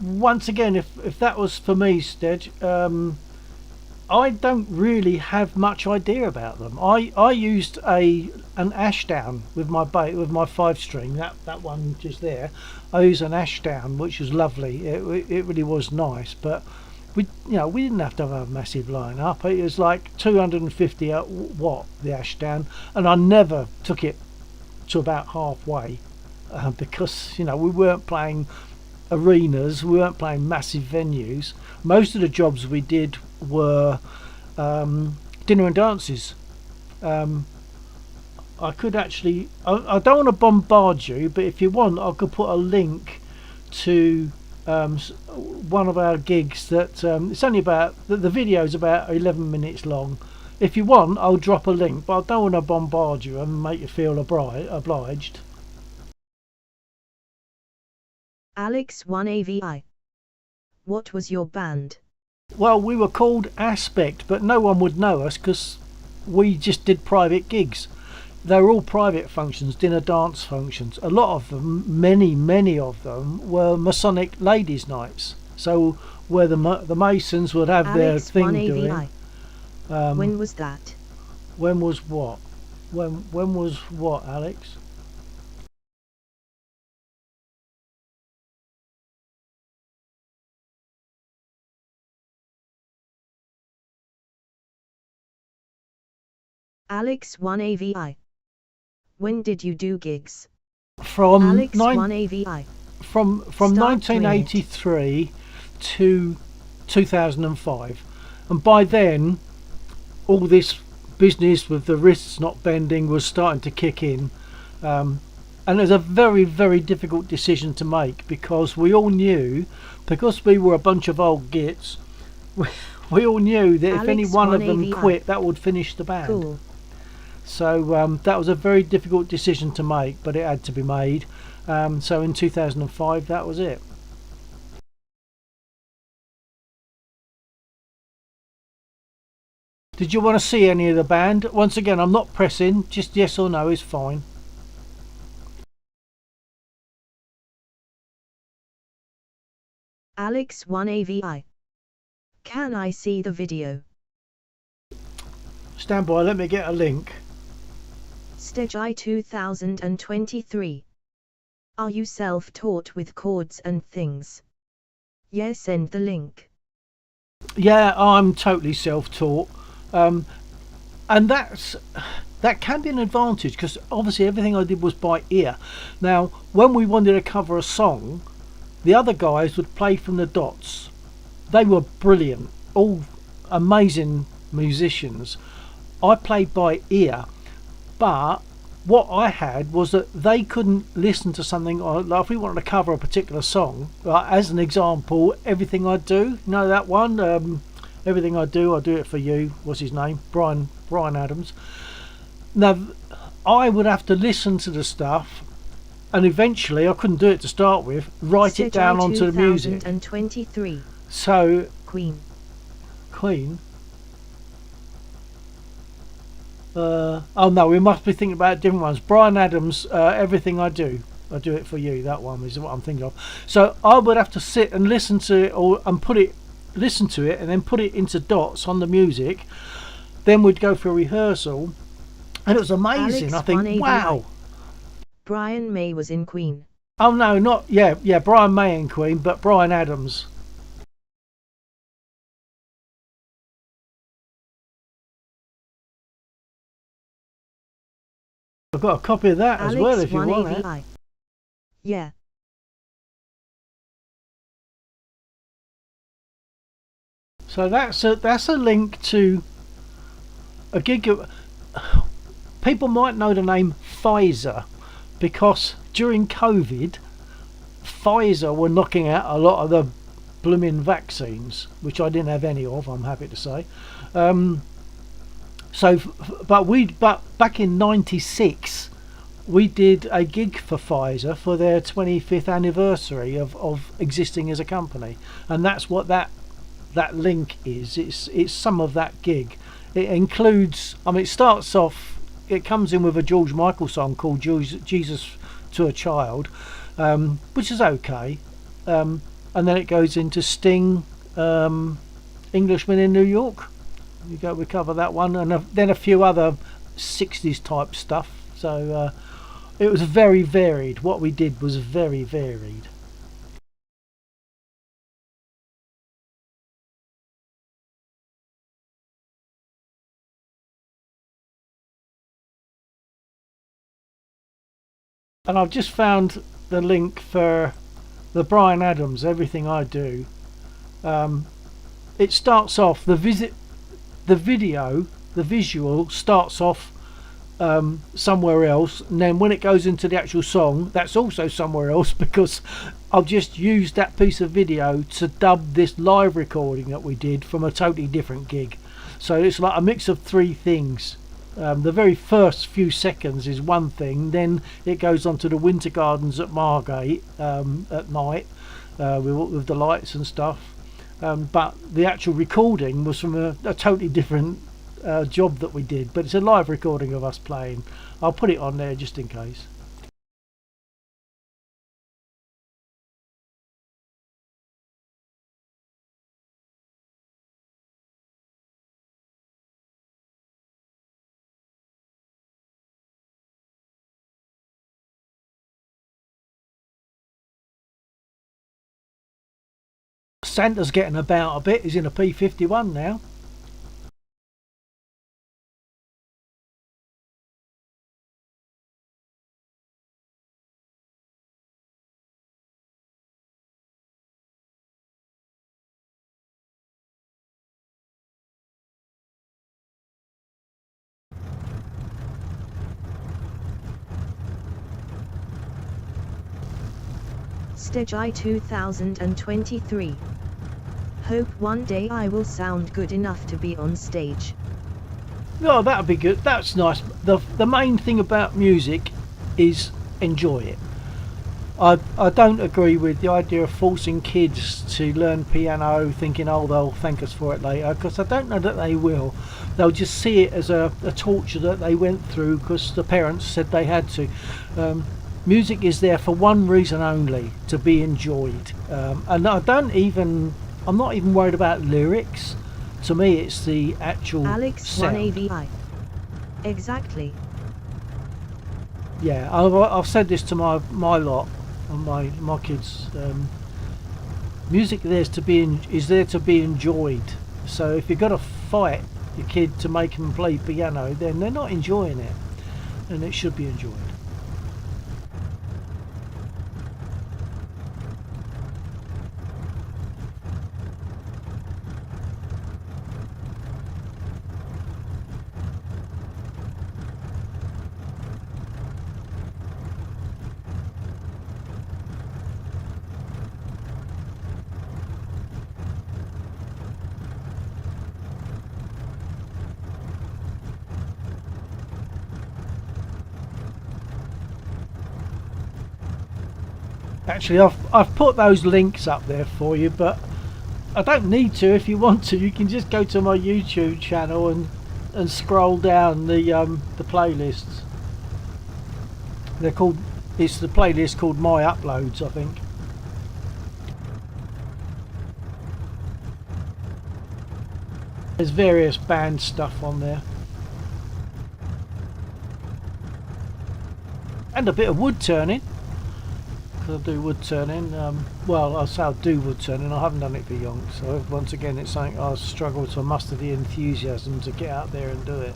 Once again, if that was for me, Stedge, I don't really have much idea about them. I used an Ashdown with my 5-string, that one just there. I used an Ashdown, which was lovely. It really was nice, but we didn't have to have a massive lineup. It was like 250 watt, the Ashdown, and I never took it to about halfway because we weren't playing arenas, we weren't playing massive venues. Most of the jobs we did were dinner and dances. I could actually, I don't want to bombard you, but if you want, I could put a link to one of our gigs that it's only about, the video is about 11 minutes long. If you want, I'll drop a link, but I don't want to bombard you and make you feel obliged. Alex 1AVI. What was your band? Well, we were called Aspect, but no one would know us because we just did private gigs. They were all private functions, dinner dance functions. A lot of them, many of them, were Masonic ladies' nights. So where the Masons would have their Alex thing 1AVI. doing. When was that? When was what? When was what, Alex? Alex 1AVI. When did you do gigs? From Alex 1AVI. from 1983 to 2005, and by then all this business with the wrists not bending was starting to kick in, and it was a very difficult decision to make because we all knew, because we were a bunch of old gits, we all knew that if any Alex one of them 1AVI. quit, that would finish the band. Cool. So that was a very difficult decision to make, but it had to be made. So in 2005, that was it. Did you want to see any of the band? Once again, I'm not pressing, just yes or no is fine. Alex 1AVI. Can I see the video? Stand by, let me get a link. Stage I 2023. Are you self-taught with chords and things? Yes, send the link. Yeah, I'm totally self-taught, and that can be an advantage because obviously everything I did was by ear. Now, when we wanted to cover a song, the other guys would play from the dots. They were brilliant, all amazing musicians. I played by ear, but what I had was that they couldn't listen to something, like if we wanted to cover a particular song, like as an example, Everything I Do, that one, Everything I Do It For You, what's his name, Brian Adams. Now I would have to listen to the stuff, and eventually I couldn't do it to start with, write it down onto the music. 2023. So Queen. Oh no, we must be thinking about different ones. Brian Adams, Everything I Do. I do it for you. That one is what I'm thinking of. So I would have to sit and listen to it, listen to it, and then put it into dots on the music. Then we'd go for a rehearsal, and it was amazing. Alex, I think, 1AVI. wow. Brian May was in Queen. Oh no, not yeah, Brian May in Queen, but Brian Adams. I've got a copy of that Alex, as well if you 1AVI. want it. Yeah. So that's a link to a gig. People might know the name Pfizer because during COVID, Pfizer were knocking out a lot of the blooming vaccines, which I didn't have any of, I'm happy to say. But back in '96, we did a gig for Pfizer for their 25th anniversary of existing as a company, and that's what that link is. It's some of that gig. It includes, I mean, it starts off, it comes in with a George Michael song called Jesus to a Child, which is okay, and then it goes into Sting, Englishman in New York. We cover that one, and then a few other 60s type stuff. So it was very varied. What we did was very varied. And I've just found the link for the Brian Adams, Everything I Do. It starts off, the visual starts off somewhere else, and then when it goes into the actual song, that's also somewhere else, because I've just used that piece of video to dub this live recording that we did from a totally different gig. So it's like a mix of three things. The very first few seconds is one thing, then it goes on to the Winter Gardens at Margate at night with the lights and stuff, but the actual recording was from a totally different job that we did, but it's a live recording of us playing. I'll put it on there just in case. Santa's getting about a bit. He's in a P51 now. Stage I 2023. Hope one day I will sound good enough to be on stage. Oh, that'd be good. That's nice. The main thing about music is enjoy it. I don't agree with the idea of forcing kids to learn piano thinking, oh, they'll thank us for it later, because I don't know that they will. They'll just see it as a torture that they went through because the parents said they had to. Music is there for one reason only, to be enjoyed, and I'm not even worried about lyrics. To me, it's the actual Alex, sound. 1AVI. Exactly. Yeah, I've said this to my lot and my kids. Music is there to be enjoyed. So if you've got to fight your kid to make them play piano, then they're not enjoying it, and it should be enjoyed. Actually, I've put those links up there for you, but I don't need to. If you want to, you can just go to my YouTube channel and scroll down the playlists. They're called It's the playlist called My Uploads, I think. There's various band stuff on there. And a bit of wood turning. Because I do wood turning. Well, I say I do wood turning. I haven't done it for yonks. So once again, it's something I struggle to muster the enthusiasm to get out there and do it.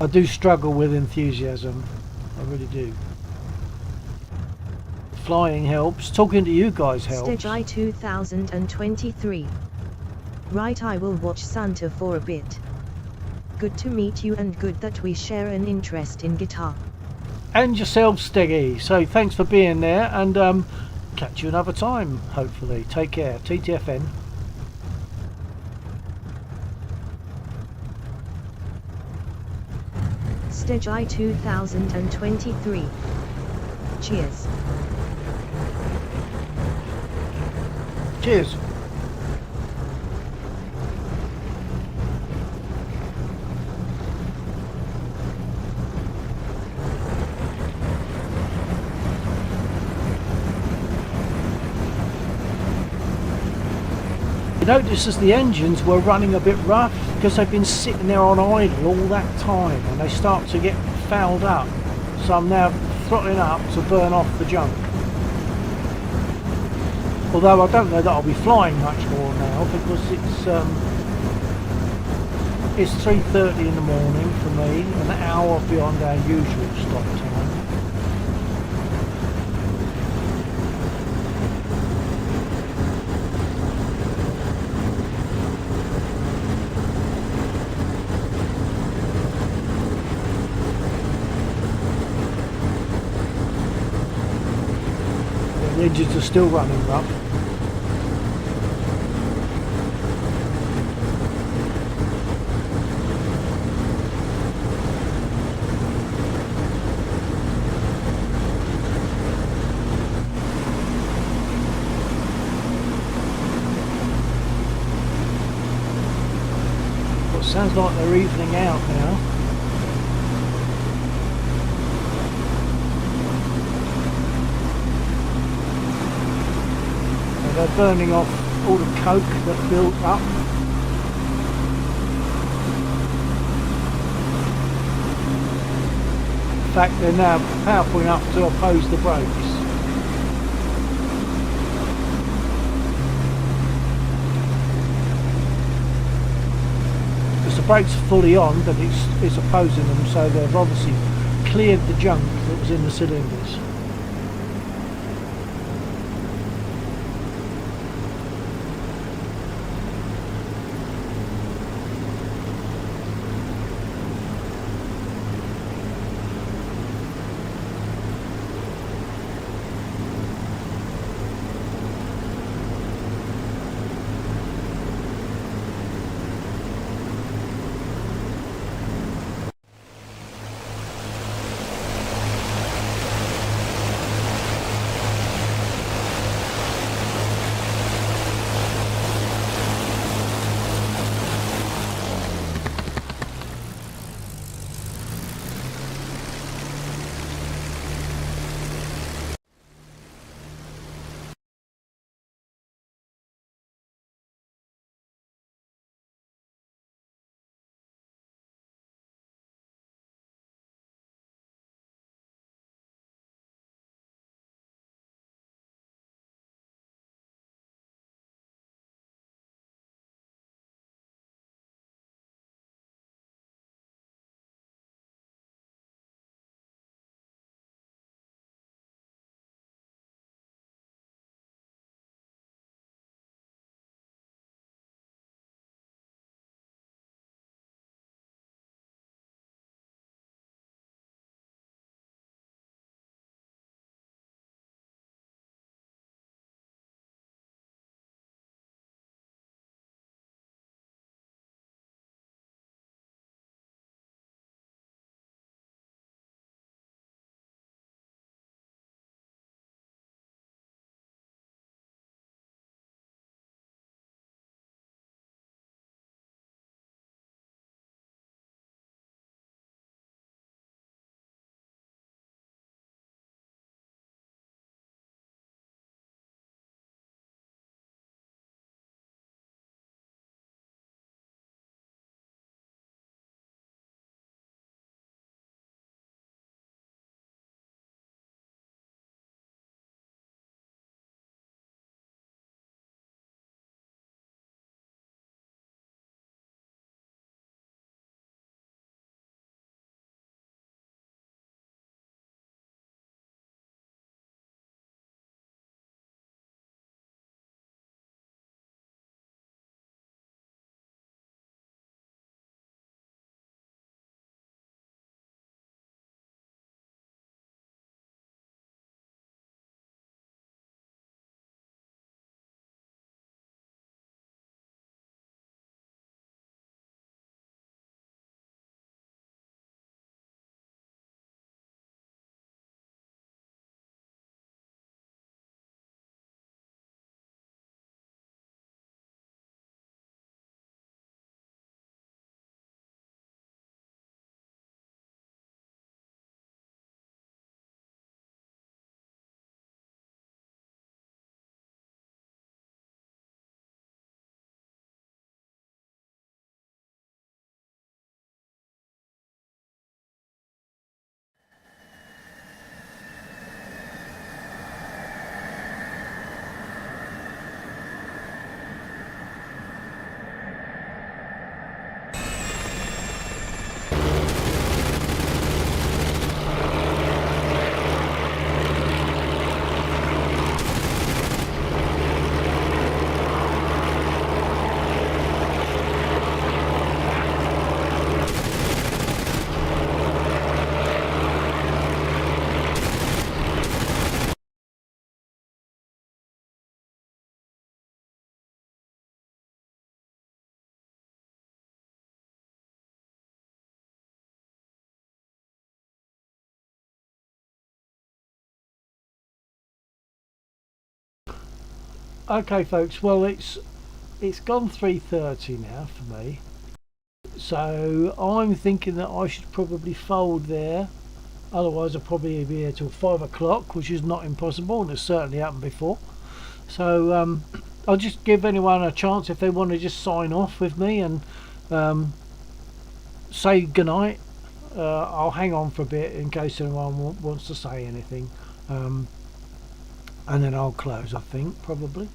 I do struggle with enthusiasm. I really do. Flying helps. Talking to you guys helps. Stage I 2023. Right, I will watch Santa for a bit. Good to meet you and good that we share an interest in guitar. And yourself, Steggy. So thanks for being there, and catch you another time, hopefully. Take care. TTFN. Stage I 2023. Cheers. Cheers. You notice as the engines were running a bit rough because they've been sitting there on idle all that time, and they start to get fouled up. So I'm now throttling up to burn off the junk. Although I don't know that I'll be flying much more now because it's 3:30 in the morning for me, an hour beyond our usual stop time. The engines are still running rough. Well, it sounds like they're evening out now. They're burning off all the coke that built up. In fact, they're now powerful enough to oppose the brakes. Because the brakes are fully on, but it's opposing them, so they've obviously cleared the junk that was in the cylinders. Okay, folks. Well, it's gone 3:30 now for me, so I'm thinking that I should probably fold there. Otherwise, I'll probably be here till 5 o'clock, which is not impossible, and it's certainly happened before. So I'll just give anyone a chance if they want to just sign off with me and say goodnight. I'll hang on for a bit in case anyone wants to say anything, and then I'll close, I think, probably.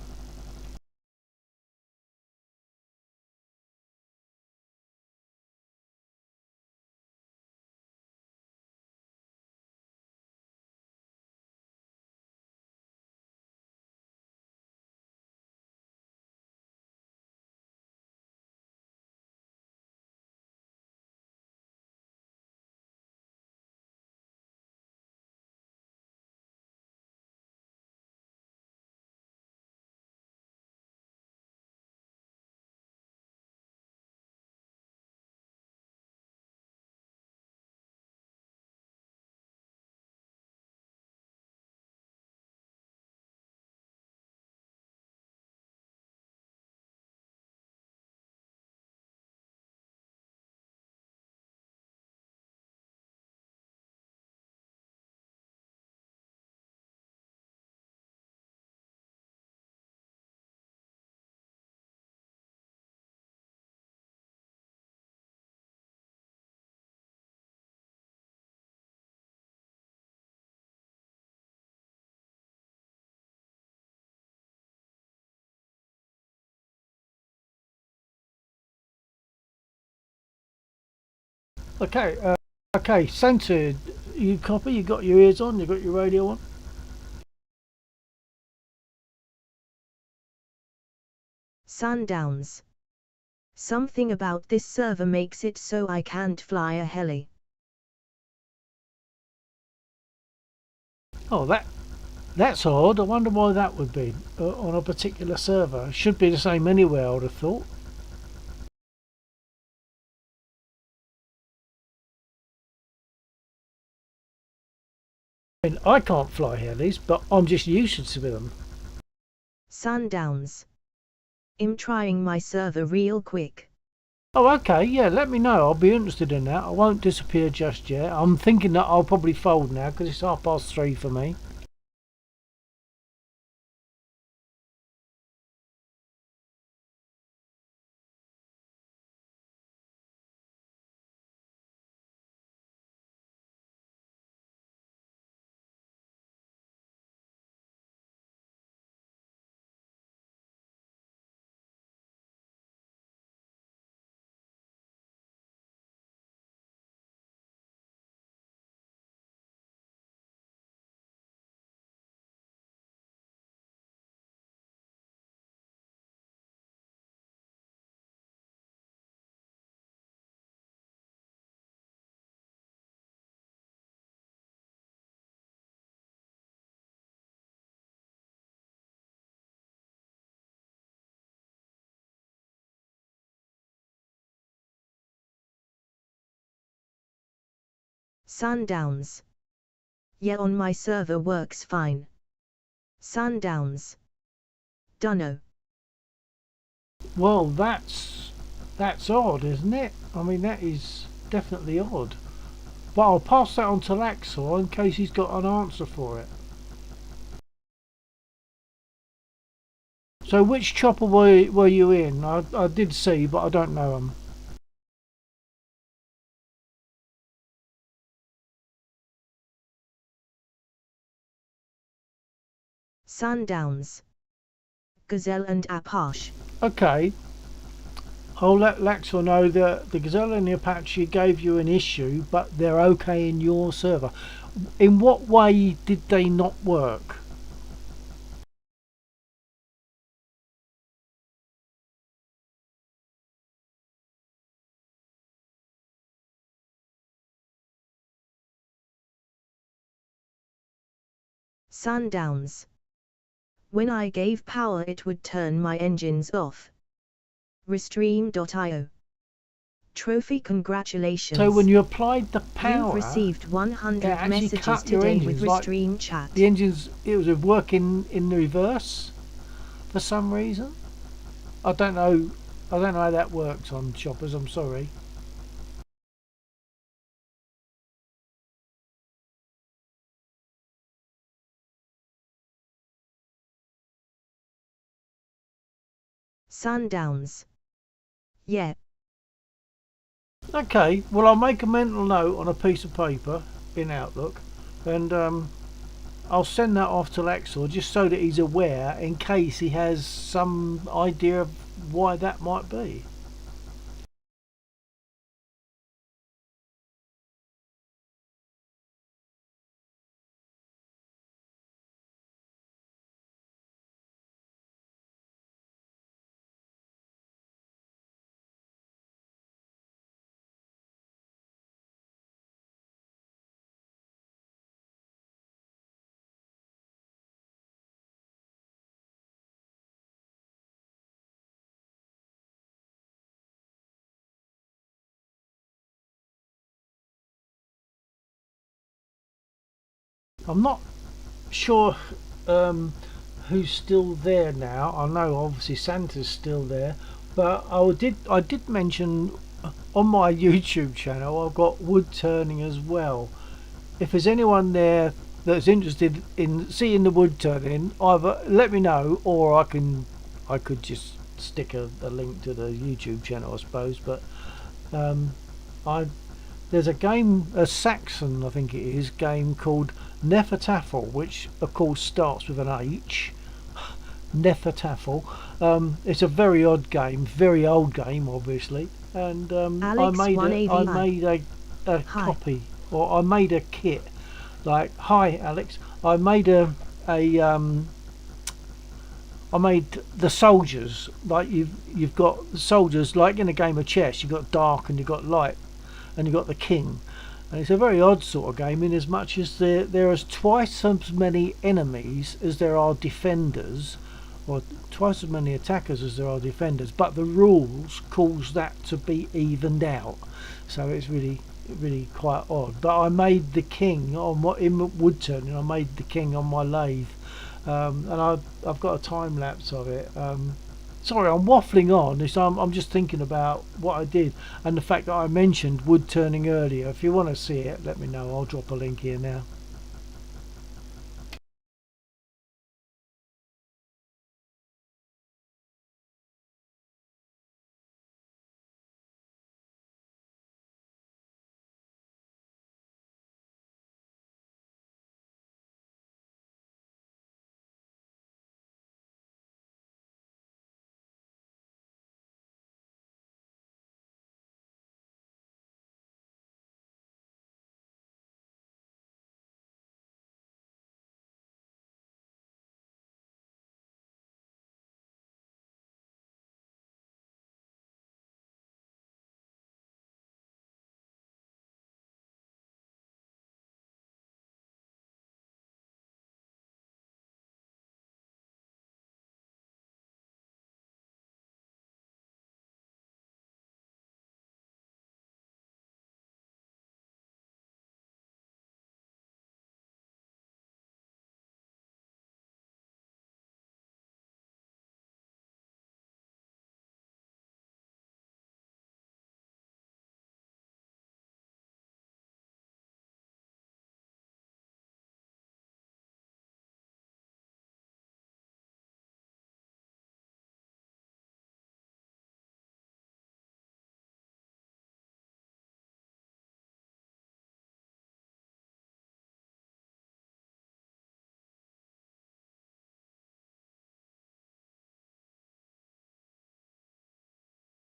Okay, okay, centered. You copy? You got your ears on? You got your radio on? Sundowns. Something about this server makes it so I can't fly a heli. Oh, that's odd. I wonder why that would be on a particular server. Should be the same anywhere, I would have thought. I mean, I can't fly helis, but I'm just used to them. Sundowns. I'm trying my server real quick. Oh, okay, yeah, let me know. I'll be interested in that. I won't disappear just yet. I'm thinking that I'll probably fold now because it's 3:30 for me. Sundowns. Yeah, on my server works fine. Sundowns. Dunno. Well, that's odd, isn't it? I mean, that is definitely odd. But I'll pass that on to Laxor in case he's got an answer for it. So which chopper were you in? I did see, but I don't know them. Sundowns. Gazelle and Apache. Okay. I'll let Laxor know that the Gazelle and the Apache gave you an issue, but they're okay in your server. In what way did they not work? Sundowns. When I gave power it would turn my engines off. Restream.io. Trophy, congratulations. So when you applied the power, you've received 100 actually messages cut your today engines, with like Restream chat. the engines, it was working in reverse. for some reason. I don't know. I don't know how that works on shoppers. I'm sorry. Sundowns. Yeah. Okay. Well, I'll make a mental note on a piece of paper in Outlook, and I'll send that off to Lexor just so that he's aware in case he has some idea of why that might be. I'm not sure who's still there now. I know obviously Santa's still there, but I did mention on my YouTube channel I've got wood turning as well. If there's anyone there that's interested in seeing the wood turning, either let me know or I could just stick a link to the YouTube channel, I suppose. But I there's a game, a Saxon I think it is, game called Nefertafel, which of course starts with an H. Nefertafel. It's a very odd game, very old game, obviously, and I made a copy, or I made a kit. Like, hi Alex, I made I made the soldiers. Like you've got the soldiers like in a game of chess. You've got dark and you've got light, and you've got the king. And it's a very odd sort of game in as much as there is twice as many enemies as there are defenders, or twice as many attackers as there are defenders, but the rules cause that to be evened out. So it's really quite odd. But I made the king on in wood turning. I made the king on my lathe, and I've got a time lapse of it. Sorry, I'm waffling on. I'm just thinking about what I did and the fact that I mentioned wood turning earlier. If you want to see it, let me know. I'll drop a link here now.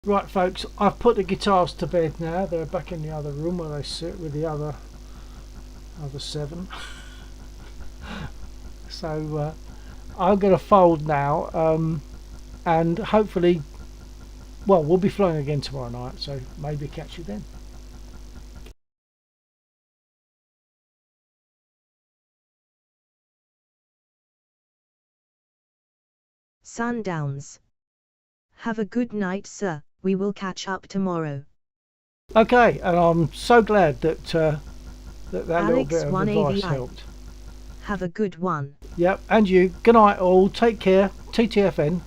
Right, folks, I've put the guitars to bed now. They're back in the other room where they sit with the other 7. So I'm going to fold now, and hopefully, well, we'll be flying again tomorrow night, so maybe catch you then. Sundowns. Have a good night, sir. We will catch up tomorrow. Okay, and I'm so glad that that little bit of Alex advice 1AVI. helped. Have a good one. Yep, and you. Good night all. Take care. TTFN.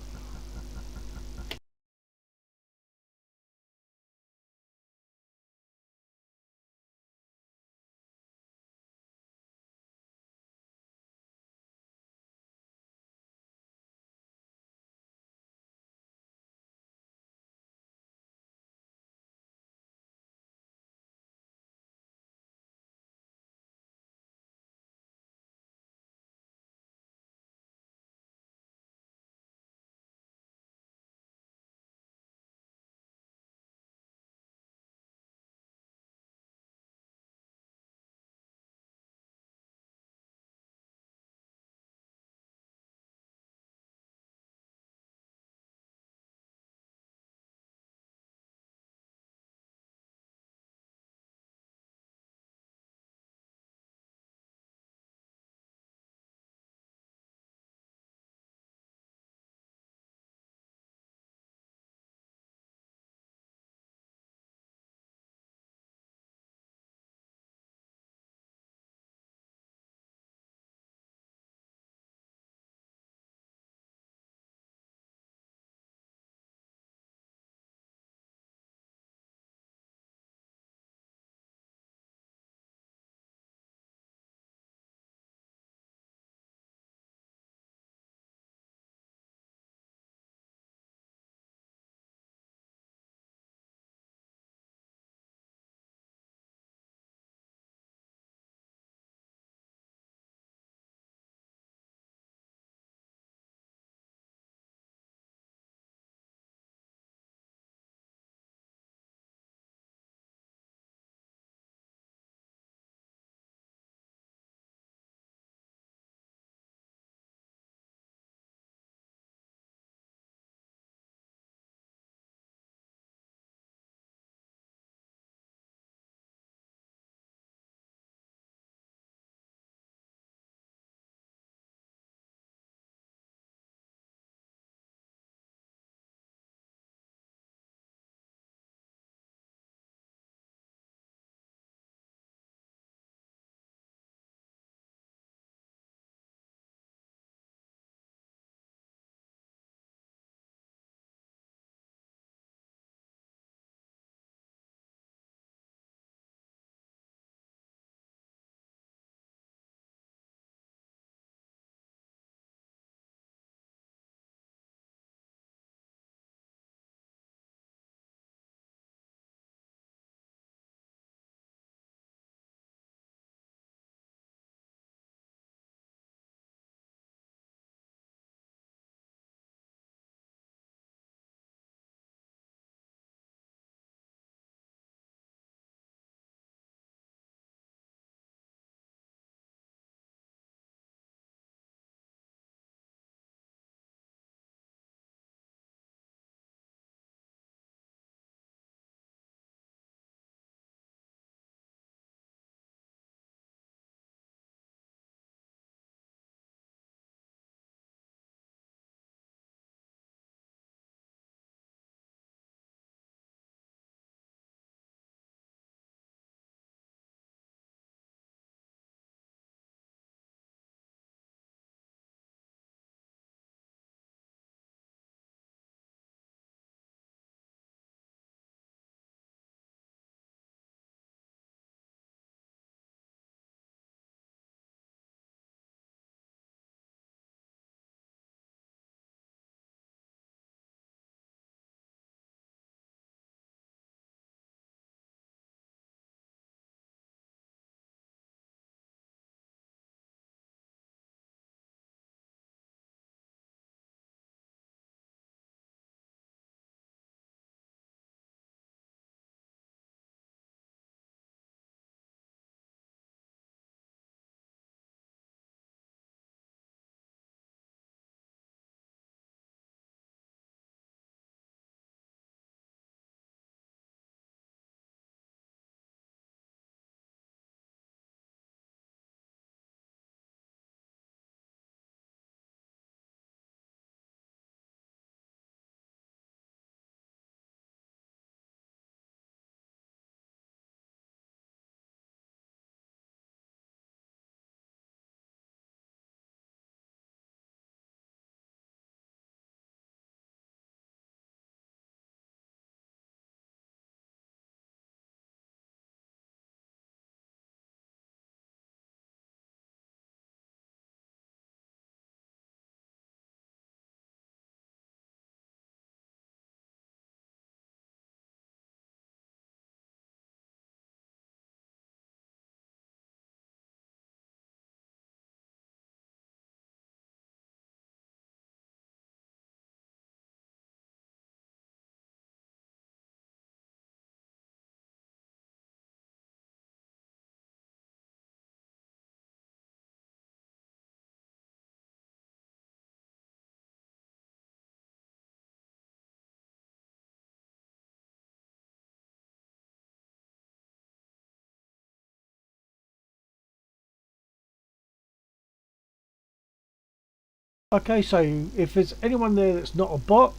Okay, so if there's anyone there that's not a bot,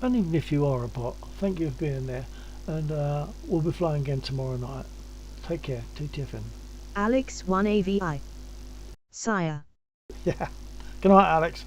and even if you are a bot, thank you for being there, and we'll be flying again tomorrow night. Take care, TTFN. Alex 1AVI. Sire. Yeah. Good night, Alex.